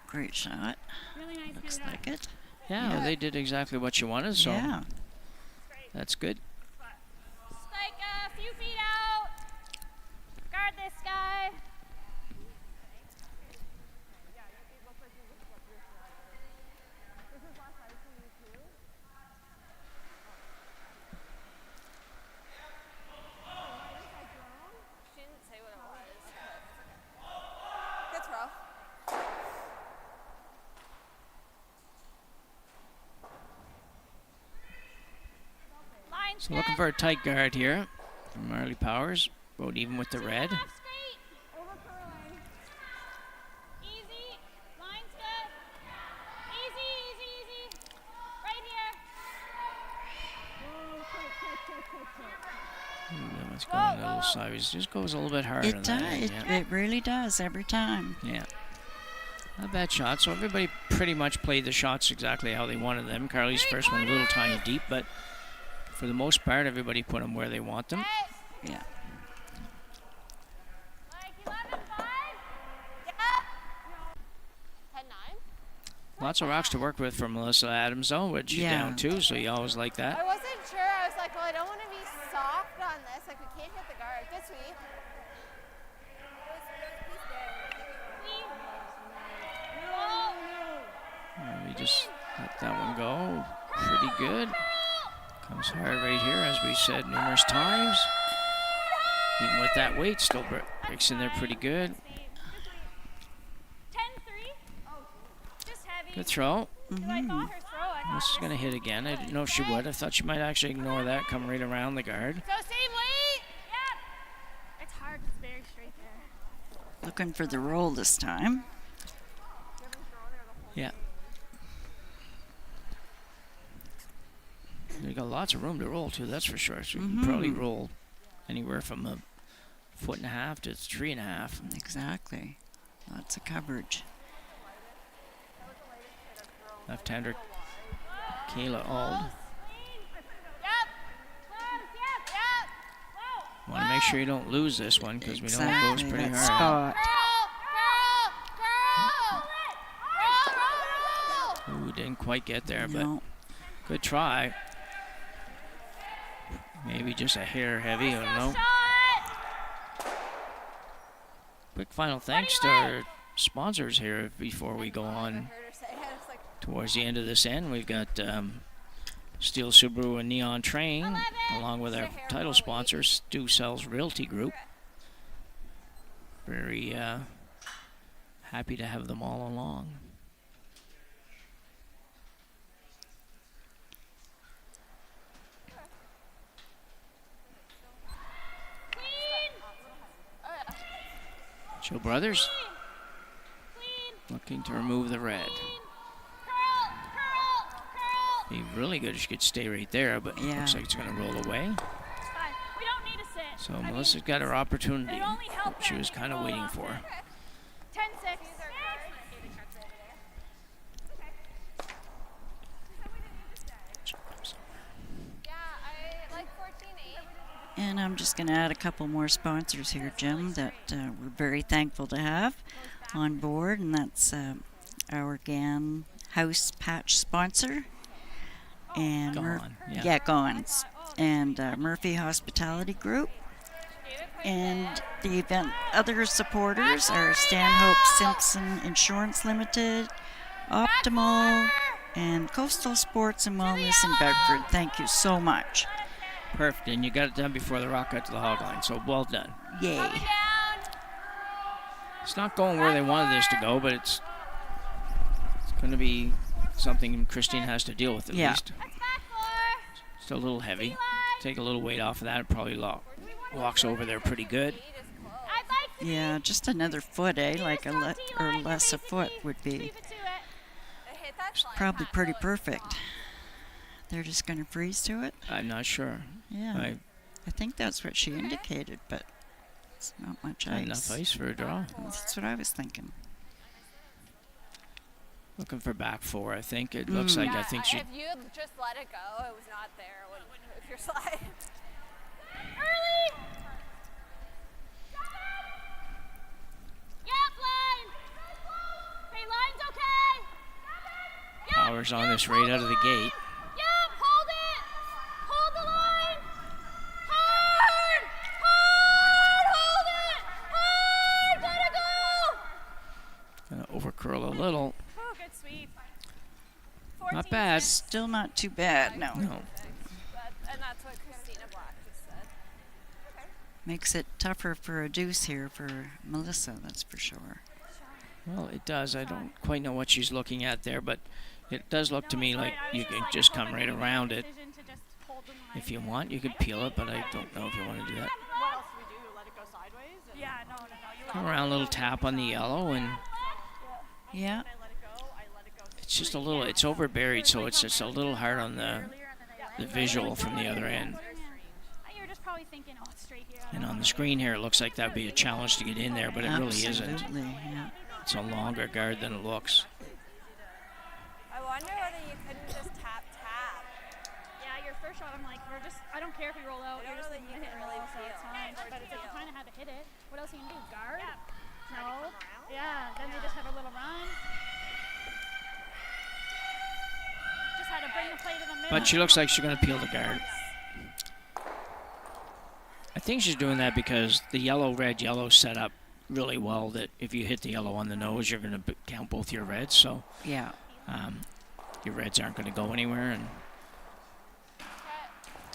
Great shot. Really nice. Looks get it like it. yeah, they did exactly what she wanted, so Yeah. that's good. Just like a few feet out. Guard this guy. She didn't say what it was. Good throw. Line So looking for a tight guard here from Marley Powers. Rode even with the red. straight. Over curling. Easy. Line's good. Easy. Right here. Ooh, that's going a little sideways. Just goes a little bit harder It than does. that. Yeah. It really does every time. Yeah. Not a bad shot. So everybody pretty much played the shots exactly how they wanted them. Carly's first one a little tiny deep, but for the most part, everybody put them where they want them. Yeah. Like 11-5. Yep. 10-9. Lots of rocks to work with for Melissa Adams, though, which she's Yeah. down two, so you always like I that. wasn't sure. I was like, well, I don't want to be soft on this. Like, we can't hit the guard. Good sweep. We just let that one go. Pretty good. Comes hard right here, as we said numerous times. Even with that weight, still breaks in there pretty good. 10-3. Just heavy. Good throw. I thought her throw. I thought This is going to hit again. I didn't know she would. I thought she might actually ignore that, come right around the guard. So same weight. Yep. It's hard. It's very straight there. Looking for the roll this time. Yeah. You got lots of room to roll too, that's for sure. So you can probably roll anywhere from 1.5 to 3.5. Exactly. Lots of coverage. Left-hander Kayla Ald. Yep. Whoa. Want to make sure you don't lose this one because we know it goes Exactly. pretty That hard. spot. Girl. Ooh, didn't quite get there, but No. good try. Maybe just a hair heavy, I don't know. Quick final thanks to our sponsors here before we go on towards the end of this end. We've got Steel Subaru and Neon Train, along with our title sponsor, Stu Sells Realty Group. Very happy to have them all along. Joe Brothers looking to remove the red. Be really good if she could stay right there, but Yeah. looks like it's going to roll away. We don't need a sit. So Melissa's got her opportunity. She was kind of waiting for. 10-6. And I'm just going to add a couple more sponsors here, Jim, that we're very thankful to have on board, and that's our GAN House Patch sponsor. And Gons. And Murphy Hospitality Group. And the event other supporters are Stanhope Simpson Insurance Limited, Optimal, and Coastal Sports and Wellness in Bedford. Thank you so much. Perfect, and you got it done before the rock got to the hog line, so well done. Yay. It's not going where they wanted this to go, but it's going to be something Christine has to deal with at least. It's a little heavy. Take a little weight off of that. It probably walks over there pretty good. Yeah, just another foot, like or less a foot would be probably pretty perfect. They're just going to freeze to it? I'm not sure. Yeah. I think that's what she indicated, but it's not much ice. Enough ice for a draw. That's what I was thinking. Looking for back four, I think. It looks like I think she... If you just let it go, it was not there if you're sliding. Early! Yep, line! Okay, line's okay! Yep, Power's on this right out of the gate. Yep, hold it! Hold the line! Hard! Hard! Hold it! Hard! Gotta go! Gonna overcurl a little. Oh, good sweep. Not bad. Still not too bad, no. And that's what Christina Black just said. Okay. Makes it tougher for a deuce here for Melissa, that's for sure. Well, it does. I don't quite know what she's looking at there, but it does look to me like you can just come right around it. If you want, you could peel it, but I don't know if you want to do that. What else do we do? Let it go sideways? Yeah, no. Come around, a little tap on the yellow, and yeah. it's just a little, it's overburied, so it's just a little hard on the visual from the other end. You're just probably thinking, oh, it's straight here. And on the screen here, it looks like that would be a challenge to get in there, but it really isn't. Absolutely, yeah. It's a longer guard than it looks. I wonder whether you couldn't just tap. Yeah, your first shot, I'm like, I don't care if you roll out. You're just going to hit and roll, so it's fine. But it's like you kind of had to hit it. What else are you going to do? Guard? No. Yeah, then they just have a little run. Just had to bring the play to the middle. But she looks like she's going to peel the guard. I think she's doing that because the yellow set up really well that if you hit the yellow on the nose, you're going to count both your reds. So yeah, your reds aren't going to go anywhere. And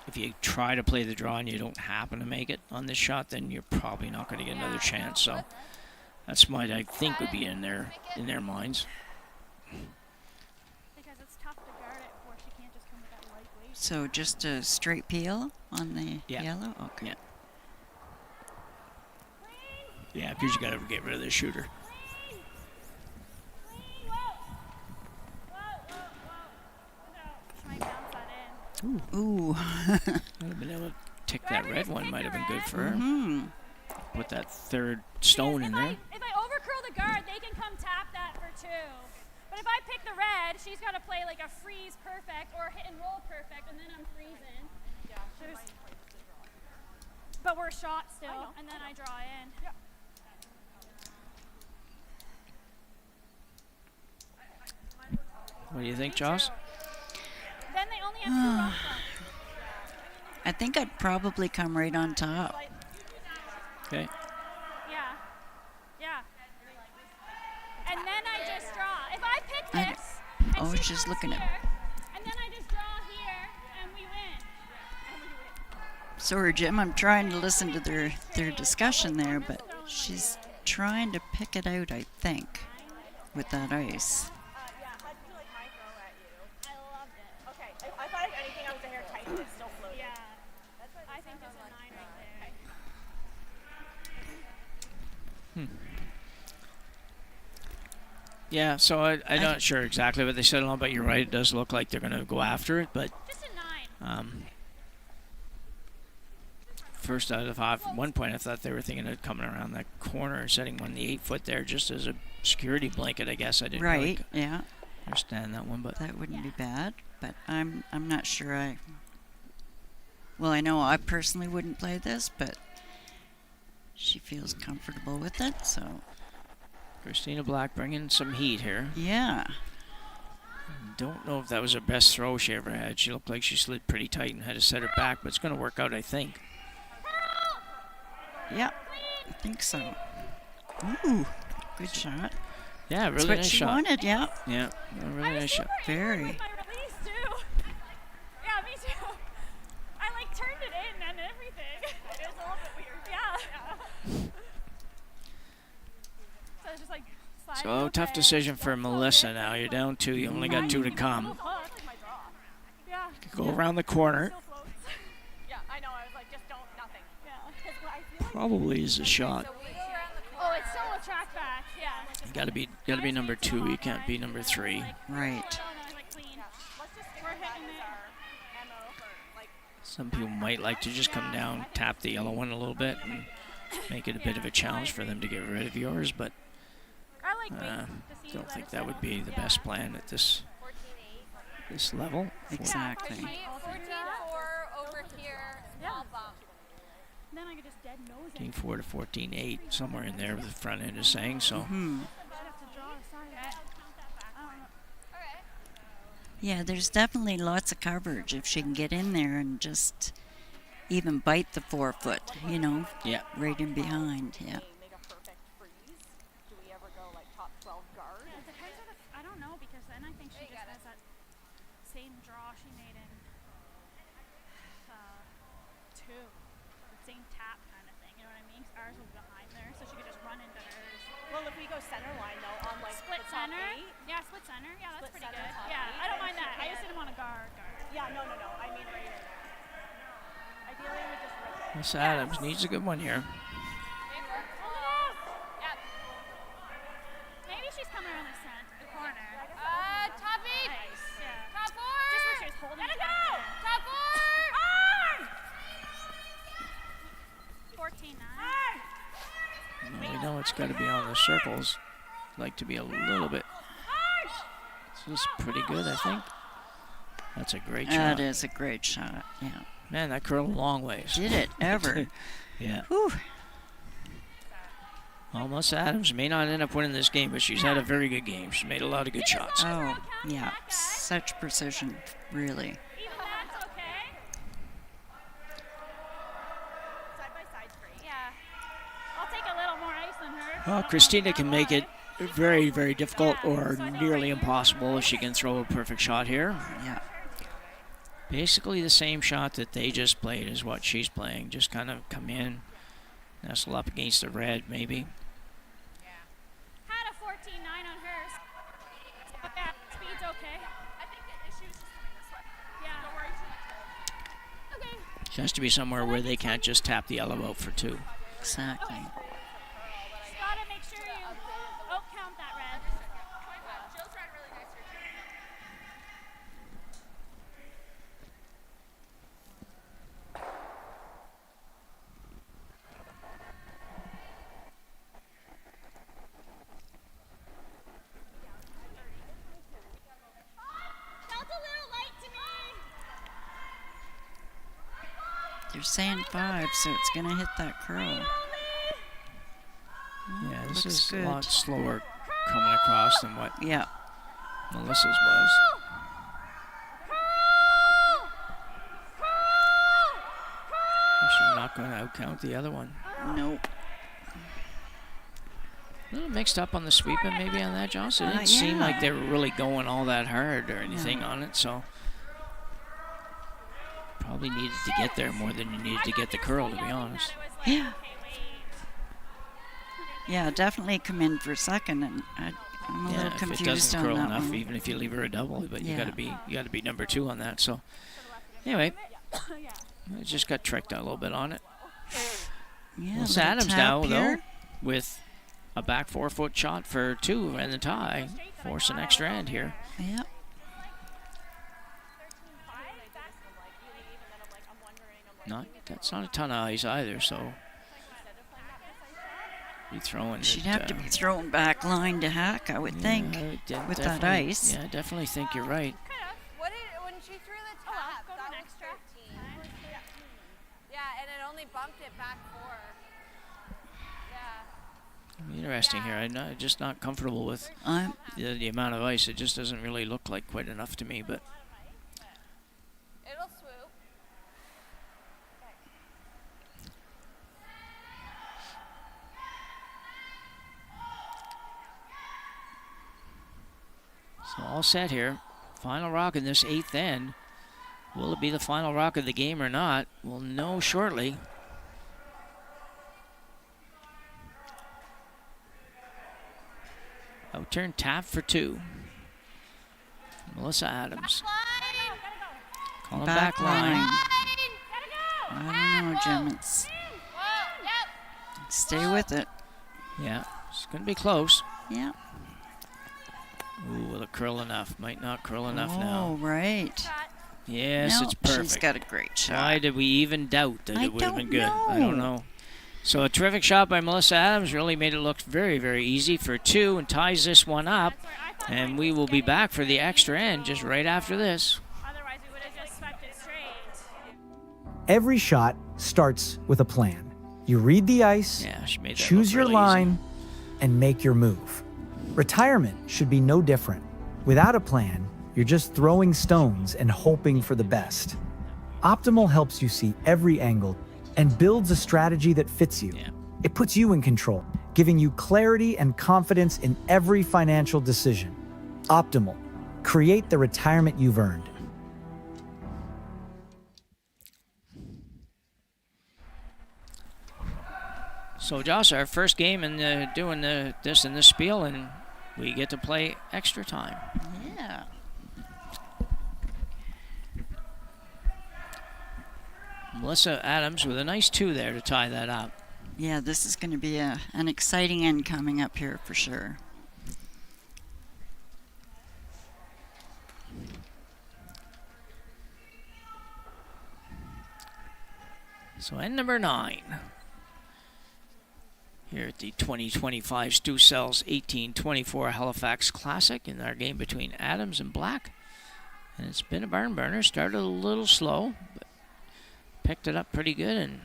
if you try to play the draw and you don't happen to make it on this shot, then you're probably not going to get another chance. So that's what I think would be in their minds. Because it's tough to guard it for she can't just come with that light weight. So just a straight peel on the yellow? Okay. Yeah. Yeah, because you got to get rid of the shooter. Ooh. Might have been able to tick that red one. Might have been good for her. Put that third stone in there. If I overcurl the guard, they can come tap that for 2. But if I pick the red, she's got to play like a freeze perfect or hit and roll perfect, and then I'm freezing. Yeah. But we're shot still, and then I draw in. Yeah. What do you think, Joss? Then they only have 2 rocks. I think I'd probably come right on top. Okay. Yeah. And then I just draw. If I pick this, I was just looking at. And then I just draw here, and we win. Sorry, Jim. I'm trying to listen to their discussion there, but she's trying to pick it out, I think, with that ice. I thought if anything else the hair tightened, it's still floating. Yeah. I think there's a 9 right there. Yeah, so I'm not sure exactly what they said on, but you're right. It does look like they're going to go after it, but just a 9. first out of the 5. At one point, I thought they were thinking of coming around that corner and setting one in the 8-foot there just as a security blanket, I guess. I didn't really understand that one, but that wouldn't be bad. But I'm not sure. Well, I know I personally wouldn't play this, but she feels comfortable with it, so. Christina Black bringing some heat here. Yeah. Don't know if that was her best throw she ever had. She looked like she slid pretty tight and had to set her back, but it's going to work out, I think. Yeah, I think so. Ooh, good shot. Yeah, really That's what nice she shot. wanted, yeah. Yeah, a really nice shot. Very. My release too. Yeah, me too. I like turned it in and everything. It was a little bit weird. Yeah. So it's just like sliding. So tough decision for Melissa now. You're down 2. You only got 2 to come. Yeah. Go around the corner. Yeah, I know. I was like, just don't, nothing. Probably is a shot. Oh, it's still a track back. Yeah. You gotta be number 2. You can't be number 3. Right. Some people might like to just come down, tap the yellow one a little bit, and make it a bit of a challenge for them to get rid of yours, but don't think that would be the best plan at this level. Exactly. 14-4 over here, small bump. Then I could just dead nose it. 14-4 to 14-8, somewhere in there, the front end is saying so. Yeah, there's definitely lots of coverage if she can get in there and just even bite the 4-foot, you know? Yeah. Right in behind, yeah. I don't know, because then I think she just has that same draw she made in 2. The same tap kind of thing, you know what I mean? Ours was behind there, so she could just run into hers. Well, if we go center line though, on like Split the top center? 8. Yeah, split center. Yeah, that's Split pretty center, good. top Yeah, 8, I don't and mind then that. she I just can- didn't want to guard. Yeah, no. I mean right in there. Ideally, we just rip it. Miss Adams needs a good one here. Maybe she's coming around the corner. Top 8. Nice. Yeah. Top 4. Just wish she was holding Gotta it go. back there. Top 4. 14-9. Well, we know it's got to be on the circles. Like to be a little bit. This is pretty good, I think. That's a great shot. That is a great shot, yeah. Man, that curled a long ways. Did it ever? Yeah. Whew. Almost Adams may not end up winning this game, but she's had a very good game. She's made a lot of good shots. Oh, yeah. Such precision, really. Even that's okay. Side by side straight. Yeah. I'll take a little more ice than her. Well, Christina can make it very, very difficult or nearly impossible if she can throw a perfect shot here. Yeah. Basically the same shot that they just played is what she's playing. Just kind of come in, nestle up against the red, maybe. Had a 14-9 on hers. Yeah, speed's okay. I think the issue is just coming this way. Yeah. Don't worry too much. Okay. She has to be somewhere where they can't just tap the yellow out for 2. Exactly. Just gotta make sure you count that red. Jill's ran really nice here too. Felt a little light to me. They're saying 5, so it's going to hit that curl. Yeah, this Looks is good. a lot slower coming across than what Yeah. Melissa's was. She's not going to outcount the other one. Nope. A little mixed up on the sweeping maybe on that, Johnson. It didn't seem yeah. like they were really going all that hard or anything on it, so probably needed to get there more than you needed to get the curl, to be honest. Yeah. Yeah, definitely come in for a second, and I'm a little If it confused doesn't on curl that enough, one. even if you leave her a double, but you Yeah. got to be number 2 on that. So anyway, I just got tricked out a little bit on it. Yeah, Well, it's little Adams tap now, here. though, with a back 4-foot shot for 2 and the tie. Force an extra end here. Yeah. That's not a ton of ice either, so be throwing. She'd have to be thrown back line to hack, I would think, with that ice. Yeah, I definitely think you're right. When she threw the tap, that was 13. Yeah, and it only bumped it back 4. Yeah. Interesting here. I'm just not comfortable with the amount of ice. It just doesn't really look like quite enough to me, but. It'll swoop. So all set here. Final rock in this 8th end. Will it be the final rock of the game or not? We'll know shortly. Outturn tap for 2. Melissa Adams. Calling back line. I don't know, Jim. Stay with it. Yeah, it's going to be close. Yeah. Ooh, will it curl enough? Might not curl enough now. Oh, right. Yes, no, it's perfect. She's got a great shot. Why did we even doubt that it would have been good? I don't know. So a terrific shot by Melissa Adams really made it look very, very easy for 2 and ties this one up. And we will be back for the extra end just right after this. Otherwise, we would have just swept it straight. Every shot starts with a plan. You read the ice, choose your line, and make your move. Retirement should be no different. Without a plan, you're just throwing stones and hoping for the best. Optimal helps you see every angle and builds a strategy that fits you. It puts you in control, giving you clarity and confidence in every financial decision. Optimal. Create the retirement you've earned. So, Josh, our first game in doing this in this spiel, and we get to play extra time. Yeah. Melissa Adams with a nice 2 there to tie that up. Yeah, this is going to be an exciting end coming up here for sure. So end number 9. Here at the 2025 Stu Sells 1824 Halifax Classic in our game between Adams and Black. And it's been a barn burner. Started a little slow, but picked it up pretty good, and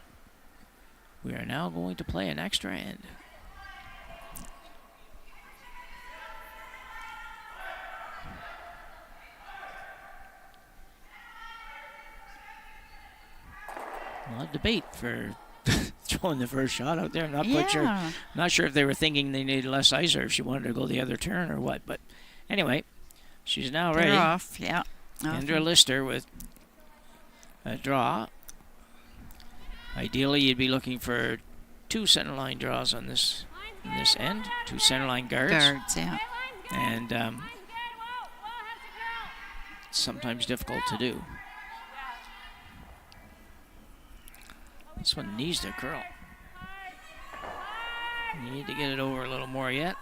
we are now going to play an extra end. A lot of debate for throwing the first shot out there. I'm not quite sure. Not sure if they were thinking they needed less ice or if she wanted to go the other turn or what. But anyway, she's now ready. They're off, yeah. Andrea Lister with a draw. Ideally, you'd be looking for 2 center line draws on this end. 2 center line guards. Guards, yeah. And it's sometimes difficult to do. This one needs to curl. You need to get it over a little more yet.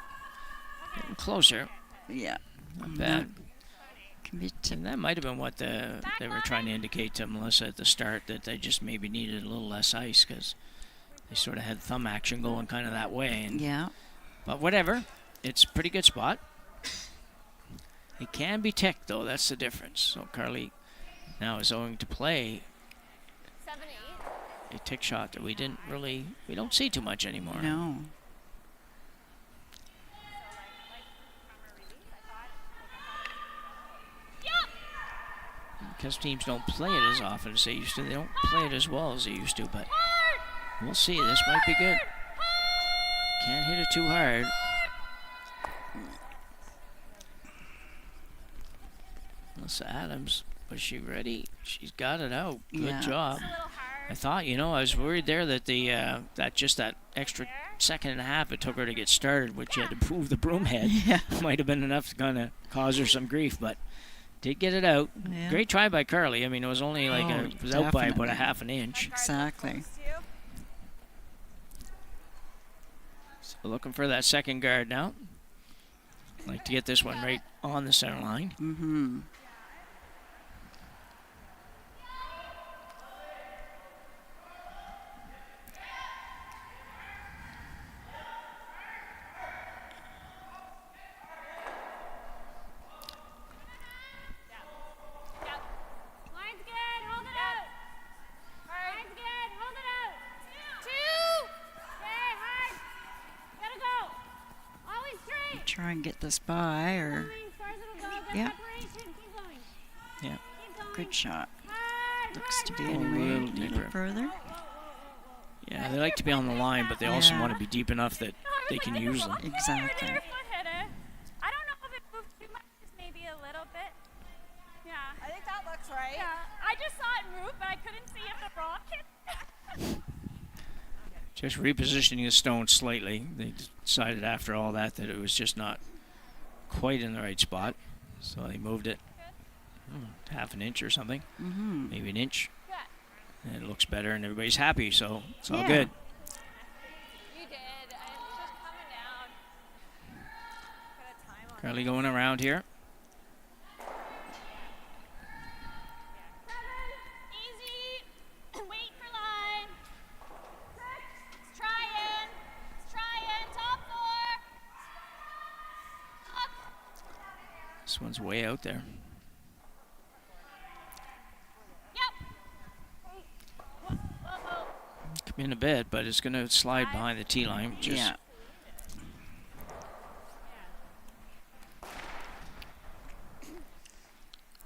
Getting closer. Yeah. Not bad. And that might have been what they were trying to indicate to Melissa at the start, that they just maybe needed a little less ice because they sort of had thumb action going kind of that way. And, yeah. But whatever. It's a pretty good spot. It can be ticked, though. That's the difference. So Carly now is going to play a tick shot that we don't see too much anymore. No. Because teams don't play it as often as they used to. They don't play it as well as they used to, but we'll see. This might be good. Can't hit it too hard. Melissa Adams, was she ready? She's got it out. Good job. I thought, I was worried there that that extra second and a half it took her to get started, which you had to move the broom head. Might have been enough to kind of cause her some grief, but did get it out. Yeah. Great try by Carly. I mean, it was only it was out by about a half an inch. Exactly. So looking for that second guard now. Like to get this one right on the center line. Mm-hmm. try and get this by, or yeah. Yeah. Good shot. Looks to be A anyway little a deeper. little further. Yeah, they like to be on the line, but they also Yeah. want to be deep enough that they can use them. Exactly. Your foot hit it. I don't know if it moved too much, just maybe a little bit. Yeah. I think that looks right. Yeah. I just saw it move, but I couldn't see if the rock hit. Just repositioning the stone slightly. They decided after all that it was just not quite in the right spot. So they moved it half an inch or something, maybe an inch. And it looks better and everybody's happy, so it's all good. You did. I was just coming down. Put a time on Currently going around here. Easy. Wait for line. 6. Trying. Trying. Top 4. Up. This one's way out there. Come in a bit, but it's going to slide behind the tee line. Yeah.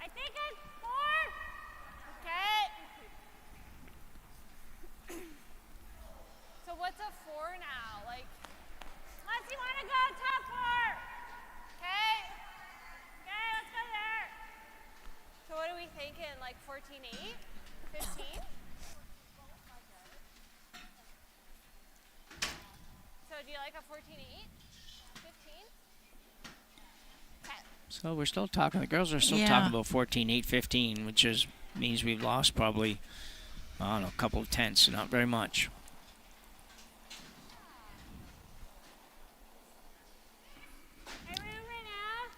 I think it's 4. Okay. So what's a 4 now? Like, unless you want to go top 4. Okay. Okay, let's go there. So what are we thinking? Like 14.8? 15? So do you like a 14.8? 15? Okay. So we're still talking. The girls are still talking about 14.8, 15, which means we've lost probably, I don't know, a couple of tenths, not very much. Hey, room right now.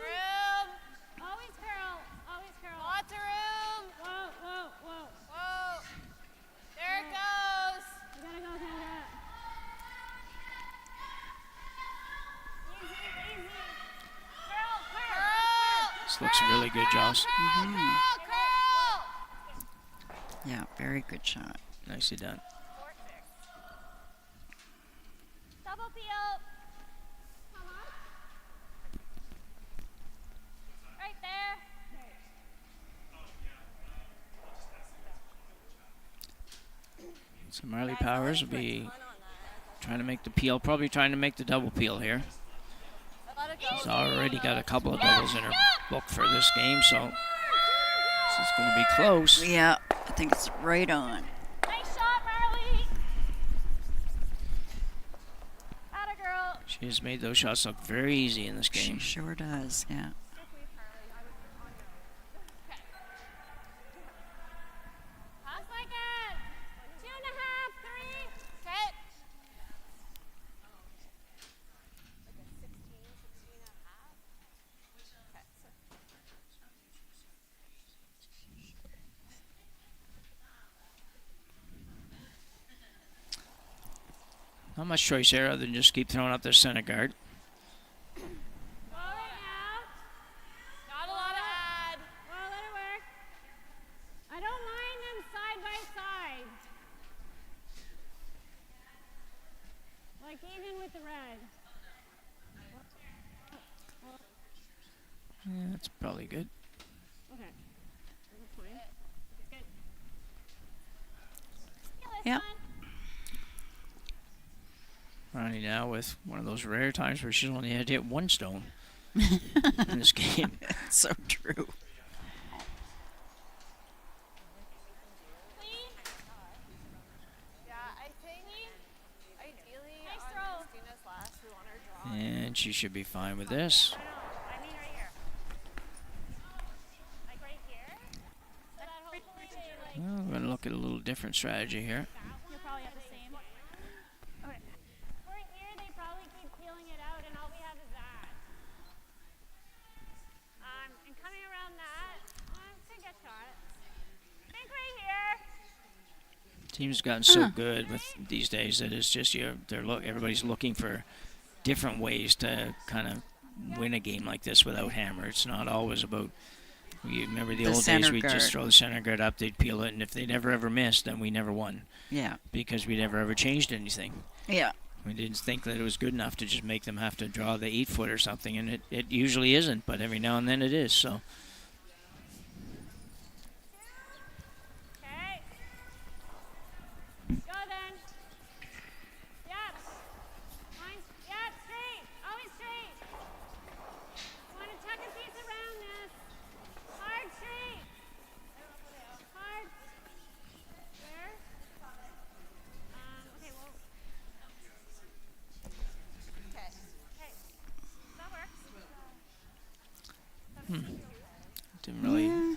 Room. Always curl. Always curl. Lots of room. Whoa, whoa, whoa. Whoa. There it goes. You gotta go, Sandra. Easy, easy. Curl, curl. This looks really good, Joss. Curl, curl. Yeah, very good shot. Nicely done. 4-6. Double peel. Come on. Right there. So Marley Powers will be trying to make the peel, probably trying to make the double peel here. Let it go. She's already got a couple of doubles in her book for this game, so this is going to be close. Yeah, I think it's right on. Nice shot, Marley. Atta girl. She has made those shots look very easy in this game. She sure does, yeah. Pass like it. 2.5, 3. Hit. Like a 16, 16.5. Okay. Not much choice here other than just keep throwing up their center guard. Go right now. Not a lot of ad. Well, let it work. I don't mind them side by side. Like even with the red. Yeah, that's probably good. Okay. That's fine. Good. Yep. Ronnie now with one of those rare times where she's only had to hit one stone in this game. So true. Yeah, I think ideally on Christina's last, we want her draw. And she should be fine with this. I mean right here. Like right here. But hopefully they like. Well, we're going to look at a little different strategy here. You'll probably have the same. Okay. Right here, they probably keep peeling it out, and all we have is that. And coming around that, could get shot. I think right here. Team's gotten so good with these days that it's just everybody's looking for different ways to kind of win a game like this without hammer. It's not always about. You remember the old days, we'd just throw the center guard up, they'd peel it, and if they never ever missed, then we never won. Yeah. Because we never ever changed anything. Yeah. We didn't think that it was good enough to just make them have to draw the 8-foot or something, and it usually isn't, but every now and then it is, so. Okay. Go then. Yep. Line, yep, straight. Always straight. You want to tuck a piece around this. Hard straight. Hard. There. Okay, well. Okay. Okay. That works. Didn't really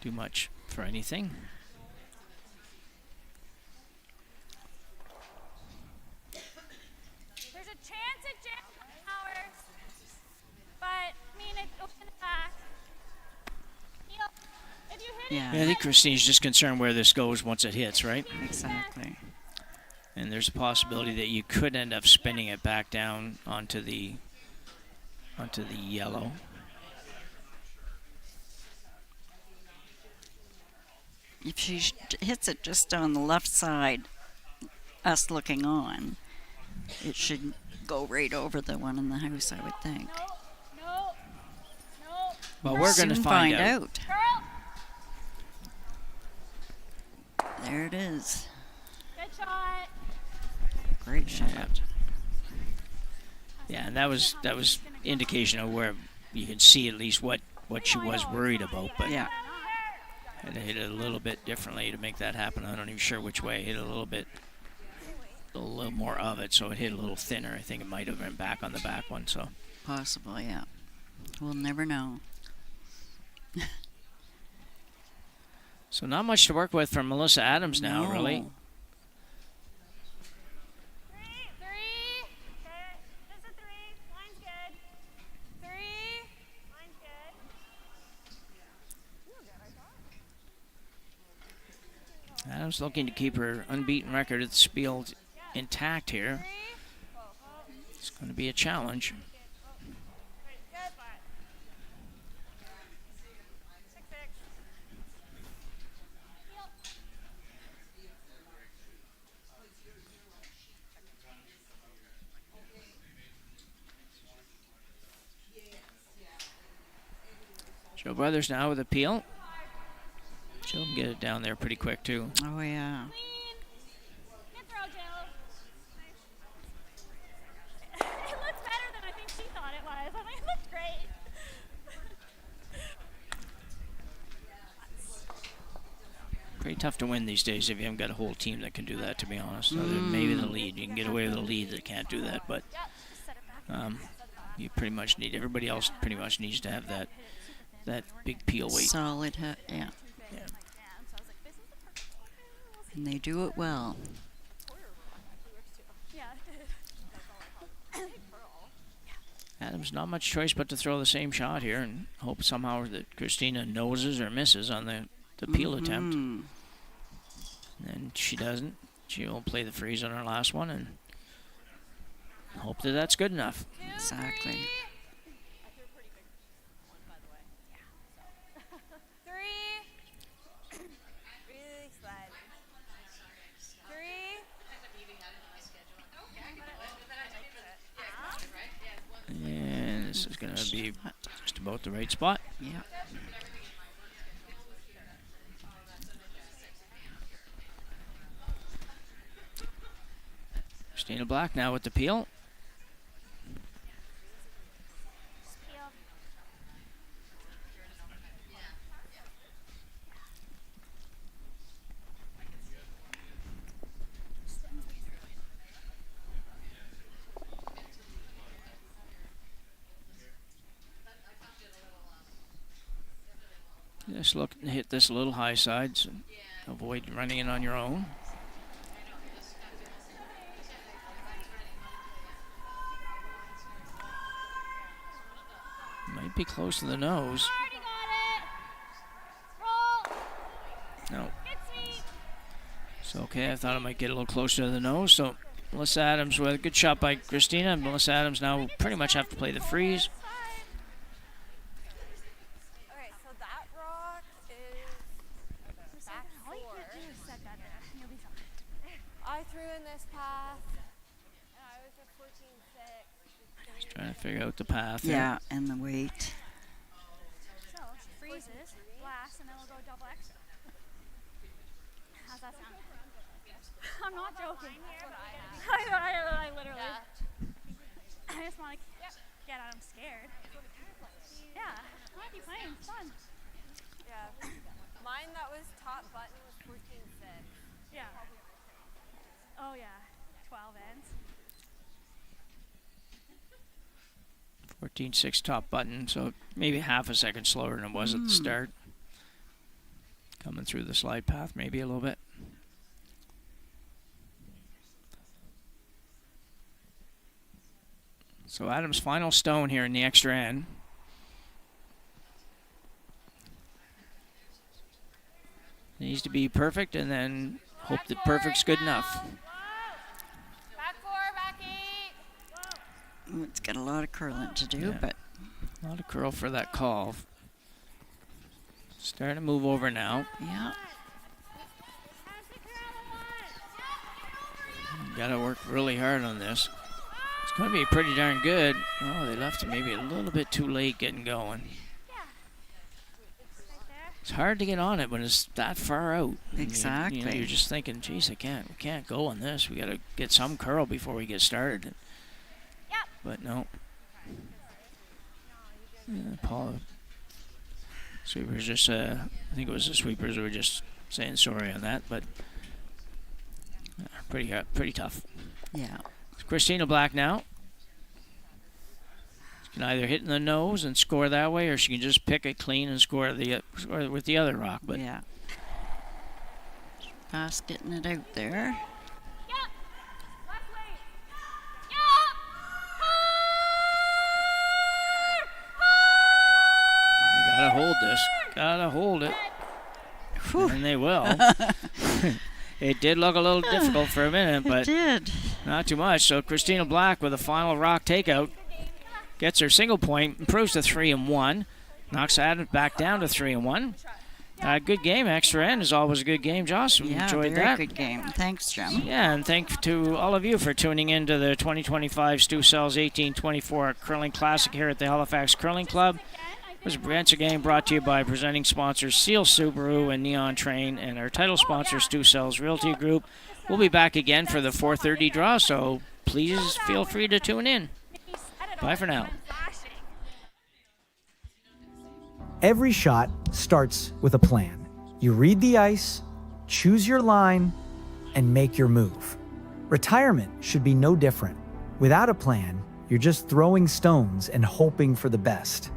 do much for anything. There's a chance at jam power, but I mean, it open it back. If you hit Yeah. Yeah, I think Christine's just concerned where this goes once it hits, right? Exactly. And there's a possibility that you could end up spinning it back down onto the yellow. If she hits it just on the left side, us looking on, it should go right over the one in the house, I would think. no, no. Well, we're going to Soon find find out. out. Girl, There it is. good shot. Great shot. Yeah, and that was indication of where you could see at least what she was worried about, but Yeah. had to hit it a little bit differently to make that happen. I'm not even sure which way. Hit it a little more of it, so it hit a little thinner. I think it might have been back on the back one. So Possible, yeah. We'll never know. so not much to work with from Melissa Adams now, No. really. Three. Okay, this is 3. Line's good. 3. Line's good. Adams looking to keep her unbeaten record at the Spiel intact here. It's going to be a challenge. Good. 6-6. Joe Brothers now with a peel. She'll get it down there pretty quick, too. Oh, yeah. Good throw, Jill. It looks better than I think she thought it was. I'm like, it looks great. Pretty tough to win these days if you haven't got a whole team that can do that, to be honest. Other than maybe the lead. You can get away with the lead that can't do that, but you pretty much need, everybody else pretty much needs to have that big peel weight. Solid hit, yeah. And they do it well. Adams, not much choice but to throw the same shot here and hope somehow that Christina noses or misses on the peel attempt. And she doesn't. She'll play the freeze on her last one and hope that that's good enough. Exactly. 3. Really slide. 3. And this is going to be just about the right spot. Yeah. Christina Black now with the peel. Just look, hit this a little high side, so avoid running in on your own. Might be close to the nose. No. It's okay. I thought it might get a little closer to the nose. So Melissa Adams with a good shot by Christina. Melissa Adams now will pretty much have to play the freeze. Okay, so that rock is back 4. I threw in this path. figure out the path. Yeah, and the weight. So she freezes, blasts, and then we'll go double extra. How's that sound? I'm not joking. I literally. I just want to get out. I'm scared. Yeah, I want to keep playing. It's fun. Yeah. Mine that was top button was 14.6. Yeah. Oh yeah, 12 ends. 14.6 top button, so maybe half a second slower than it was at the start. Coming through the slide path maybe a little bit. So Adam's final stone here in the extra end. Needs to be perfect, and then hope that perfect's good enough. Back 4, back 8. Ooh, it's got a lot of curling to do, Yeah. but A lot of curl for that call. Starting to move over now. yeah. Got to work really hard on this. It's going to be pretty darn good. Oh, they left it maybe a little bit too late getting going. It's hard to get on it when it's that far out. Exactly. You're just thinking, geez, we can't go on this. We got to get some curl before we get started. But no. Yeah, Paul, sweepers just, I think it was the sweepers who were just saying sorry on that, but pretty tough. Yeah. It's Christina Black now. She can either hit in the nose and score that way, or she can just pick it clean and score with the other rock. But yeah. Fast getting it out there. you gotta hold this. Gotta hold it. Whew. And they will. It did look a little difficult for a minute, but it did. Not too much. So Christina Black with a final rock takeout gets her single point, improves to 3-1, knocks Adams back down to 3-1. Good game. Extra end is always a good game, Joss. Yeah, enjoyed very that. good game. Thanks, Jim. Yeah, and thanks to all of you for tuning in to the 2025 Stu Sells 1824 Curling Classic here at the Halifax Curling Club. It was once again brought to you by presenting sponsors Seal Subaru and Neon Train, and our title sponsor Stu Sells Realty Group. We'll be back again for the 4:30 draw, so please feel free to tune in. Bye for now. Every shot starts with a plan. You read the ice, choose your line, and make your move. Retirement should be no different. Without a plan, you're just throwing stones and hoping for the best.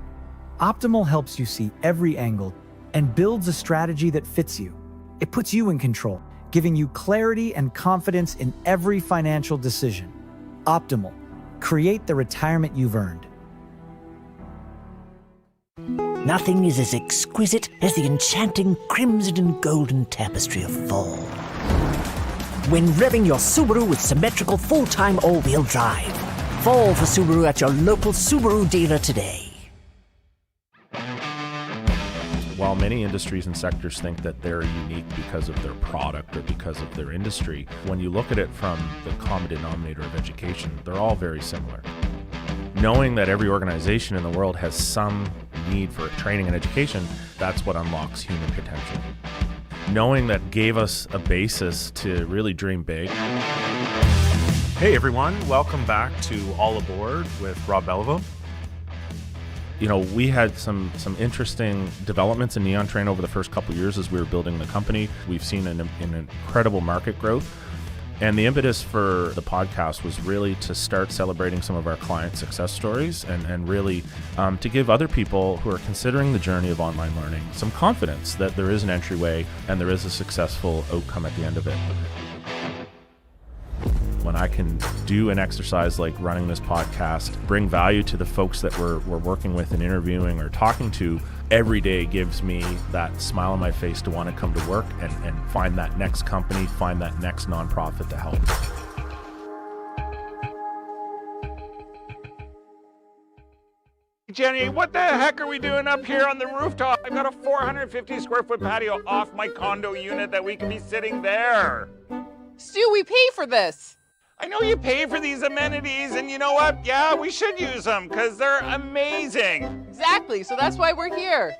Optimal helps you see every angle and builds a strategy that fits you. It puts you in control, giving you clarity and confidence in every financial decision. Optimal. Create the retirement you've earned. Nothing is as exquisite as the enchanting crimson and golden tapestry of fall. When revving your Subaru with symmetrical full-time all-wheel drive. Fall for Subaru at your local Subaru dealer today. While many industries and sectors think that they're unique because of their product or because of their industry, when you look at it from the common denominator of education, they're all very similar. Knowing that every organization in the world has some need for training and education, that's what unlocks human potential. Knowing that gave us a basis to really dream big. Hey everyone, welcome back to All Aboard with Rob Belleville. You know, we had some interesting developments in Neon Train over the first couple of years as we were building the company. We've seen an incredible market growth. And the impetus for the podcast was really to start celebrating some of our client success stories and really to give other people who are considering the journey of online learning some confidence that there is an entryway and there is a successful outcome at the end of it. When I can do an exercise like running this podcast, bring value to the folks that we're working with and interviewing or talking to, every day gives me that smile on my face to want to come to work and find that next company, find that next nonprofit to help. Jenny, what the heck are we doing up here on the rooftop? I've got a 450 square foot patio off my condo unit that we can be sitting there. Stu, we pay for this. I know you pay for these amenities, and you know what? Yeah, we should use them because they're amazing. Exactly, so that's why we're here.